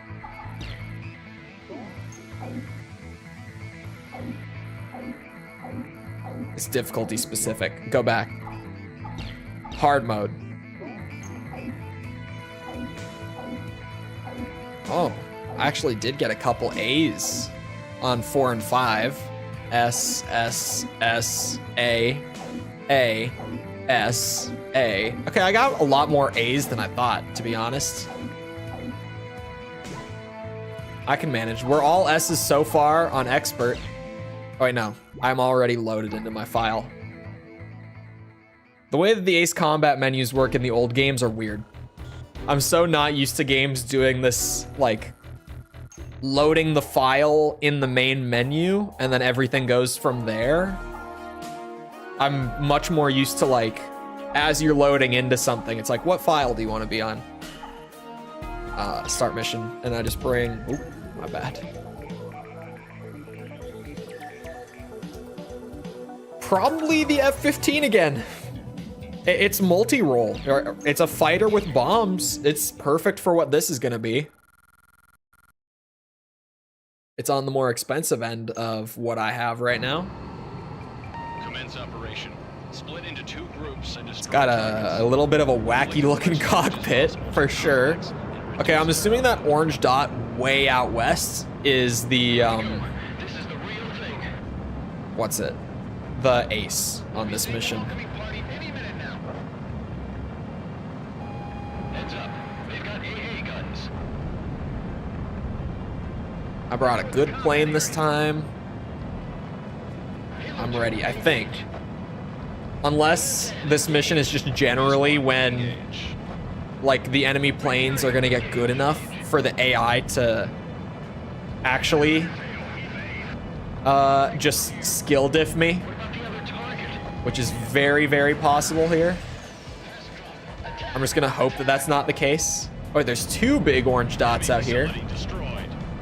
It's difficulty specific. Go back. Hard mode. Oh, I actually did get a couple A's on 4 and 5. S, S, S, A, S, A. Okay, I got a lot more A's than I thought, to be honest. I can manage. We're all S's so far on expert. Oh wait, no. I'm already loaded into my file. The way that the Ace combat menus work in the old games are weird. I'm so not used to games doing this, like, loading the file in the main menu and then everything goes from there. I'm much more used to, like, as you're loading into something, it's like, what file do you want to be on? Start mission, and I just bring, oop, my bad. Probably the F-15 again. It's multi-role. It's a fighter with bombs. It's perfect for what this is gonna be. It's on the more expensive end of what I have right now. Commence operation. Split into 2 groups and it's got a little bit of a wacky looking cockpit for sure. Okay, I'm assuming that orange dot way out west is the what's it? The ace on this mission. I brought a good plane this time. I'm ready, I think. Unless this mission is just generally when, like, the enemy planes are gonna get good enough for the AI to actually just skill diff me, which is very, very possible here. I'm just gonna hope that that's not the case. Oh, there's 2 big orange dots out here.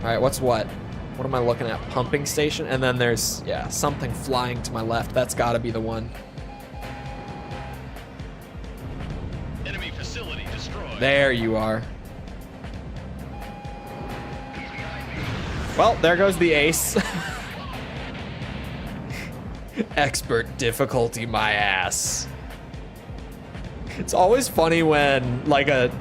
All right, what's what? What am I looking at? Pumping station, and then there's, yeah, something flying to my left. That's gotta be the one. Enemy facility destroyed. There you are. Well, there goes the ace. Expert difficulty, my ass. It's always funny when, like, an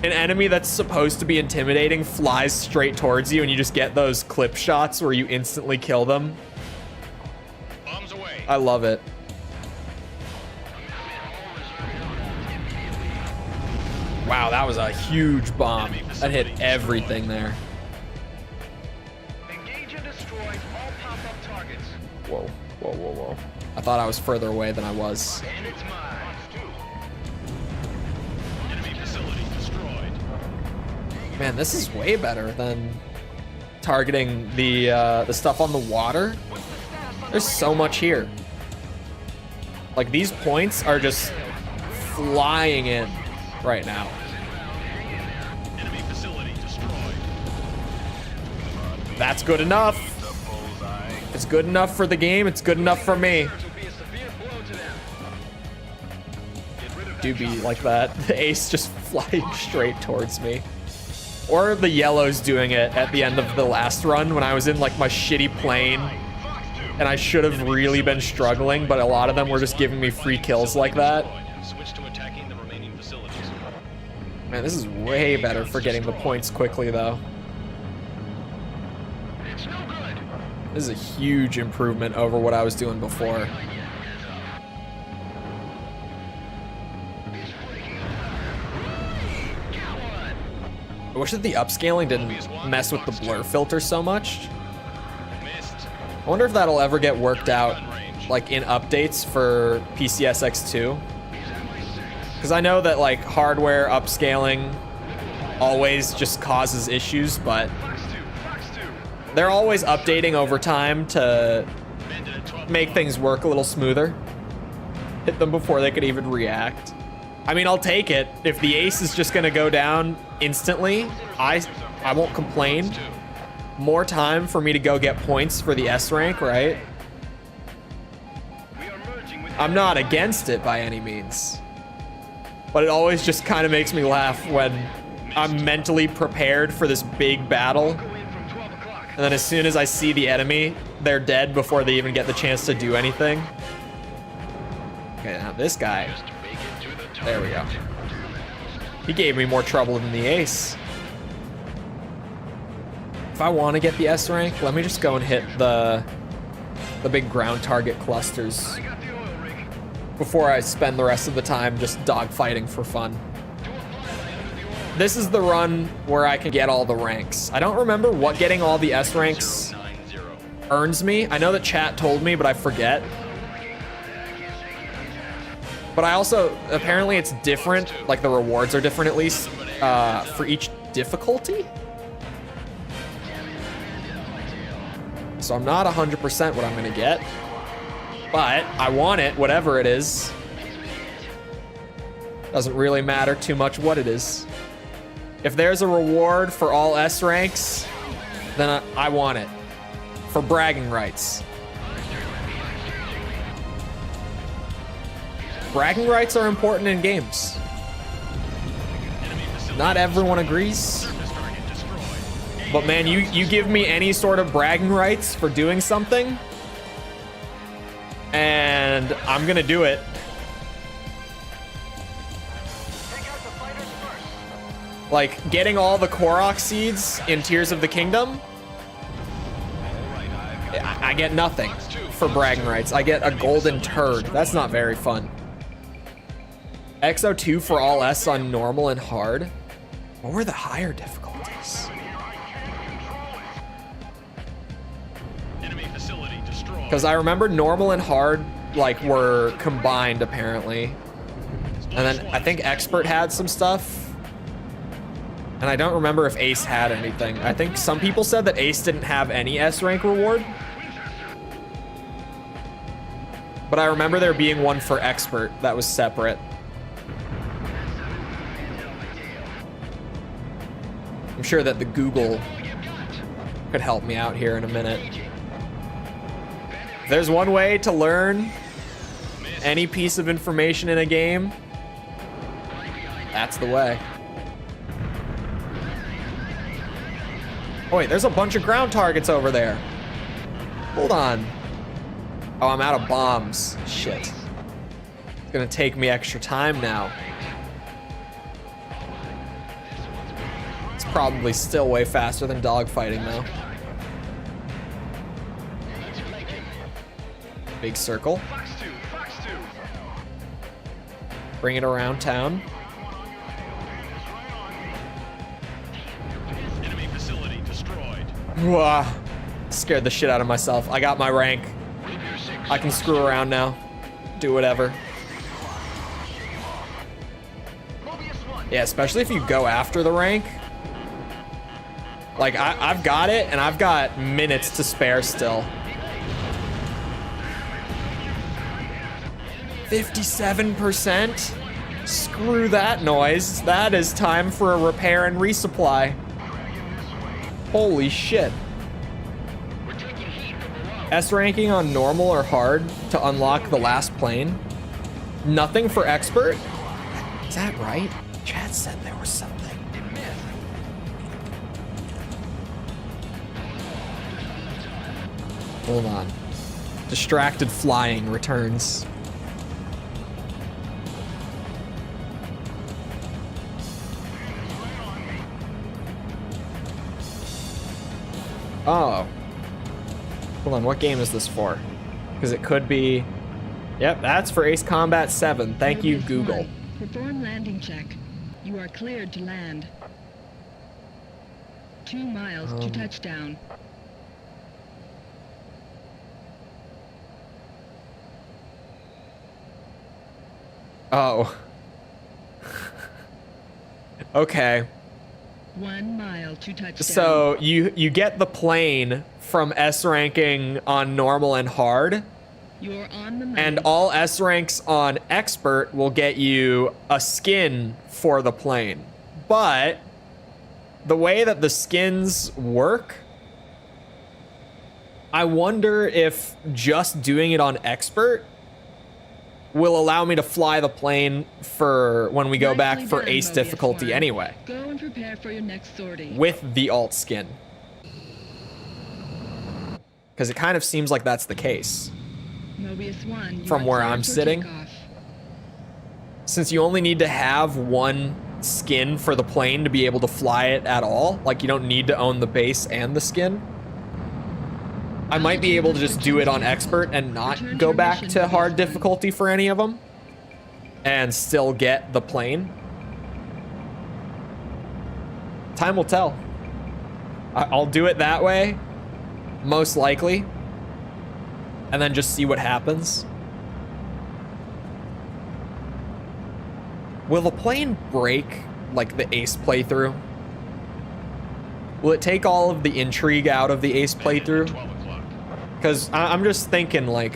enemy that's supposed to be intimidating flies straight towards you and you just get those clip shots where you instantly kill them. Bombs away. I love it. Wow, that was a huge bomb. That hit everything there. Engage and destroy all pop-up targets. Whoa, whoa, whoa, whoa. I thought I was further away than I was. And it's mine. Enemy facility destroyed. Man, this is way better than targeting the stuff on the water. There's so much here. Like, these points are just flying in right now. Enemy facility destroyed. That's good enough. If it's good enough for the game, it's good enough for me. Do be like that. The ace just flying straight towards me. Or the yellow's doing it at the end of the last run when I was in like my shitty plane and I should have really been struggling, but a lot of them were just giving me free kills like that. Man, this is way better for getting the points quickly though. This is a huge improvement over what I was doing before. I wish that the upscaling didn't mess with the blur filter so much. I wonder if that'll ever get worked out, like in updates for PCSX2. Because I know that like hardware upscaling always just causes issues, but they're always updating over time to make things work a little smoother. Hit them before they could even react. I mean, I'll take it. If the ace is just gonna go down instantly, I won't complain. More time for me to go get points for the S rank, right? I'm not against it by any means. But it always just kind of makes me laugh when I'm mentally prepared for this big battle. And then as soon as I see the enemy, they're dead before they even get the chance to do anything. Okay, now this guy. There we go. He gave me more trouble than the ace. If I want to get the S rank, let me just go and hit the big ground target clusters before I spend the rest of the time just dogfighting for fun. This is the run where I can get all the ranks. I don't remember what getting all the S ranks earns me. I know that chat told me, but I forget. But I also, apparently it's different, like the rewards are different at least, for each difficulty? So I'm not 100% what I'm gonna get, but I want it, whatever it is. Doesn't really matter too much what it is. If there's a reward for all S ranks, then I want it. For bragging rights. Bragging rights are important in games. Not everyone agrees. But man, you give me any sort of bragging rights for doing something, and I'm gonna do it. Like, getting all the Korok seeds in Tears of the Kingdom, I get nothing for bragging rights. I get a golden turd. That's not very fun. XO2 for all S on normal and hard. What were the higher difficulties? Because I remember normal and hard like were combined apparently. And then I think expert had some stuff. And I don't remember if Ace had anything. I think some people said that Ace didn't have any S rank reward. But I remember there being one for expert that was separate. I'm sure that the Google could help me out here in a minute. If there's one way to learn any piece of information in a game, that's the way. Oh wait, there's a bunch of ground targets over there. Hold on. Oh, I'm out of bombs. Shit. It's gonna take me extra time now. It's probably still way faster than dogfighting though. Big circle. Bring it around town. Enemy facility destroyed. Wah. Scared the shit out of myself. I got my rank. I can screw around now. Do whatever. Yeah, especially if you go after the rank. Like, I've got it, and I've got minutes to spare still. 57%? Screw that noise. That is time for a repair and resupply. Holy shit. S ranking on normal or hard to unlock the last plane. Nothing for expert? Is that right? Chad said there was something. Hold on. Distracted flying returns. Oh. Hold on, what game is this for? Because it could be... Yep, that's for Ace Combat 7. Thank you, Mobius Google. 1, perform landing check. You are cleared to land. 2 miles to touchdown. Oh. Okay. 1 mile to touchdown. So you get the plane from S ranking on normal and hard, You're on the move. and all S ranks on expert will get you a skin for the plane. But the way that the skins work, I wonder if just doing it on expert will allow me to fly the plane for when we go back Nicely for done, ace Mobius difficulty 1. anyway, Go and prepare for your next sortie. with the alt skin. Because it kind of seems like that's the case. Mobius 1, you From are where cleared I'm for sitting. takeoff. Since you only need to have one skin for the plane to be able to fly it at all, like you don't need to own the base and the skin, I might be able to just do it on expert and not go back to hard difficulty for any of them and still get the plane. Time will tell. I'll do it that way, most likely, and then just see what happens. Will the plane break like the ace playthrough? Will it take all of the intrigue out of the ace playthrough? 12 o'clock. Because I'm just thinking, like,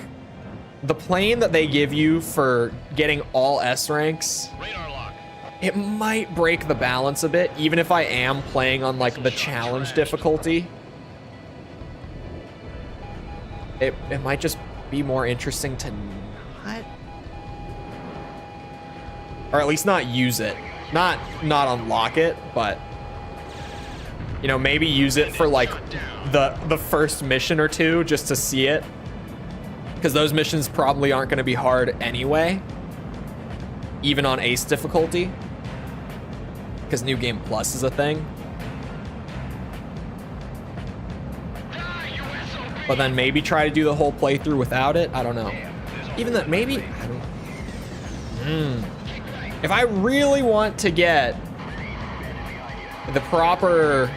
the plane that they give you for getting all S ranks, Radar lock. it might break the balance a bit, even if I am playing on, like, the challenge difficulty. It might just be more interesting to not... Or at least not use it. Not unlock it, but... You know, maybe use it for, like, the first mission or two just to see it. Because those missions probably aren't going to be hard anyway. Even on ace difficulty. Because New Game Plus is a thing. But then maybe try to do the whole playthrough without it. I don't know. Even that, maybe... I don't... If I really want to get the proper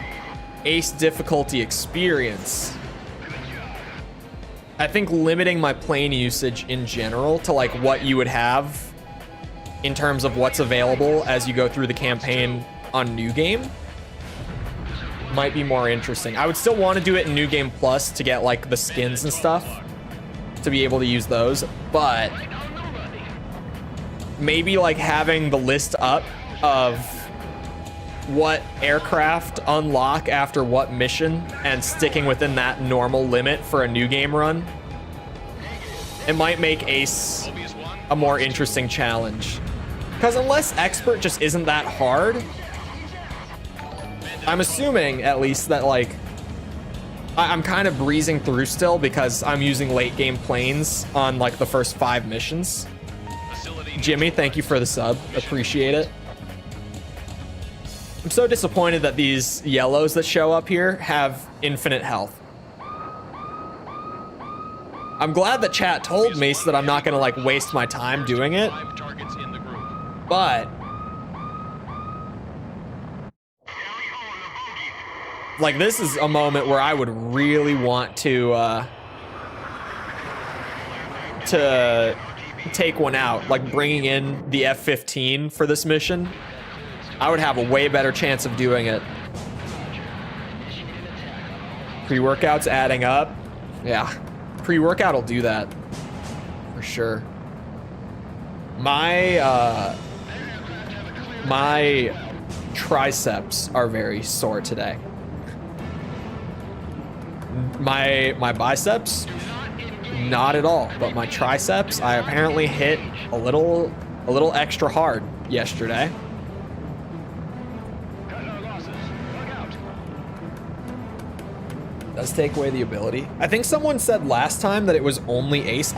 ace difficulty experience, I think limiting my plane usage in general to like what you would have in terms of what's available as you go through the campaign on New Game might be more interesting. I would still want to do it in New Game Plus to get like the skins and stuff, to be able to use those, but maybe like having the list up of what aircraft unlock after what mission and sticking within that normal limit for a New Game run, it might make ace a more interesting challenge. Because unless expert just isn't that hard, I'm assuming at least that like I'm kind of breezing through still because I'm using late game planes on like the first 5 missions. Jimmy, thank you for the sub. Appreciate it. I'm so disappointed that these yellows that show up here have infinite health. I'm glad that chat told me so that I'm not gonna like waste my time doing it. 5 targets in the group. But like this is a moment where I would really want to take one out, like bringing in the F-15 for this mission. I would have a way better chance of doing it. Pre-workout's adding up. Yeah, pre-workout will do that for sure. My triceps are very sore today. My biceps not at all. But my triceps, I apparently hit a little extra hard yesterday. Cut our losses. Look out. Does take away the ability. I think someone said last time that it was only Ace.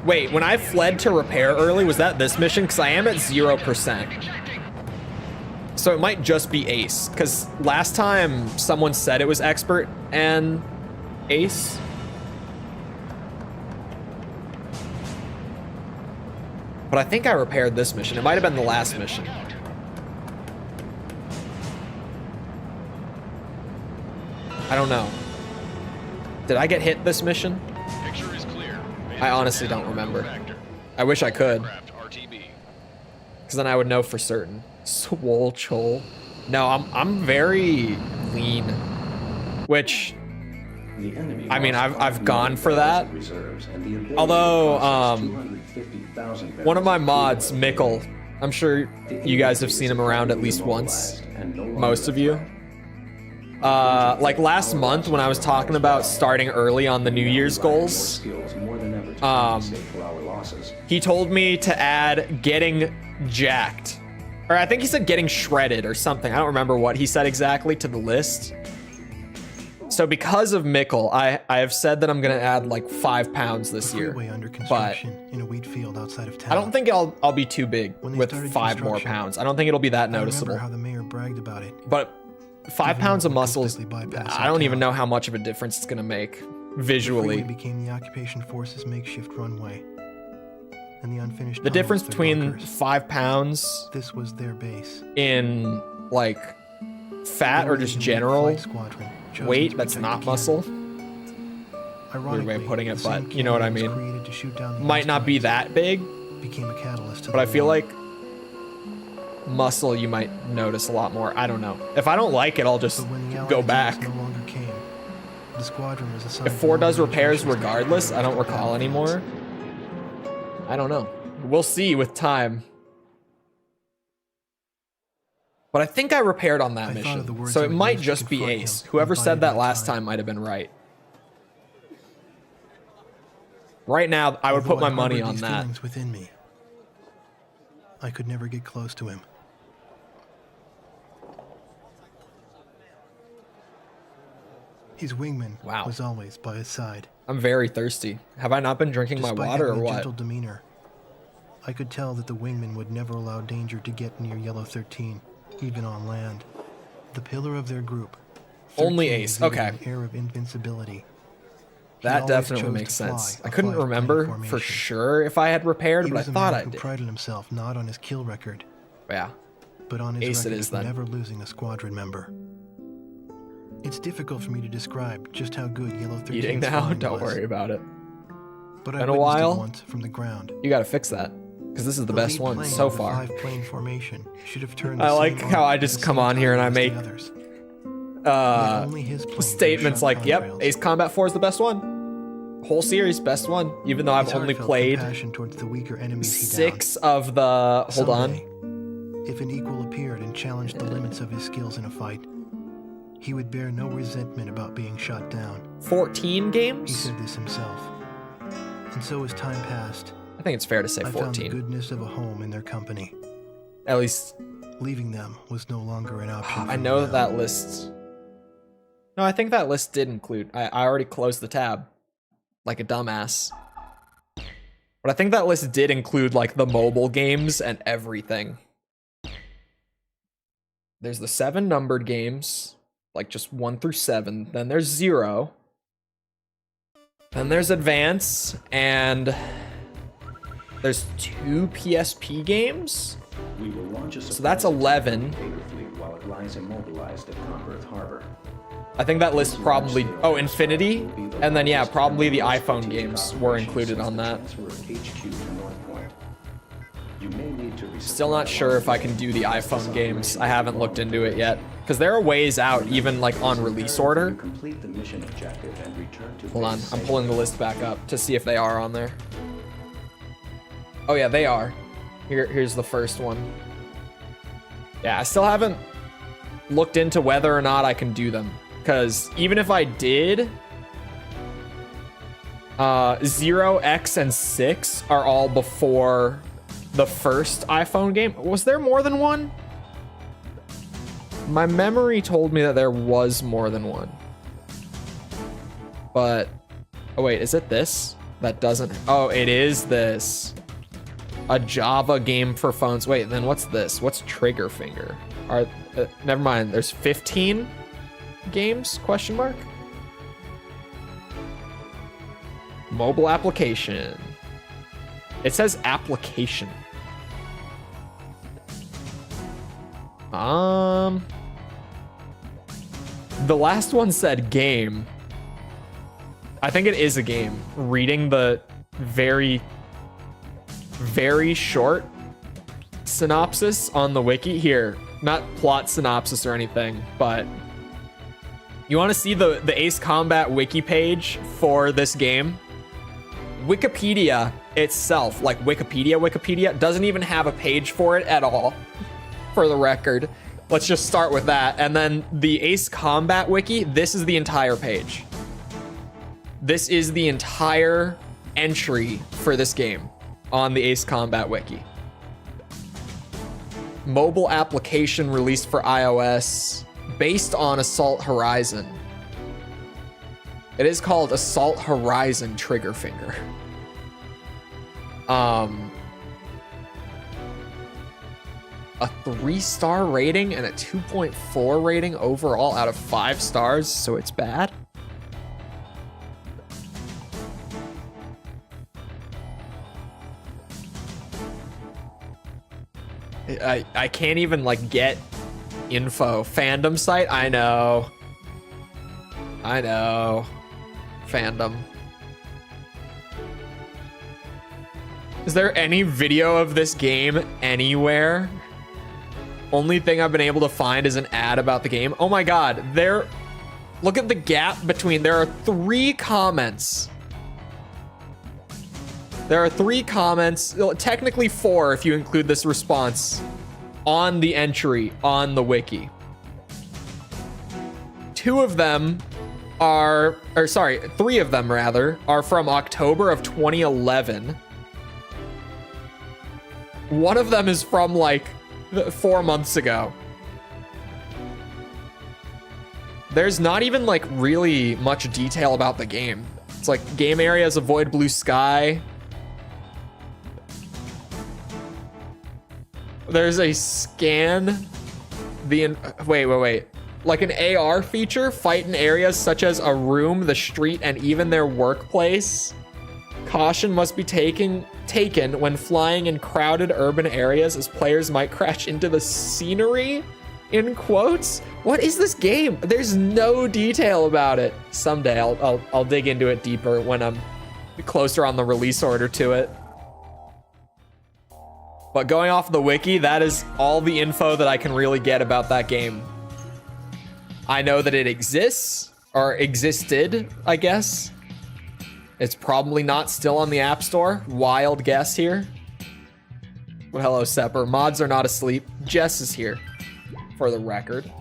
Wait, when I fled to repair early, was that this mission? Because I am at 0%. So it might just be Ace. Because last time someone said it was Expert and Ace. But I think I repaired this mission. It might have been the last mission. I don't know. Did I get hit this mission? Picture is clear. I honestly don't remember. I wish I could. Because then I would know for certain. Swole Chole. No, I'm very lean. Which, The enemy I mean, lost I've gone for that. reserves, and the ability Although, to process 250,000 one of my barrels mods, Mickle, I'm sure you guys have seen him around at least once. Most of you. Like last month when I was talking about starting early on the New Year's goals, he told me to add getting jacked. Or I think he said getting shredded or something. I don't remember what he said exactly to the list. So because of Mickle, I have said that I'm gonna add like 5 pounds this year. Under But construction in a wheat field outside of town. I don't think I'll be too big When they with started 5 more construction, pounds. I don't think it'll be that I remember noticeable. how the mayor bragged about it. But 5 Even pounds though of we muscles, completely bypassed I don't that even town. know how much of a difference it's gonna make The visually. freeway became the occupation force's makeshift runway, and the unfinished The tunnels difference their between bunkers. 5 pounds This was their base. in like fat or Only just the general flight squadron chosen weight to that's protect not the muscle, cannon. weird way of Ironically, putting it, the same but you know what I cannon mean. that was created to shoot down the Might not be asteroids that big, became a catalyst to but the I feel war. like muscle you might notice a lot more. I don't know. If I don't like it, I'll just But when the go Allied back. units no longer came, the squadron was assigned If 4 does long-range repairs missions to regardless, protect I don't the recall battlefields. anymore. I don't know. We'll see with time. But I think I repaired on that I thought of the mission. words So I it would might use to just be confront him Ace. and Whoever bide said that my last time. time might have been right. Right now, I would put Although my I money harbored on these that. feelings within me, I could never get close to him. His wingman Wow. was always by his side. I'm very thirsty. Have I not been drinking my Despite water or having a what? gentle demeanor, I could tell that the wingman would never allow danger to get near Yellow 13, even on land. The pillar of their group. Only 13 Ace, exhibited okay. An air of invincibility. He That always definitely chose makes to fly sense. a I couldn't 5-plane remember for formation. sure if I had repaired, He but I was a thought man I who did. prided himself not on his kill record, Yeah. but on his Ace it record is of then. never losing a squadron member. It's difficult for me to describe just how good Yellow 13's Eating now? flying Don't was, worry about it. but I Been a witnessed while? it once from the ground. You gotta fix that. Because this is the best lead one plane so of the far. 5-plane formation should have turned I the like same how arc I at just the come same on here and I time as the make others. Yet only his plane statements shot like, yep, contrails. Ace Combat 4 is the best one. Whole series, best one. Even though I've His heart only felt played compassion towards the weaker enemies he 6 of the... Hold Someday, on. If an equal appeared and challenged the limits of his skills in a fight, he would bear no resentment about being shot down. 14 He games? said this himself. And so as time passed, I think it's fair to say I found the 14. goodness of a home in their company. At least, Leaving them was no longer an option. I for know me that now. that list... No, I think that list did include... I already closed the tab. Like a dumbass. But I think that list did include, like, the mobile games and everything. There's the 7 numbered games. Like, just 1 through 7. Then there's 0. Then there's Advance. And... There's 2 PSP games? We will launch a So that's surprise 11. Invader fleet while it lies immobilized at Converth Harbor. I think that list probably... Oh, Infinity? And then, yeah, probably the iPhone games were included on that. Transfer of HQ to North Point. You may need to Still not sure if I can do the iPhone games. I haven't looked into it yet. Because there are ways out, even like on release order. Complete the mission objective and return to Hold on, base I'm safe. pulling the list back up to see if they are on there. Oh yeah, they are. Here's the first one. Yeah, I still haven't looked into whether or not I can do them. Because even if I did, 0, X, and 6 are all before the first iPhone game. Was there more than one? My memory told me that there was more than one. But, oh wait, is it this? That doesn't, oh, it is this. A Java game for phones. Wait, then what's this? What's Trigger Finger? Never mind, there's 15 games, question mark? Mobile application. It says application. The last one said game. I think it is a game. Reading the very, very short synopsis on the wiki here. Not plot synopsis or anything, but you want to see the Ace Combat wiki page for this game? Wikipedia itself, like Wikipedia, doesn't even have a page for it at all, for the record. Let's just start with that. And then the Ace Combat wiki, this is the entire page. This is the entire entry for this game on the Ace Combat wiki. Mobile application released for iOS based on Assault Horizon. It is called Assault Horizon Trigger Finger. A 3-star rating and a 2.4 rating overall out of 5 stars, so it's bad. I can't even like get info. Fandom site? I know. Fandom. Is there any video of this game anywhere? Only thing I've been able to find is an ad about the game. Oh my god, look at the gap between, there are 3 comments. There are 3 comments, technically 4 if you include this response, on the entry on the wiki. 2 of them are, or sorry, 3 of them rather, are from October of 2011. One of them is from like 4 months ago. There's not even like really much detail about the game. It's like game areas, avoid blue sky. There's a scan. Wait. Like an AR feature, fight in areas such as a room, the street, and even their workplace. Caution must be taken when flying in crowded urban areas, as players might crash into the scenery, in quotes. What is this game? There's no detail about it. Someday I'll dig into it deeper when I'm closer on the release order to it. But going off the wiki, that is all the info that I can really get about that game. I know that it exists, or existed, I guess. It's probably not still on the App Store. Wild guess here. Well, hello, Sepper. Mods are not asleep. Jess is here, for the record.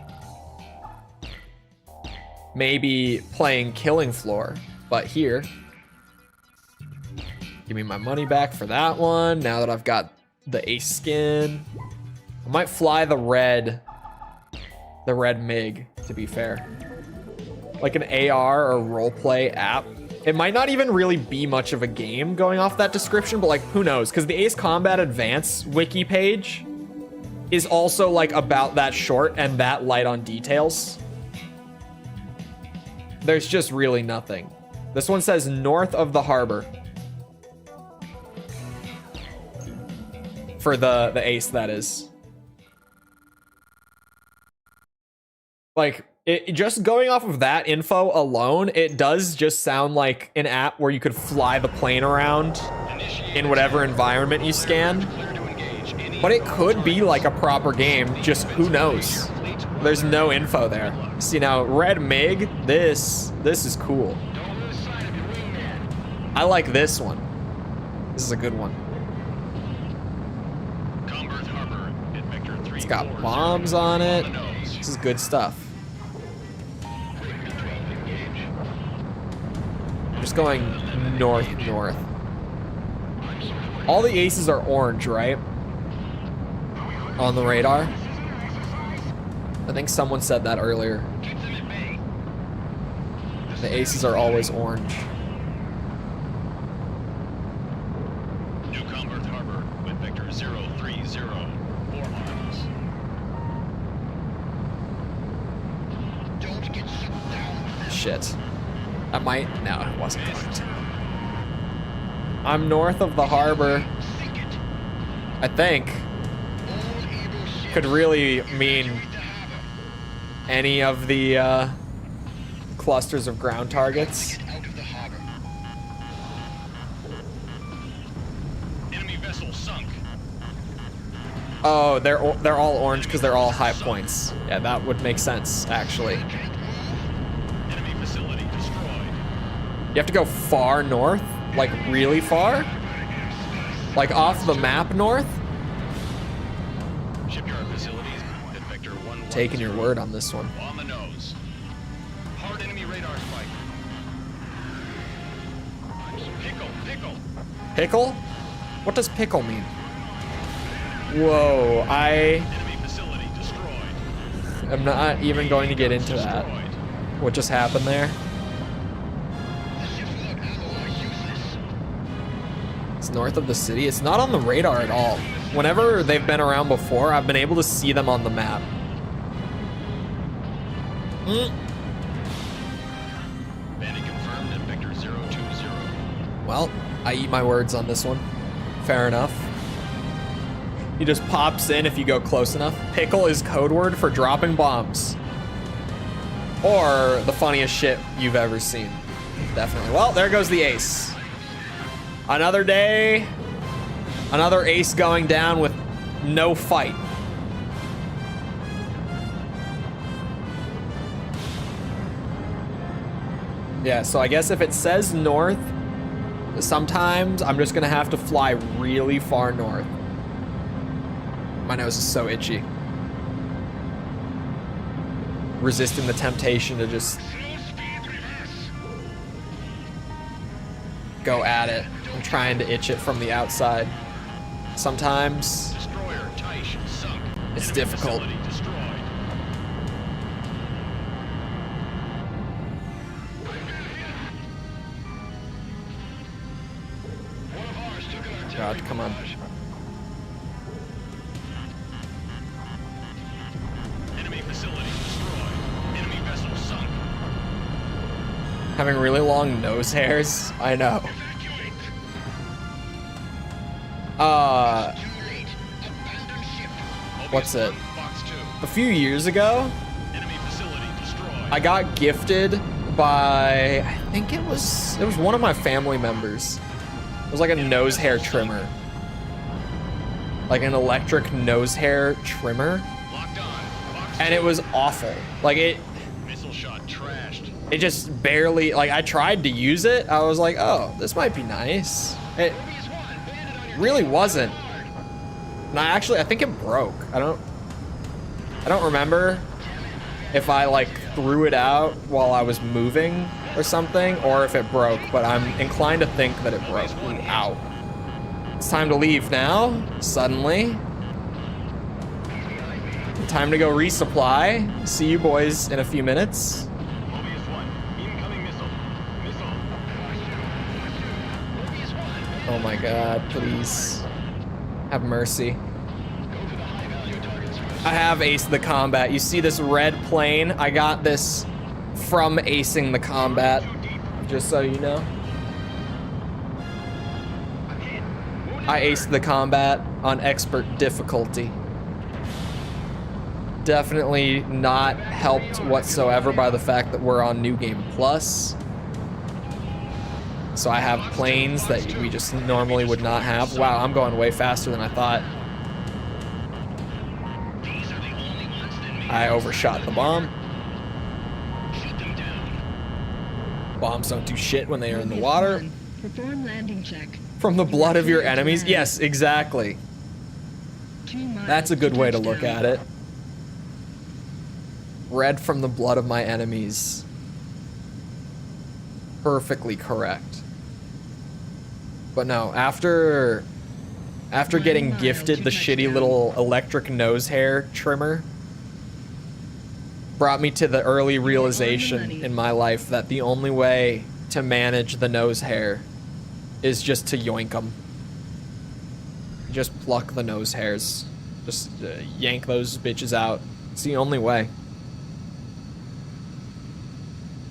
Maybe playing Killing Floor, but here. Give me my money back for that one, now that I've got the Ace skin. I might fly the red MiG, to be fair. Like an AR or roleplay app. It might not even really be much of a game going off that description, but like, who knows? Because the Ace Combat Advance wiki page is also like about that short and that light on details. There's just really nothing. This one says north of the harbor. For the Ace, that is. Like, just going off of that info alone, it does just sound like an app where you could fly the plane around in whatever environment you scan. But it could be like a proper game, just who knows? There's no info there. See now, Red MiG, this is cool. I like this one. This is a good one. It's got bombs on it. This is good stuff. just going north. All the aces are orange, right? On the radar. I think someone said that earlier. The aces are always orange. Newcomb Earth Harbor with vector 030, 4 miles. Don't get shut down. Shit. I might. No, it wasn't going to. I'm north of the harbor. Sink it. I think. All able ships Could really mean evacuate the harbor. any of the clusters of ground targets. Get out of the harbor. Enemy vessel sunk. Oh, they're all orange because they're all high points. Yeah, that would make sense, actually. Enemy facility destroyed. You have to go far north? Like, really far? Like, off the map north? Shipyard facilities at vector 110. Taking your word on this one. On the nose. Hard enemy radar spike. Pickle. Pickle? What does pickle mean? Whoa, I Enemy facility destroyed. am not even going to get into that. Destroyed. What just happened there? Ships without ammo are useless. It's north of the city. It's not on the radar at all. Whenever they've been around before, I've been able to see them on the map. Bandit confirmed at vector 020. Well, I eat my words on this one. Fair enough. He just pops in if you go close enough. Pickle is code word for dropping bombs. Or the funniest shit you've ever seen. Definitely. Well, there goes the ace. Another day. Another ace going down with no fight. Yeah, so I guess if it says north, sometimes I'm just gonna have to fly really far north. My nose is so itchy. Resisting the temptation to just go at it. I'm trying to itch it from the outside. Sometimes Destroyer Taish sunk. It's Enemy difficult. facility destroyed. One of ours took an artillery God, come on. barrage. Enemy facility destroyed. Enemy vessel sunk. having really long nose hairs. I know. Evacuate. Too late. Abandon ship. What's it? Box 2. A few years ago, Enemy facility destroyed. I got gifted by, I think it was one of my family members. It was like a nose hair trimmer. Like an electric nose hair trimmer. Locked on. Box And it was awful. Like Missile shot trashed. it just barely, like I tried to use it. I was like, oh, this might be nice. It really wasn't. And I think it broke. I don't remember if I like threw it out while I was moving or something, or if it broke, but I'm inclined to think that it broke. Ooh, ow. It's time to leave now, suddenly. Time to go resupply. See you boys in a few minutes. Mobius 1. Incoming missile. Oh my god, please. Have mercy. I have aced the combat. You see this red plane? I got this from acing the combat, just so you know. I aced the combat on expert difficulty. Definitely not helped whatsoever by the fact that we're on New Game Plus. So I have planes that we just normally would not have. Wow, I'm going way faster than I thought. I overshot the bomb. Bombs don't do shit when they are in the water. Perform landing check. From the blood of your enemies? Yes, exactly. 2 miles That's a good way to look touchdown. at it. Red from the blood of my enemies. perfectly correct. But no, after getting gifted the shitty little electric nose hair trimmer, brought me to the early realization in my life that the only way to manage the nose hair is just to yoink them. Just pluck the nose hairs. Just yank those bitches out. It's the only way.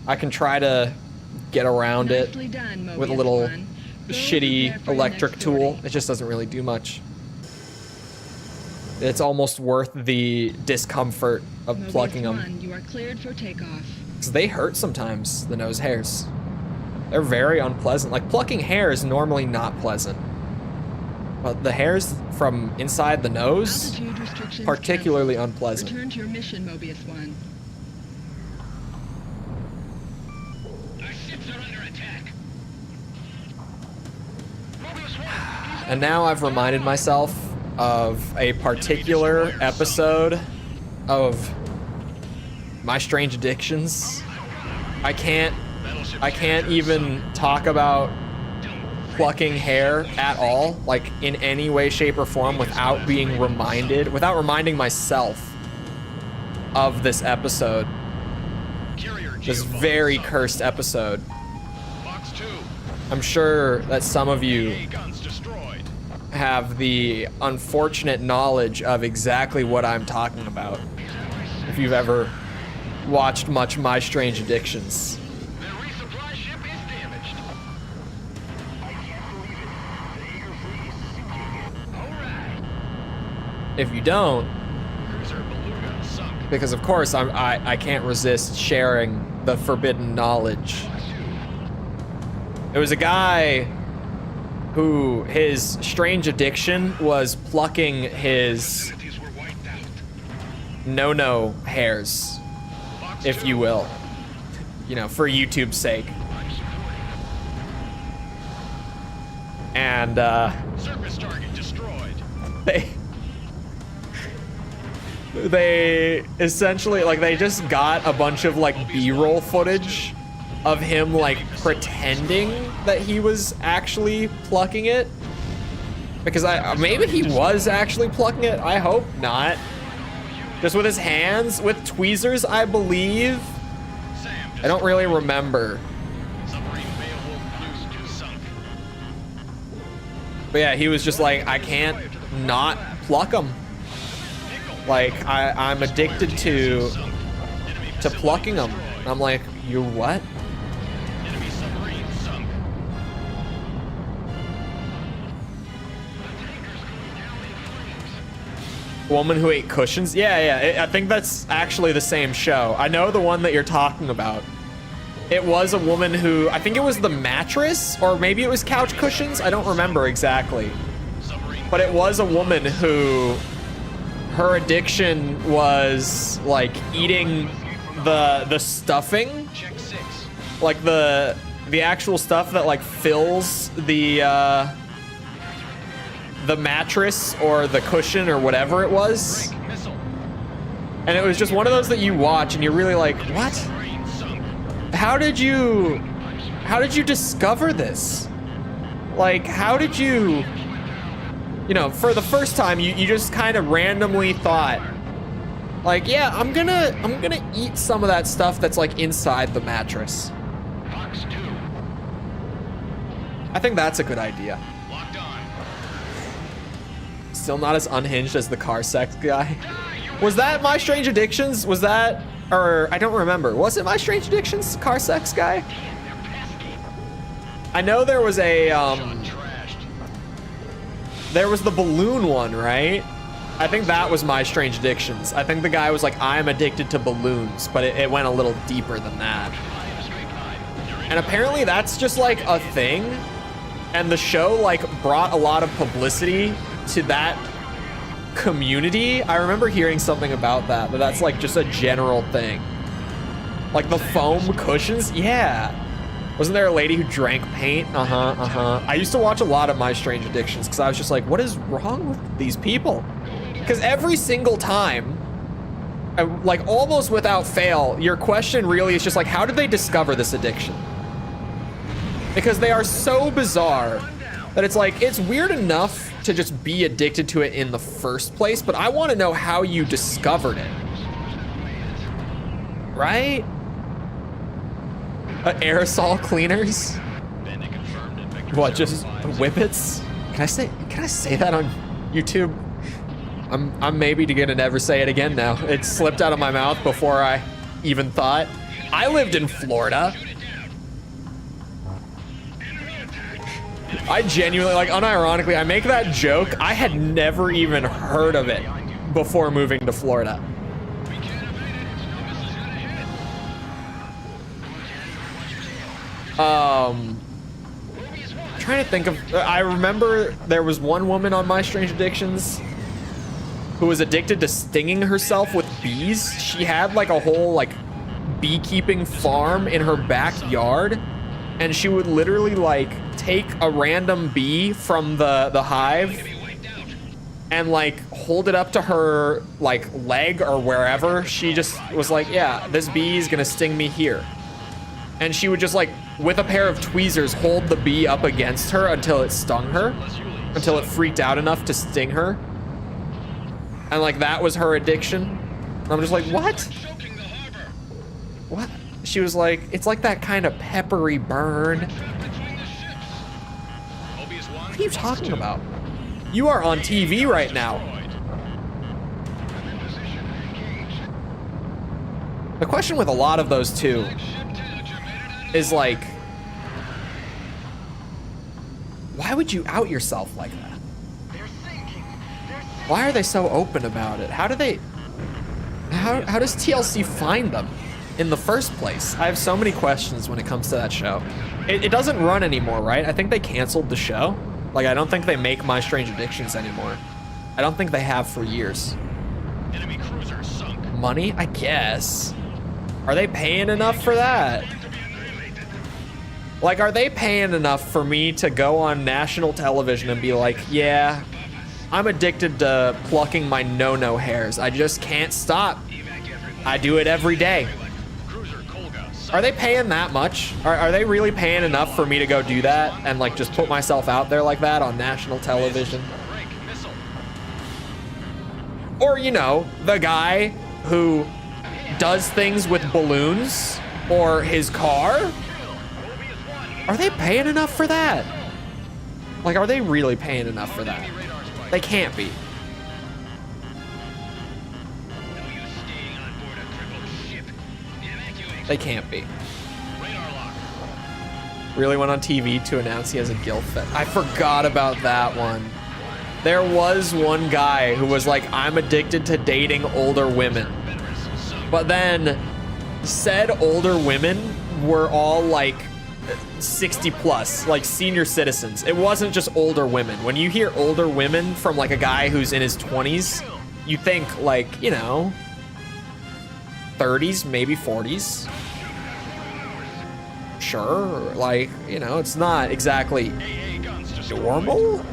I can try to get around it with a little shitty electric tool. It just doesn't really do much. It's almost worth the discomfort of plucking them. You are cleared for takeoff. Because they hurt sometimes, the nose hairs. They're very unpleasant. Like, plucking hair is normally not pleasant. But the hairs from inside the nose, Altitude restrictions particularly canceled. unpleasant. Return to your mission, Mobius 1. Our ships are under attack. Mobius 1. And now I've reminded myself of a particular episode of My Strange Addictions. I can't even talk about plucking hair at all, like in any way, shape, or form, without reminding myself of this episode. This very cursed episode. Box 2. I'm sure that some of you Guns destroyed. have the unfortunate knowledge of exactly what I'm talking about. If you've ever watched much My Strange Addictions. The resupply ship is damaged. If you don't, Cruiser Beluga sunk. because of course I can't resist sharing the forbidden knowledge. It was a guy who his strange addiction was plucking his Facilities were wiped out. no-no hairs, Box if 2. you will. You know, for YouTube's sake. And Surface target destroyed. they essentially, like, they just got a bunch of like B-roll footage of him like pretending that he was actually plucking it, because maybe he was actually plucking it. I hope not. Just with his hands, with tweezers, I believe. Sam I don't really remember. Submarine Beowulf Blues 2 sunk. But yeah, he was just like, I can't not pluck them. Like, I'm addicted to plucking them. And I'm like, you what? Enemy submarine sunk. Woman who ate cushions? Yeah, I think that's actually the same show. I know the one that you're talking about. It was a woman who, I think it was the mattress, or maybe it was couch cushions. I don't remember exactly. But it was a woman who, her addiction was like eating the stuffing, Check 6. like the actual stuff that like fills the mattress or the cushion or whatever it was. Missile. And it was just one of those that you watch and you're really like, what? Submarine sunk. How did you discover this? Like, how did you know, for the first time, you just kind of randomly thought, like, yeah, I'm gonna eat some of that stuff that's like inside the mattress. Box 2. I think that's a good idea. Locked on. Still not as unhinged as the car sex guy. Was that My Strange Addictions? Was that, or I don't remember. Was it My Strange Addictions, car sex guy? I know there was a, Trashed. there was the balloon one, right? I think that was My Strange Addictions. I think the guy was like, I'm addicted to balloons, but it went a little deeper than that. And apparently that's just like a thing. And the show like brought a lot of publicity to that community. I remember hearing something about that, but that's like just a general thing. Like the foam cushions, yeah. Wasn't there a lady who drank paint? I used to watch a lot of My Strange Addictions because I was just like, what is wrong with these people? Because every single time, like almost without fail, your question really is just like, how did they discover this addiction? because they are so bizarre that it's like, it's weird enough to just be addicted to it in the first place, but I want to know how you discovered it. Right? Aerosol cleaners? What, just whippets? Can I say that on YouTube? I'm maybe gonna never say it again now. It slipped out of my mouth before I even thought. I lived in Florida. I genuinely, like, unironically, I make that joke. I had never even heard of it before moving to Florida. Trying to think of, I remember there was one woman on My Strange Addictions who was addicted to stinging herself with bees. She had like a whole like beekeeping farm in her backyard, and she would literally like take a random bee from the hive and like hold it up to her like leg or wherever. She just was like, yeah, this bee is gonna sting me here. And she would just like, with a pair of tweezers, hold the bee up against her until it stung her, until it freaked out enough to sting her. And like, that was her addiction. And I'm just like, what? What? She was like, it's like that kind of peppery burn. What are you talking about? You are on TV right now. The question with a lot of those too is like, why would you out yourself like that? Why are they so open about it? How do they, how does TLC find them in the first place? I have so many questions when it comes to that show. It doesn't run anymore, right? I think they canceled the show. Like, I don't think they make My Strange Addictions anymore. I don't think they have for years. Enemy cruiser sunk. Money? I guess. Are they paying enough for that? Like, are they paying enough for me to go on national television and be like, yeah, I'm addicted to plucking my no-no hairs. I just can't stop. I do it every day. Are they paying that much? Are they really paying enough for me to go do that and like just put myself out there like that on national television? Or, you know, the guy who does things with balloons or his car? Are they paying enough for that? Like, are they really paying enough for that? They can't be. They can't be. Really went on TV to announce he has a guilt fetish. I forgot about that one. There was one guy who was like, I'm addicted to dating older women. But then said older women were all like 60 plus, like senior citizens. It wasn't just older women. When you hear older women from like a guy who's in his 20s, you think like, you know, 30s, maybe 40s. Sure, like, you know, it's not exactly normal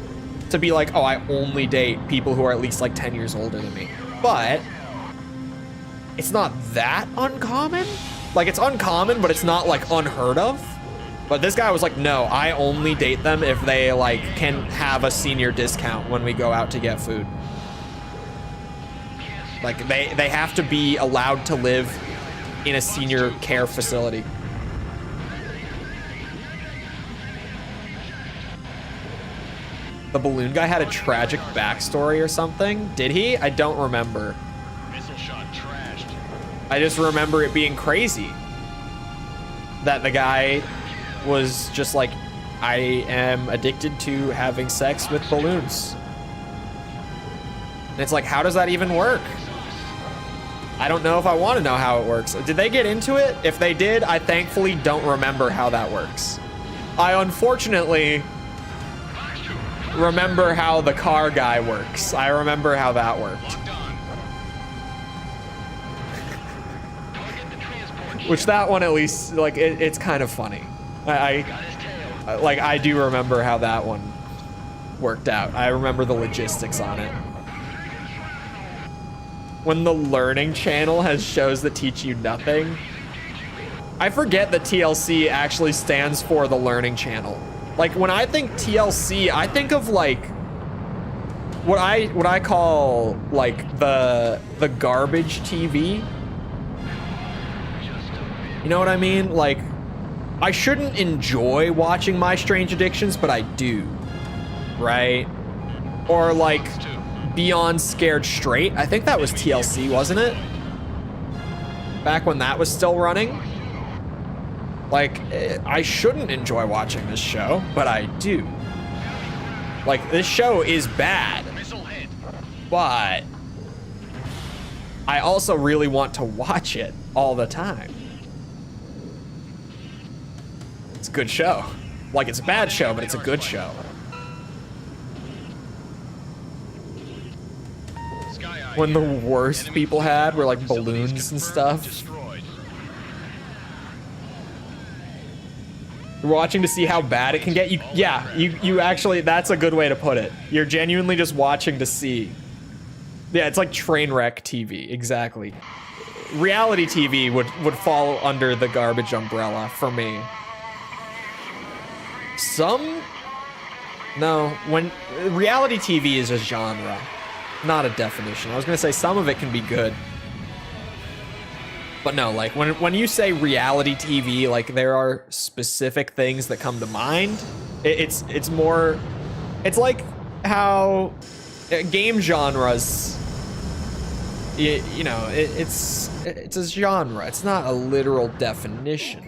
to be like, oh, I only date people who are at least like 10 years older than me. But it's not that uncommon. Like, it's uncommon, but it's not like unheard of. But this guy was like, no, I only date them if they like can have a senior discount when we go out to get food. Like, they have to be allowed to live in a senior care facility. The balloon guy had a tragic backstory or something. Did he? I don't remember. Missile shot trashed. I just remember it being crazy. That the guy was just like, I am addicted to having sex with balloons. And it's like, how does that even work? I don't know if I want to know how it works. Did they get into it? If they did, I thankfully don't remember how that works. I unfortunately remember how the car guy works. I remember how that worked. Which that one at least, like, it's kind of funny. I do remember how that one worked out. I remember the logistics on it. When the Learning Channel has shows that teach you nothing. I forget that TLC actually stands for the Learning Channel. Like when I think TLC, I think of like what I call like the garbage TV. You know what I mean? Like I shouldn't enjoy watching My Strange Addictions, but I do. Right? Or like Beyond Scared Straight. I think that was TLC, wasn't it? Back when that was still running. Like, I shouldn't enjoy watching this show, but I do. Like, this show is bad, but I also really want to watch it all the time. It's a good show. Like, it's a bad show, but it's a good show. When the worst people had were like balloons and stuff. You're watching to see how bad it can get. You actually, that's a good way to put it. You're genuinely just watching to see. Yeah, it's like train wreck TV, exactly. Reality TV would fall under the garbage umbrella for me. When reality TV is a genre, not a definition. I was gonna say some of it can be good. But no, like when you say reality TV, like there are specific things that come to mind. It's more, it's like how game genres, you know, it's a genre. It's not a literal definition.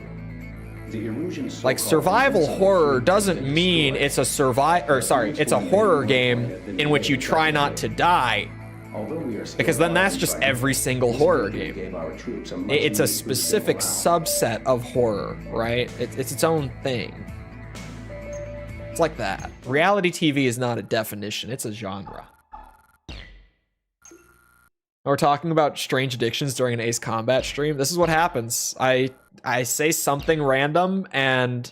Like survival horror doesn't mean it's a it's a horror game in which you try not to die. Because then that's just every single horror game. It's a specific subset of horror, right? It's its own thing. It's like that. Reality TV is not a definition, it's a genre. We're talking about Strange Addictions during an Ace Combat stream. This is what happens. I say something random and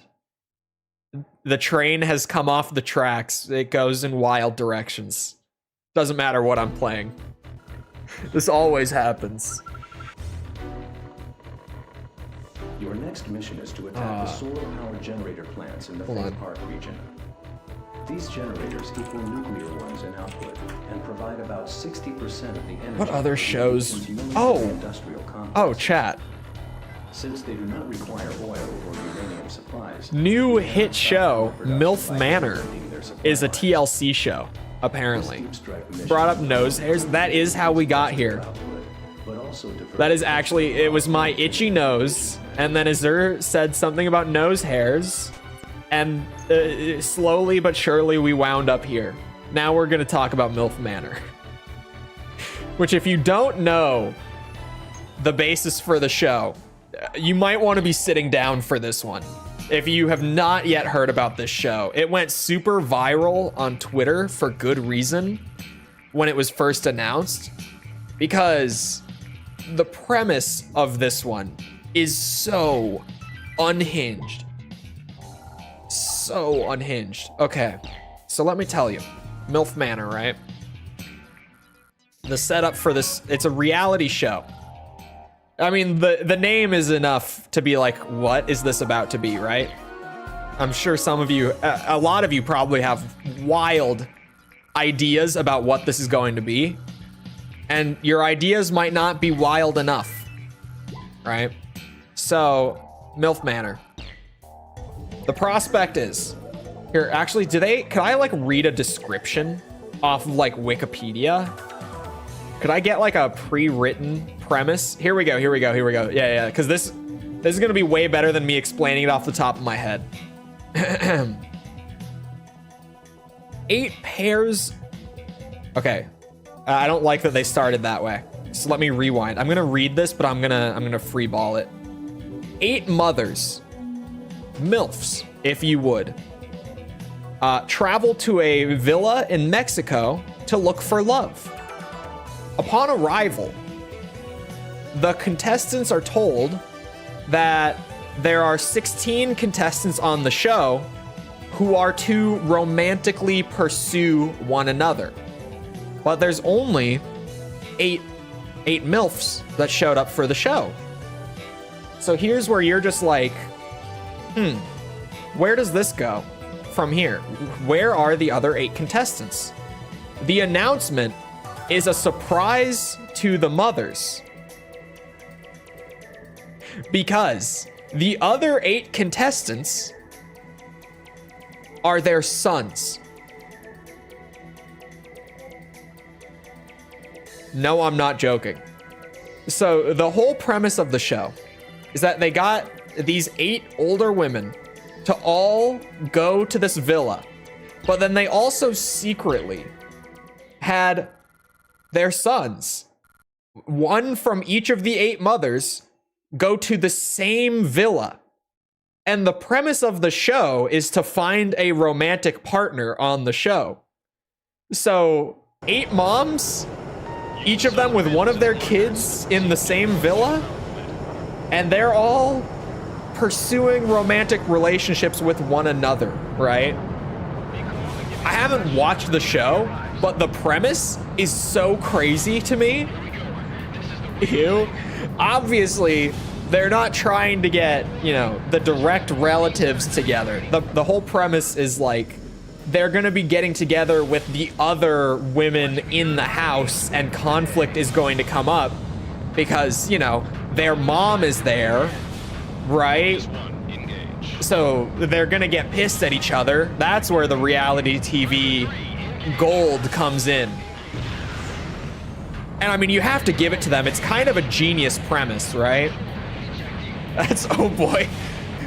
the train has come off the tracks. It goes in wild directions. Doesn't matter what I'm playing. This always happens. Your next mission is to attack the solar power generator plants in the Fair Park region. These generators equal nuclear ones in output and provide about 60% of the energy. What other shows? Industrial complex. Oh, chat. Since they do not require oil or uranium supplies. New hit show, MILF Manor, is a TLC show, apparently. Brought up nose hairs. That is how we got here. That is actually, it was my itchy nose, and then Azur said something about nose hairs, and slowly but surely we wound up here. Now we're gonna talk about MILF Manor. Which, if you don't know the basis for the show, you might want to be sitting down for this one. If you have not yet heard about this show, it went super viral on Twitter for good reason when it was first announced, because the premise of this one is so unhinged. So unhinged. Okay, so let me tell you, MILF Manor, right? The setup for this, it's a reality show. I mean, the name is enough to be like, what is this about to be, right? I'm sure some of you, a lot of you probably have wild ideas about what this is going to be. And your ideas might not be wild enough, right? So, MILF Manor. The prospect is, here, actually, could I like read a description off of like Wikipedia? Could I get like a pre-written premise? Here we go. Yeah, because this is gonna be way better than me explaining it off the top of my head. 8 pairs. Okay, I don't like that they started that way. So let me rewind. I'm gonna read this, but I'm gonna free ball it. 8 mothers, MILFs, if you would, travel to a villa in Mexico to look for love. Upon arrival, the contestants are told that there are 16 contestants on the show who are to romantically pursue one another. But there's only eight MILFs that showed up for the show. So here's where you're just like, where does this go from here? Where are the other 8 contestants? The announcement is a surprise to the mothers, because the other 8 contestants are their sons. No, I'm not joking. So the whole premise of the show is that they got these 8 older women to all go to this villa, but then they also secretly had their sons, one from each of the 8 mothers, go to the same villa. And the premise of the show is to find a romantic partner on the show. So 8 moms, each of them with one of their kids in the same villa, and they're all pursuing romantic relationships with one another, right? I haven't watched the show, but the premise is so crazy to me. Ew. Obviously, they're not trying to get, you know, the direct relatives together. The whole premise is like, they're gonna be getting together with the other women in the house, and conflict is going to come up because, you know, their mom is there, right? So they're gonna get pissed at each other. That's where the reality TV gold comes in. And I mean, you have to give it to them. It's kind of a genius premise, right? That's, oh boy.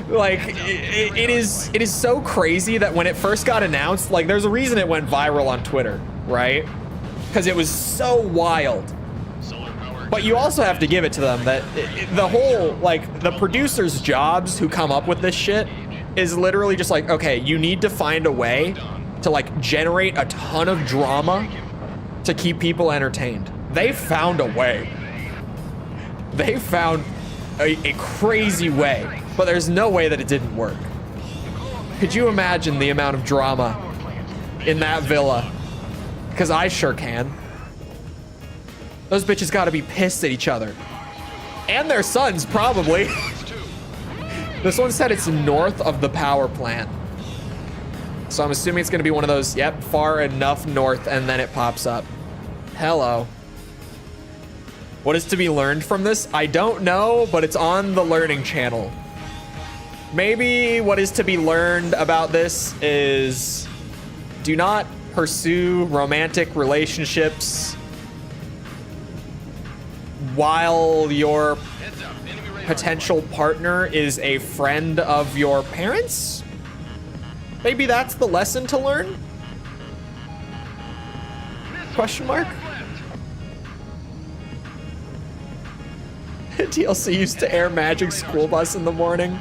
Like, it is so crazy that when it first got announced, like, there's a reason it went viral on Twitter, right? Because it was so wild. But you also have to give it to them that the whole, like, the producers' jobs who come up with this shit is literally just like, okay, you need to find a way to, like, generate a ton of drama to keep people entertained. They found a way. They found a crazy way, but there's no way that it didn't work. Could you imagine the amount of drama in that villa? Because I sure can. Those bitches gotta be pissed at each other. And their sons, probably. This one said it's north of the power plant. So I'm assuming it's gonna be one of those, yep, far enough north, and then it pops up. Hello. What is to be learned from this? I don't know, but it's on the learning channel. Maybe what is to be learned about this is do not pursue romantic relationships while your potential partner is a friend of your parents? Maybe that's the lesson to learn? Question mark? TLC used to air Magic School Bus in the morning.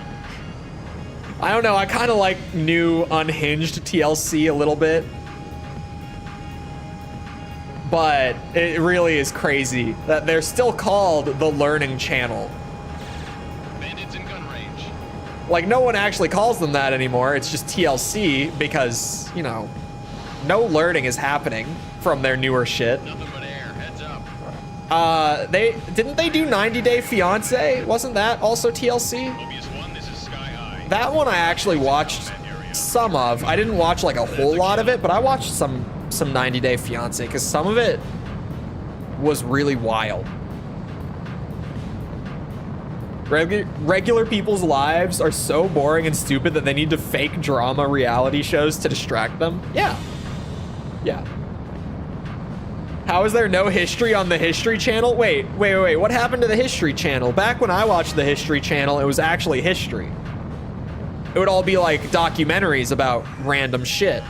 I don't know, I kind of like new unhinged TLC a little bit. But it really is crazy that they're still called the Learning Channel. Bandits in gun range. Like, no one actually calls them that anymore. It's just TLC because, you know, no learning is happening from their newer shit. Nothing but air. Heads up. Didn't they do 90 Day Fiancé? Wasn't that also TLC? Mobius 1, this is Sky High. That one I actually watched some of. I didn't watch like a whole lot of it, but I watched some 90 Day Fiancé because some of it was really wild. Regular people's lives are so boring and stupid that they need to fake drama reality shows to distract them. Yeah. How is there no history on the History Channel? Wait. What happened to the History Channel? Back when I watched the History Channel, it was actually history. It would all be like documentaries about random shit.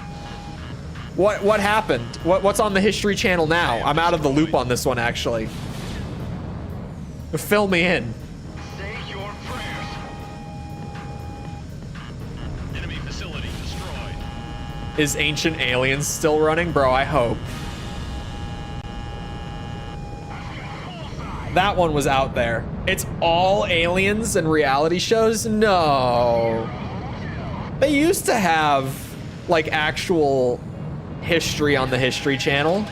What happened? What's on the History Channel now? I'm out of the loop on this one, actually. Fill me in. Say your prayers. Enemy facility destroyed. Is Ancient Aliens still running? Bro, I hope. That one was out there. It's all aliens and reality shows? No. They used to have, like, actual history on the History Channel.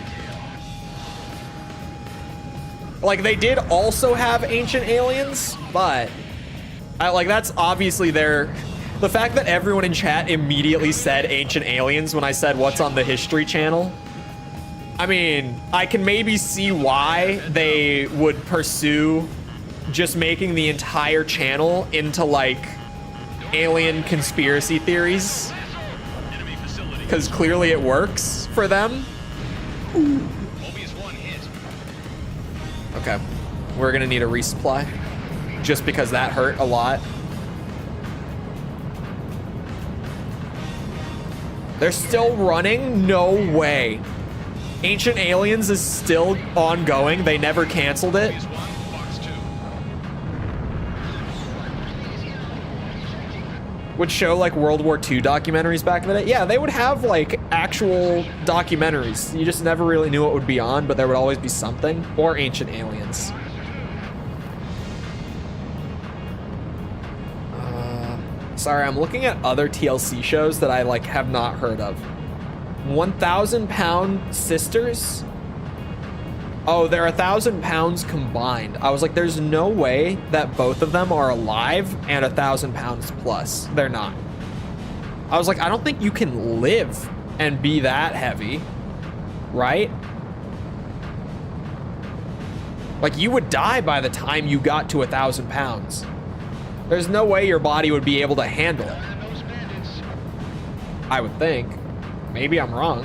Like, they did also have Ancient Aliens, but Like, that's obviously their... The fact that everyone in chat immediately said Ancient Aliens when I said what's on the History Channel. I mean, I can maybe see why they would pursue just making the entire channel into, like, alien conspiracy theories. Because clearly it works for them. Okay. We're gonna need a resupply. Just because that hurt a lot. They're still running? No way. Ancient Aliens is still ongoing. They never canceled it. Would show like World War II documentaries back in the day. Yeah, they would have like actual documentaries. You just never really knew what would be on, but there would always be something. Or Ancient Aliens. Sorry, I'm looking at other TLC shows that I like have not heard of. 1,000 Pound Sisters. Oh, they're 1,000 pounds combined. I was like, there's no way that both of them are alive and 1,000 pounds plus. They're not. I was like, I don't think you can live and be that heavy, right? Like, you would die by the time you got to 1,000 pounds. There's no way your body would be able to handle it. I would think. Maybe I'm wrong.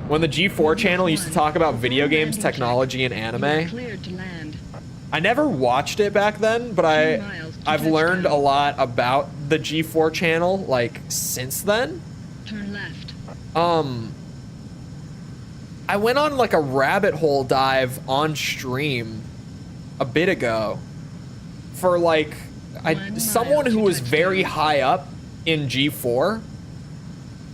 When the G4 channel used to talk about video games, technology, and anime, I never watched it back then, but I've learned a lot about the G4 channel, like, since then. Turn left. I went on, like, a rabbit hole dive on stream a bit ago for like someone who was very high up in G4,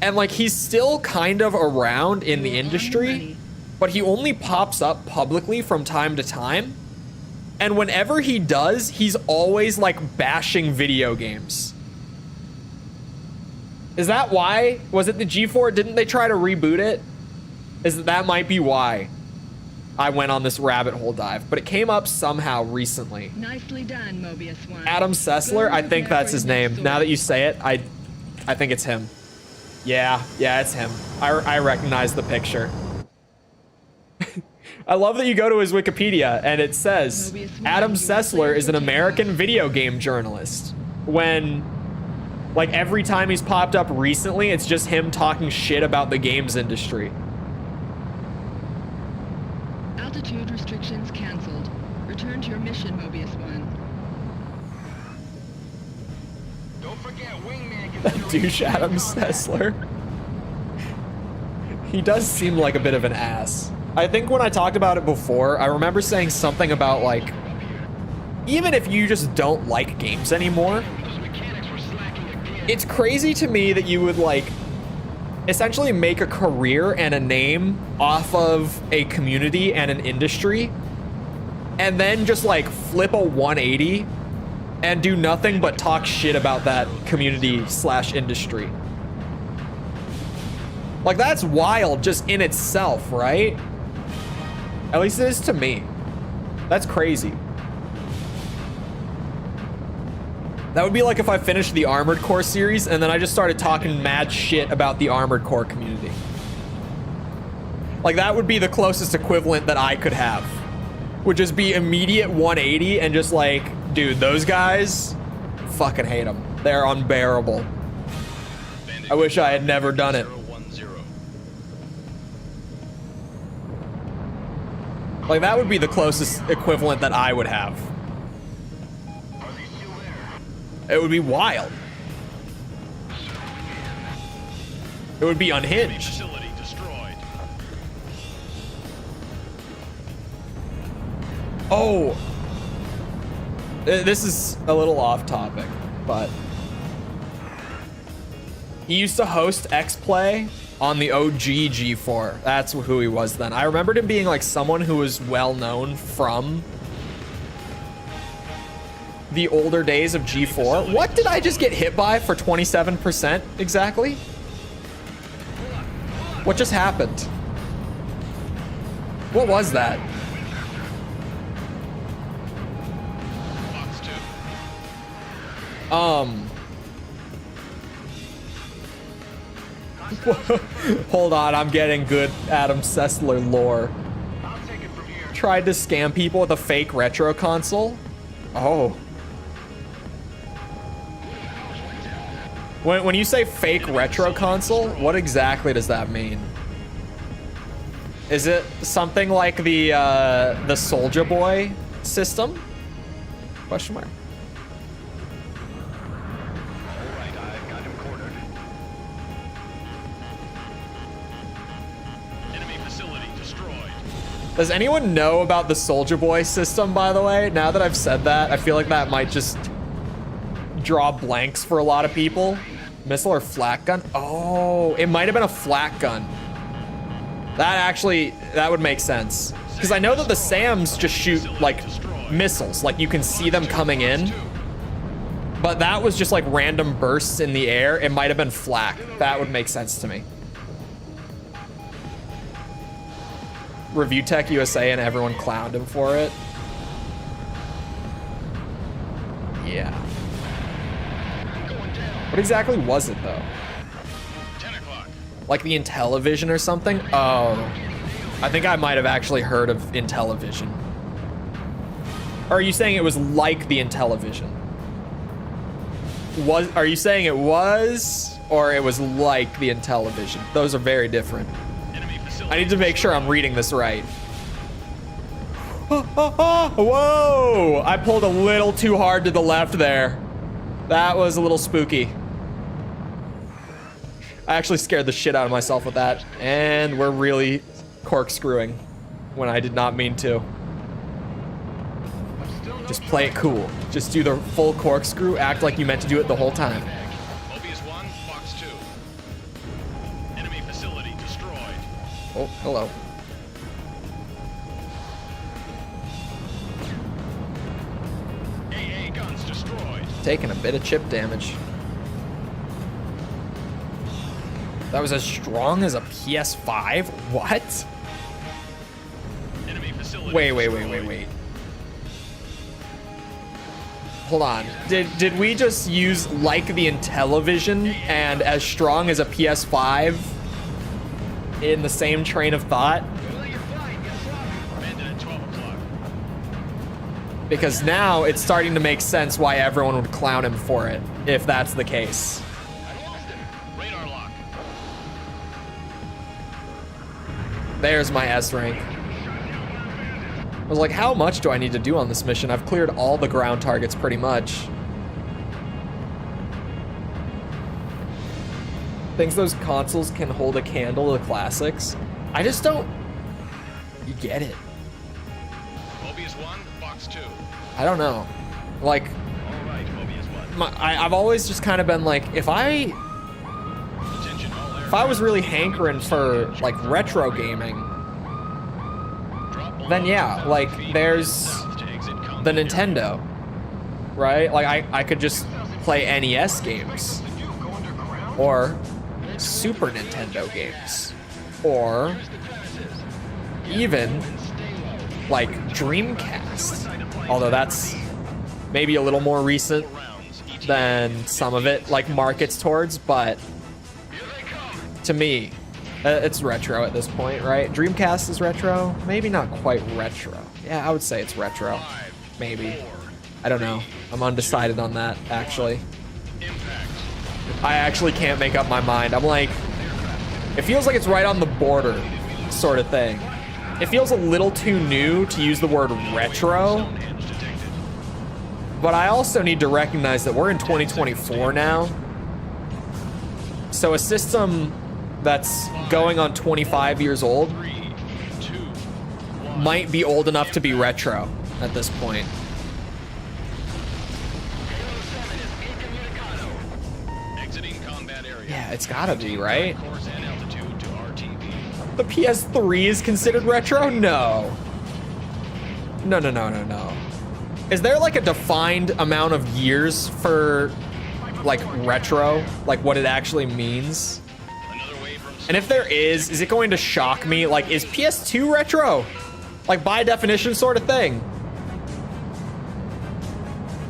and like he's still kind of around in the industry, but he only pops up publicly from time to time, and whenever he does, he's always like bashing video games. Is that why? Was it the G4? Didn't they try to reboot it? That might be why I went on this rabbit hole dive, but it came up somehow recently. Nicely done, Mobius 1. Adam Sessler, I think that's his name. Now that you say it, I think it's him. Yeah, it's him. I recognize the picture. I love that you go to his Wikipedia and it says, Adam Sessler is an American video game journalist. When, like, every time he's popped up recently, it's just him talking shit about the games industry. Altitude restrictions cancelled. Return to your mission, Mobius 1. Don't forget, Wingman That douche Adam Sessler. He does seem like a bit of an ass. I think when I talked about it before, I remember saying something about, like, even if you just don't like games anymore, it's crazy to me that you would, like, essentially make a career and a name off of a community and an industry, and then just like flip a 180 and do nothing but talk shit about that community / industry. Like, that's wild just in itself, right? At least it is to me. That's crazy. That would be like if I finished the Armored Core series and then I just started talking mad shit about the Armored Core community. Like, that would be the closest equivalent that I could have. Would just be immediate 180 and just like, dude, those guys, fucking hate them. They're unbearable. I wish I had never done it. Like, that would be the closest equivalent that I would have. It would be wild. It would be unhinged. Oh, this is a little off topic, but he used to host X-Play on the OG G4. That's who he was then. I remembered him being like someone who was well known from the older days of G4. What did I just get hit by for 27% exactly? What just happened? What was that? Hold on, I'm getting good Adam Sessler lore. Tried to scam people with a fake retro console. Oh. When you say fake retro console, what exactly does that mean? Is it something like the Soldier Boy system? Question mark. Alright, I've got him cornered. Enemy facility destroyed. Does anyone know about the Soldier Boy system, by the way? Now that I've said that, I feel like that might just draw blanks for a lot of people. Missile or flak gun? Oh, it might have been a flak gun. That would make sense. Because I know that the SAMs just shoot, like, missiles. Like, you can see them coming in. But that was just, like, random bursts in the air. It might have been flak. That would make sense to me. Review Tech USA and everyone clowned him for it. Yeah. What exactly was it, though? 10 o'clock. Like the Intellivision or something? Oh. I think I might have actually heard of Intellivision. Or are you saying it was like the Intellivision? Are you saying it was, or it was like the Intellivision? Those are very different. Enemy facility. I need to make sure I'm reading this right. Whoa! I pulled a little too hard to the left there. That was a little spooky. I actually scared the shit out of myself with that. And we're really corkscrewing when I did not mean to. Just play it cool. Just do the full corkscrew, act like you meant to do it the whole time. Mobius 1, Fox 2. Enemy facility destroyed. Oh, hello. AA guns destroyed. Taking a bit of chip damage. That was as strong as a PS5? What? Enemy facility Wait. Hold on. Did we just use like the Intellivision and as strong as a PS5 in the same train of thought? Abandoned at 12 o'clock. Because now it's starting to make sense why everyone would clown him for it, if that's the case. I lost him. Radar lock. There's my S rank. I was like, how much do I need to do on this mission? I've cleared all the ground targets pretty much. Thinks those consoles can hold a candle to the classics. I just don't get it. Mobius 1, Fox 2. I don't know. Like, Alright, Mobius 1. I've always just kind of been like, if I was really hankering for like retro gaming, then yeah, like there's the Nintendo, right? Like I could just play NES games or Super Nintendo games or even like Dreamcast, although that's maybe a little more recent than some of it like markets towards, but to me, it's retro at this point, right? Dreamcast is retro, maybe not quite retro. Yeah, I would say it's retro, maybe. I don't know. I'm undecided on that, actually. I actually can't make up my mind. I'm like, it feels like it's right on the border, sort of thing. It feels a little too new to use the word retro, but I also need to recognize that we're in 2024 now. So a system that's going on 25 years old might be old enough to be retro at this point. Yeah, it's gotta be, right? The PS3 is considered retro? No. No. Is there like a defined amount of years for like retro? Like what it actually means? And if there is it going to shock me? Like, is PS2 retro? Like, by definition sort of thing.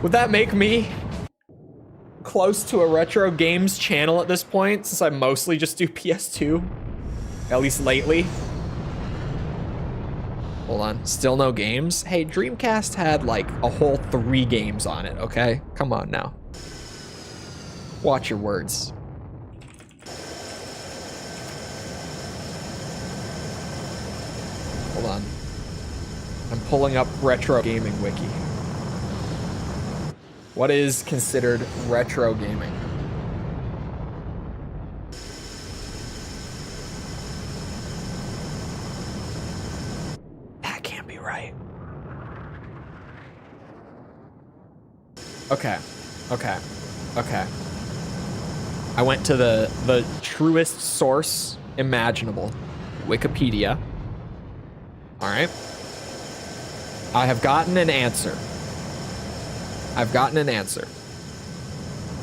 Would that make me close to a retro games channel at this point, since I mostly just do PS2, at least lately. Hold on, still no games? Hey, Dreamcast had like a whole 3 games on it, okay? Come on now. Watch your words. Hold on. I'm pulling up retro gaming wiki. What is considered retro gaming? That can't be right. Okay. I went to the truest source imaginable, Wikipedia. All right. I have gotten an answer.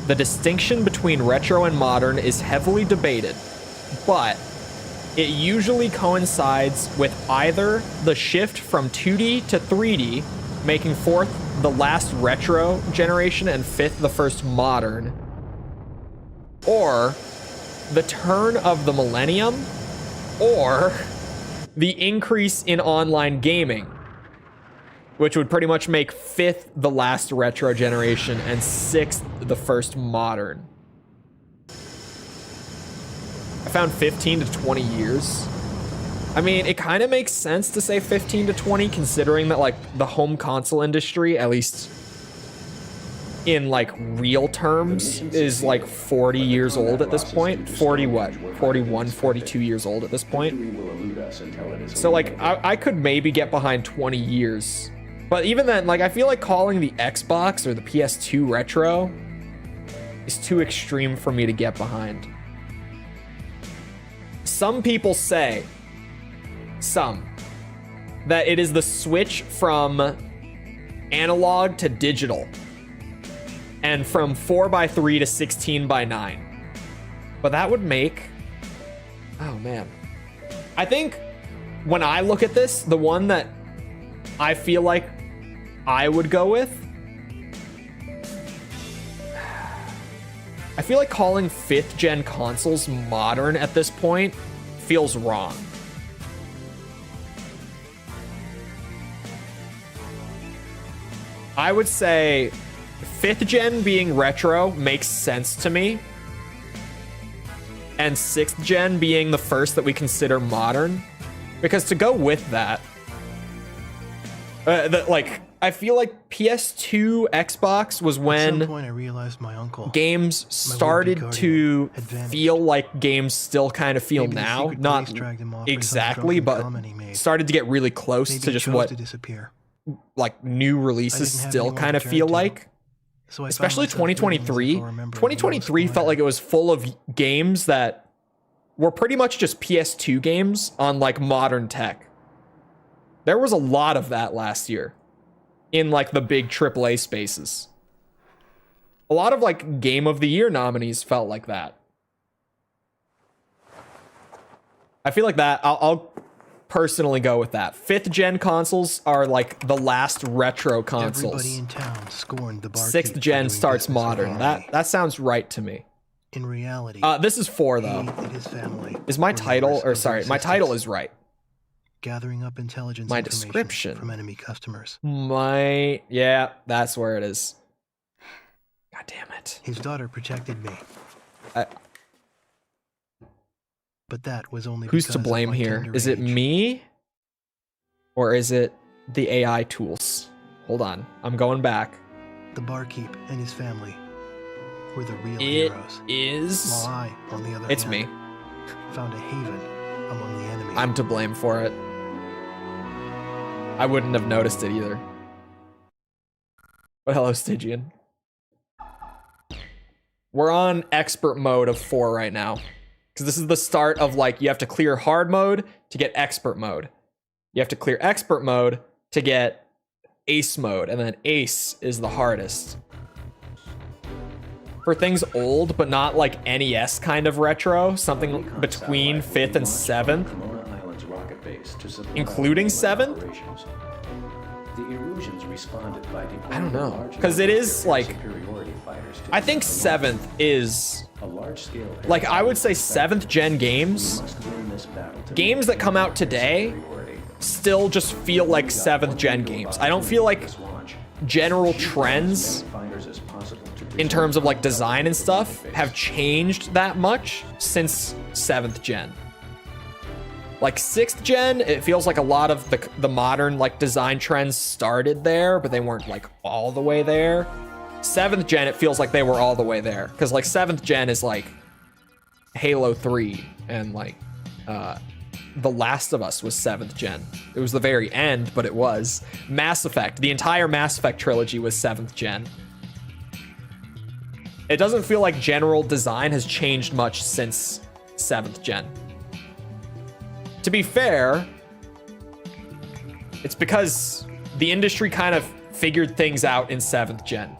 The distinction between retro and modern is heavily debated, but it usually coincides with either the shift from 2D to 3D, making 4th the last retro generation and 5th the first modern, or the turn of the millennium, or the increase in online gaming, which would pretty much make 5th the last retro generation and 6th the first modern. I found 15 to 20 years. I mean, it kind of makes sense to say 15 to 20, considering that like the home console industry, at least in like real terms, is like 40 years old at this point. 40 what? 41, 42 years old at this point. So like I could maybe get behind 20 years. But even then, like I feel like calling the Xbox or the PS2 retro is too extreme for me to get behind. Some people say, that it is the switch from analog to digital and from 4:3 to 16:9. But that would make, oh man. I think when I look at this, the one that I feel like I would go with, I feel like calling 5th gen consoles modern at this point feels wrong. I would say 5th gen being retro makes sense to me, and 6th gen being the first that we consider modern, because to go with that, I feel like PS2 Xbox was when At some point I realized my uncle, games started to feel like games still kind of feel Maybe the now. secret Not police dragged him off for some exactly, drunken but comment he made. started to get really close Maybe to he just chose what to disappear. like new releases didn't have still anyone kind to of turn feel to. like. So I found Especially myself living as 2023. if I remembered 2023 felt like it was full of games that were pretty much just PS2 games on like modern tech. There was a lot of that last year in like the big AAA spaces. A lot of like Game of the Year nominees felt like that. I feel like that I'll personally go with that. 5th gen consoles are like the last retro consoles. Everybody in town scorned the barkeep 6th for gen doing starts business with modern. Henry. That sounds right to me. In reality, This is 4 he though. and his family Is my were title, members or of the sorry, my title resistance, is right. gathering up intelligence My information description. from enemy customers. Yeah, that's where it is. God damn it. His daughter protected me, I- but that was only Who's because to of blame my here? tender Is it age. me? Or is it the AI tools? Hold on, I'm going back. The barkeep and his family were the real It heroes. is. While I, on the other It's hand, me. found a haven among the enemy. I'm to blame for it. I wouldn't have noticed it either. But hello, Stygian. We're on expert mode of 4 right now. Because this is the start of like, you have to clear hard mode to get expert mode. You have to clear expert mode to get ace mode. And then ace is the hardest. For things old, but not like NES kind of retro, something between 5th and 7th, including 7th, The Erusians responded by deploying I don't know, a large 'cause it number of is, their like- superiority fighters to I think defend the 7th is a large-scale like, I would say 7th gen games, We must win this battle to games that come out today superiority. still just feel like 7th gen games. I don't feel like This launch. general trends Many fighters as possible to in terms of like design and stuff have changed that much since 7th gen. Like 6th gen, it feels like a lot of the modern like design trends started there, but they weren't like all the way there. 7th gen, it feels like they were all the way there, because like 7th gen is like Halo 3 and like The Last of Us was 7th gen. It was the very end, but it was. Mass Effect, the entire Mass Effect trilogy was 7th gen. It doesn't feel like general design has changed much since 7th gen. To be fair, it's because the industry kind of figured things out in 7th gen.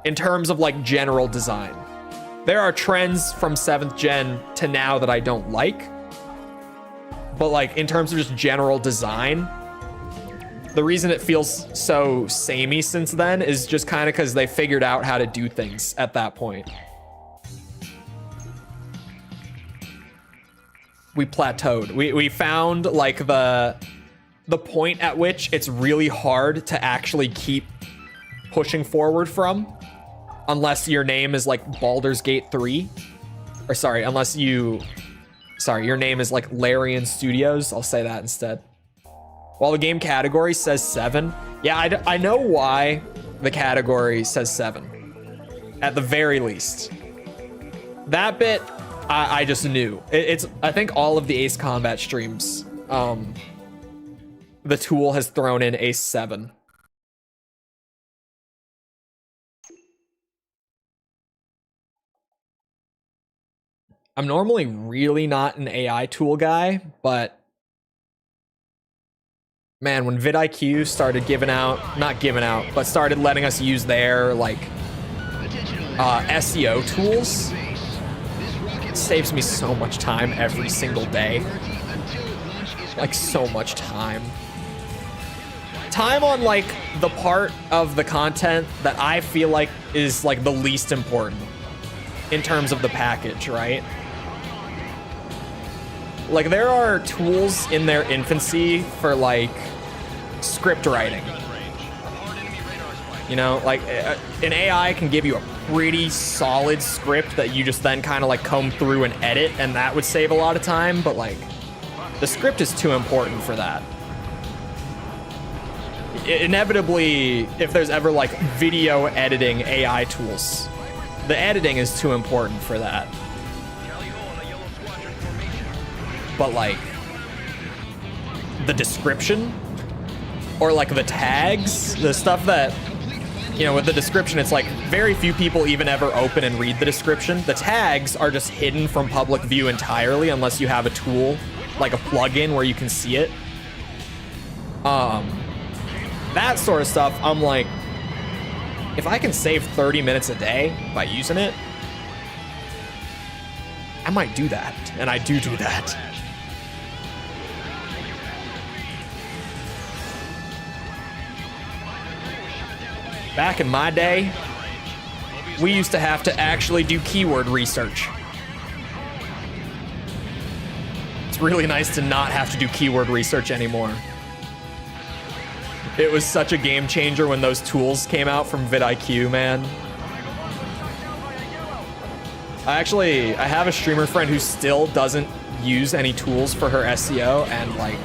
In terms of like general design. There are trends from 7th gen to now that I don't like. But like in terms of just general design, the reason it feels so samey since then is just kind of because they figured out how to do things at that point. We plateaued. We found like the point at which it's really hard to actually keep pushing forward from, unless your name is like Baldur's Gate 3. Or sorry, your name is like Larian Studios. I'll say that instead. While the game category says 7. Yeah, I know why the category says 7. At the very least. That bit, I just knew. I think all of the Ace Combat streams, the tool has thrown in Ace 7. I'm normally really not an AI tool guy, but man, when vidIQ started but started letting us use their like SEO tools, it saves me so much time every single day. Like so much time. Time on like the part of the content that I feel like is like the least important in terms of the package, right? Like there are tools in their infancy for like script writing. You know, like an AI can give you a pretty solid script that you just then kind of like comb through and edit, and that would save a lot of time, but like the script is too important for that. Inevitably, if there's ever like video editing AI tools, the editing is too important for that. But like the description or like the tags, the stuff that, you know, with the description, it's like very few people even ever open and read the description. The tags are just hidden from public view entirely unless you have a tool, like a plugin where you can see it. That sort of stuff, I'm like, if I can save 30 minutes a day by using it, I might do that, and I do that. Back in my day, we used to have to actually do keyword research. It's really nice to not have to do keyword research anymore. It was such a game changer when those tools came out from vidIQ, man. I have a streamer friend who still doesn't use any tools for her SEO, and like,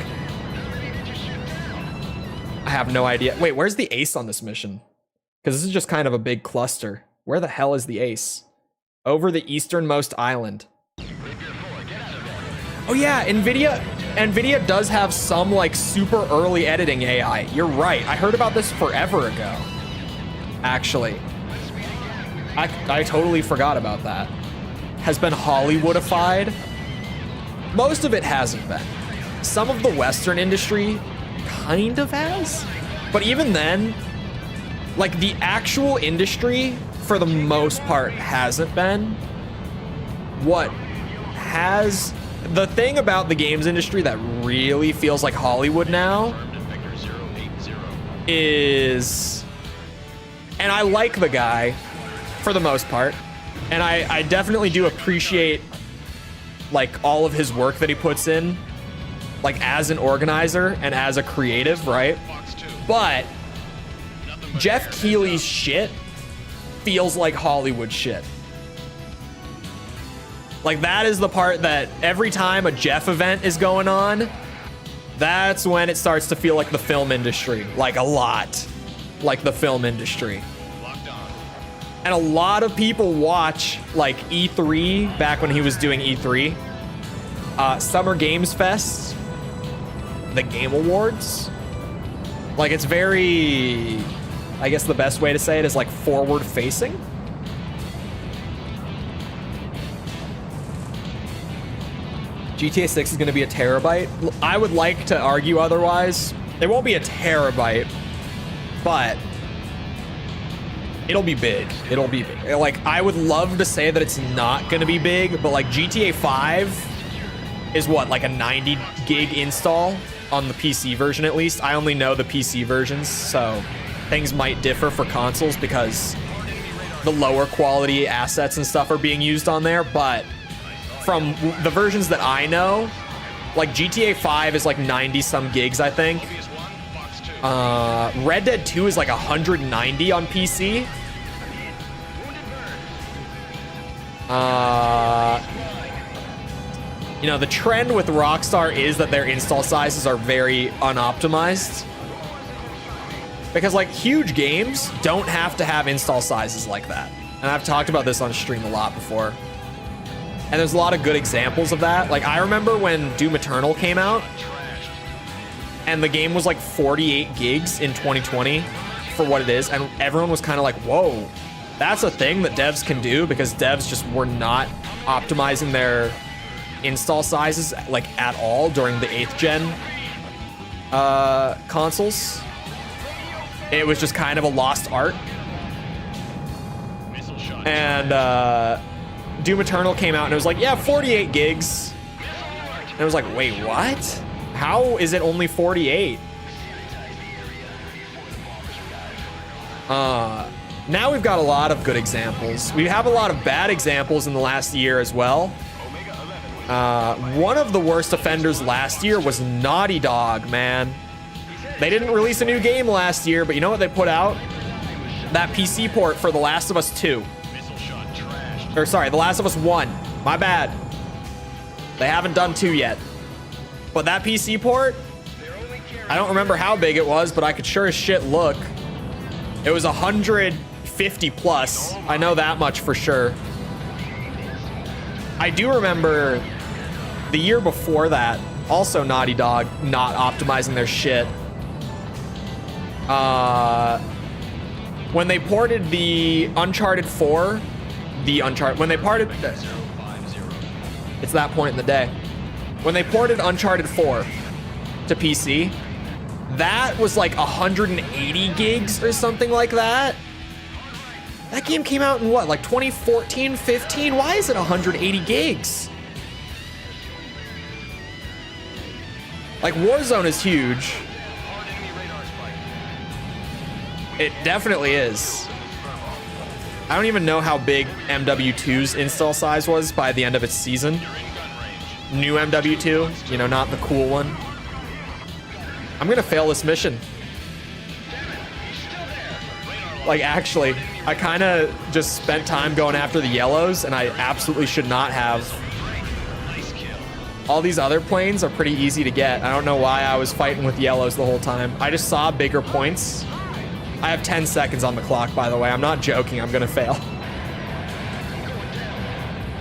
I have no idea. Wait, where's the ace on this mission? Because this is just kind of a big cluster. Where the hell is the ace? Over the easternmost island. Oh yeah, NVIDIA does have some like super early editing AI. You're right. I heard about this forever ago. Actually. I totally forgot about that. Has been Hollywoodified. Most of it hasn't been. Some of the Western industry kind of has. But even then, like the actual industry, for the most part, hasn't been. What has... The thing about the games industry that really feels like Hollywood now is, and I like the guy for the most part, and I definitely do appreciate like all of his work that he puts in, like as an organizer and as a creative, right? But Jeff Keighley's shit feels like Hollywood shit. Like that is the part that every time a Jeff event is going on, that's when it starts to feel like the film industry, like a lot like the film industry. And a lot of people watch like E3 back when he was doing E3, Summer Games Fest, the Game Awards. Like it's very, I guess the best way to say it is like forward facing. GTA 6 is going to be a terabyte. I would like to argue otherwise. It won't be a terabyte, but it'll be big. It'll be big. Like, I would love to say that it's not going to be big, but like GTA 5 is what, like a 90 gig install on the PC version at least. I only know the PC versions, so things might differ for consoles because the lower quality assets and stuff are being used on there, but from the versions that I know, like GTA 5 is like 90 some gigs, I think. Red Dead 2 is like 190 on PC. You know, the trend with Rockstar is that their install sizes are very unoptimized. Because like huge games don't have to have install sizes like that. And I've talked about this on stream a lot before. And there's a lot of good examples of that. Like I remember when Doom Eternal came out and the game was like 48 gigs in 2020 for what it is. And everyone was kind of like, whoa, that's a thing that devs can do, because devs just were not optimizing their install sizes like at all during the 8th gen consoles. It was just kind of a lost art. And Doom Eternal came out and it was like, yeah, 48 gigs. And I was like, wait, what? How is it only 48? Now we've got a lot of good examples. We have a lot of bad examples in the last year as well. One of the worst offenders last year was Naughty Dog, man. They didn't release a new game last year, but you know what they put out? That PC port for The Last of Us 2. Or sorry, The Last of Us 1. My bad. They haven't done 2 yet. But that PC port, I don't remember how big it was, but I could sure as shit look. It was 150 plus. I know that much for sure. I do remember the year before that, also Naughty Dog not optimizing their shit. When they ported the Uncharted 4, when they ported, it's that point in the day. When they ported Uncharted 4 to PC, that was like 180 gigs or something like that. That game came out in what, like 2014, 15? Why is it 180 gigs? Like Warzone is huge. It definitely is. I don't even know how big MW2's install size was by the end of its season. New MW2, you know, not the cool one. I'm gonna fail this mission. Like, actually, I kind of just spent time going after the yellows, and I absolutely should not have. All these other planes are pretty easy to get. I don't know why I was fighting with yellows the whole time. I just saw bigger points. I have 10 seconds on the clock, by the way. I'm not joking. I'm gonna fail.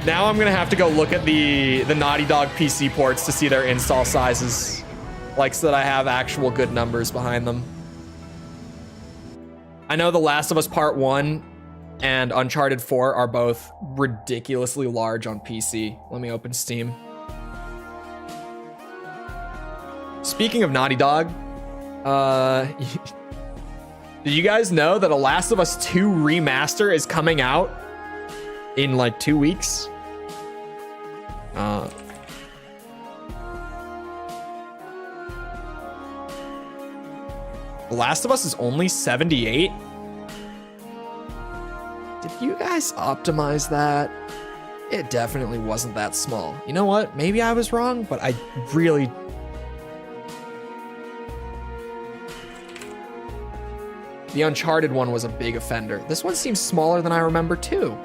Now I'm gonna have to go look at the Naughty Dog PC ports to see their install sizes, like so that I have actual good numbers behind them. I know The Last of Us Part 1 and Uncharted 4 are both ridiculously large on PC. Let me open Steam. Speaking of Naughty Dog, did you guys know that a Last of Us 2 remaster is coming out in like 2 weeks? The Last of Us is only 78? Did you guys optimize that? It definitely wasn't that small. You know what? Maybe I was wrong, but I really... The Uncharted one was a big offender. This one seems smaller than I remember too.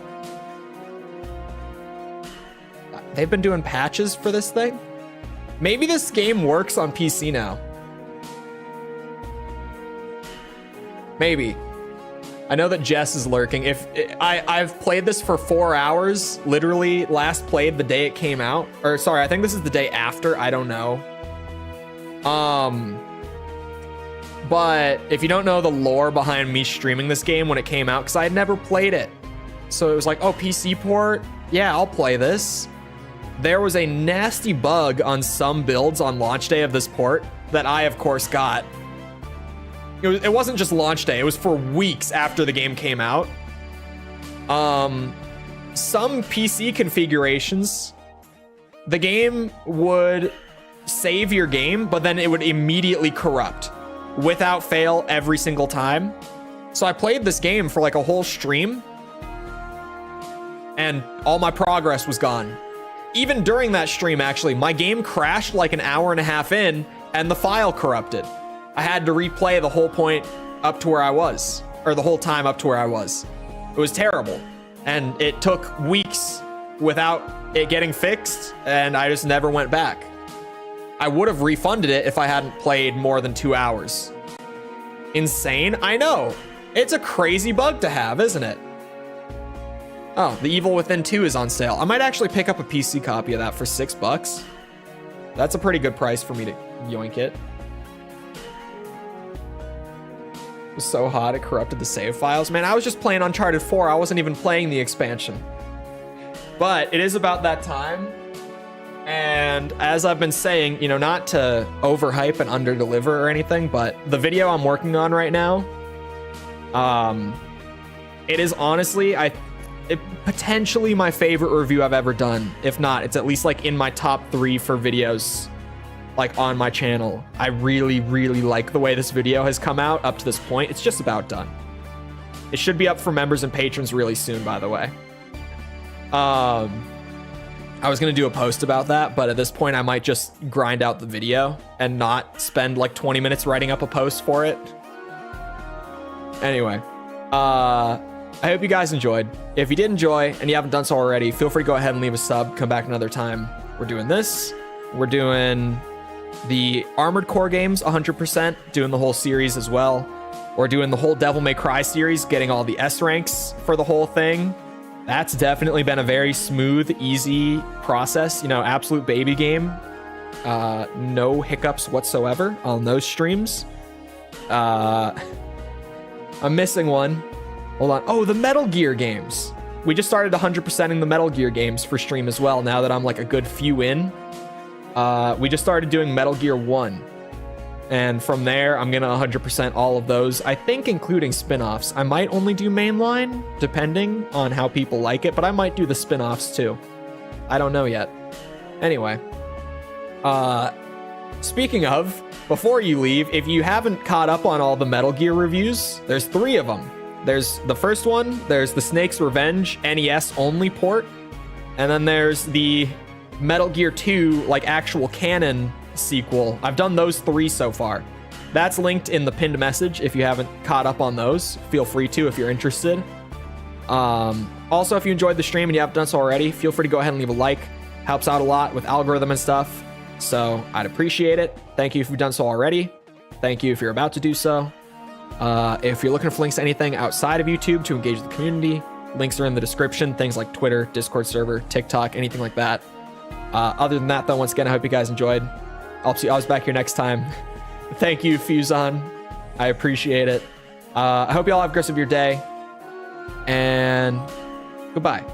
They've been doing patches for this thing? Maybe this game works on PC now. Maybe. I know that Jess is lurking. I've played this for 4 hours, literally last played the day it came out. Or sorry, I think this is the day after, I don't know. But if you don't know the lore behind me streaming this game when it came out, because I had never played it. So it was like, oh, PC port? Yeah, I'll play this. There was a nasty bug on some builds on launch day of this port that I, of course, got. It wasn't just launch day. It was for weeks after the game came out. Some PC configurations, the game would save your game, but then it would immediately corrupt without fail every single time. So I played this game for like a whole stream, and all my progress was gone. Even during that stream, actually, my game crashed like an hour and a half in, and the file corrupted. I had to replay the whole point up to where I was, or the whole time up to where I was. It was terrible, and it took weeks without it getting fixed, and I just never went back. I would have refunded it if I hadn't played more than 2 hours. Insane? I know. It's a crazy bug to have, isn't it? Oh, The Evil Within 2 is on sale. I might actually pick up a PC copy of that for $6. That's a pretty good price for me to yoink it. It was so hot, it corrupted the save files. Man, I was just playing Uncharted 4. I wasn't even playing the expansion. But it is about that time. And as I've been saying, you know, not to overhype and underdeliver or anything, but the video I'm working on right now, it is honestly, potentially my favorite review I've ever done. If not, it's at least like in my top 3 for videos like on my channel. I really, really like the way this video has come out up to this point. It's just about done. It should be up for members and patrons really soon, by the way. I was gonna do a post about that, but at this point I might just grind out the video and not spend like 20 minutes writing up a post for it. Anyway, I hope you guys enjoyed. If you did enjoy and you haven't done so already, feel free to go ahead and leave a sub. Come back another time. We're doing this. We're doing the Armored Core games 100%, doing the whole series as well. We're doing the whole Devil May Cry series, getting all the S ranks for the whole thing. That's definitely been a very smooth, easy process. You know, absolute baby game. No hiccups whatsoever on those streams. I'm missing one. Hold on. Oh, the Metal Gear games. We just started 100%ing the Metal Gear games for stream as well, now that I'm like a good few in. We just started doing Metal Gear 1. And from there, I'm gonna 100% all of those, I think including spin-offs. I might only do mainline, depending on how people like it, but I might do the spin-offs too. I don't know yet. Anyway. Speaking of, before you leave, if you haven't caught up on all the Metal Gear reviews, there's 3 of them. There's the first one, there's the Snake's Revenge NES only port, and then there's the Metal Gear 2, like actual canon sequel. I've done those 3 so far. That's linked in the pinned message. If you haven't caught up on those, feel free to if you're interested. Also, if you enjoyed the stream and you haven't done so already, feel free to go ahead and leave a like. Helps out a lot with algorithm and stuff, so I'd appreciate it. Thank you if you've done so already. Thank you if you're about to do so. If you're looking for links to anything outside of YouTube to engage the community, links are in the description. Things like Twitter, Discord server, TikTok, anything like that. Other than that, though, once again, I hope you guys enjoyed. I'll see you guys back here next time. Thank you, Fuson. I appreciate it. I hope you all have a great rest of your day. And goodbye.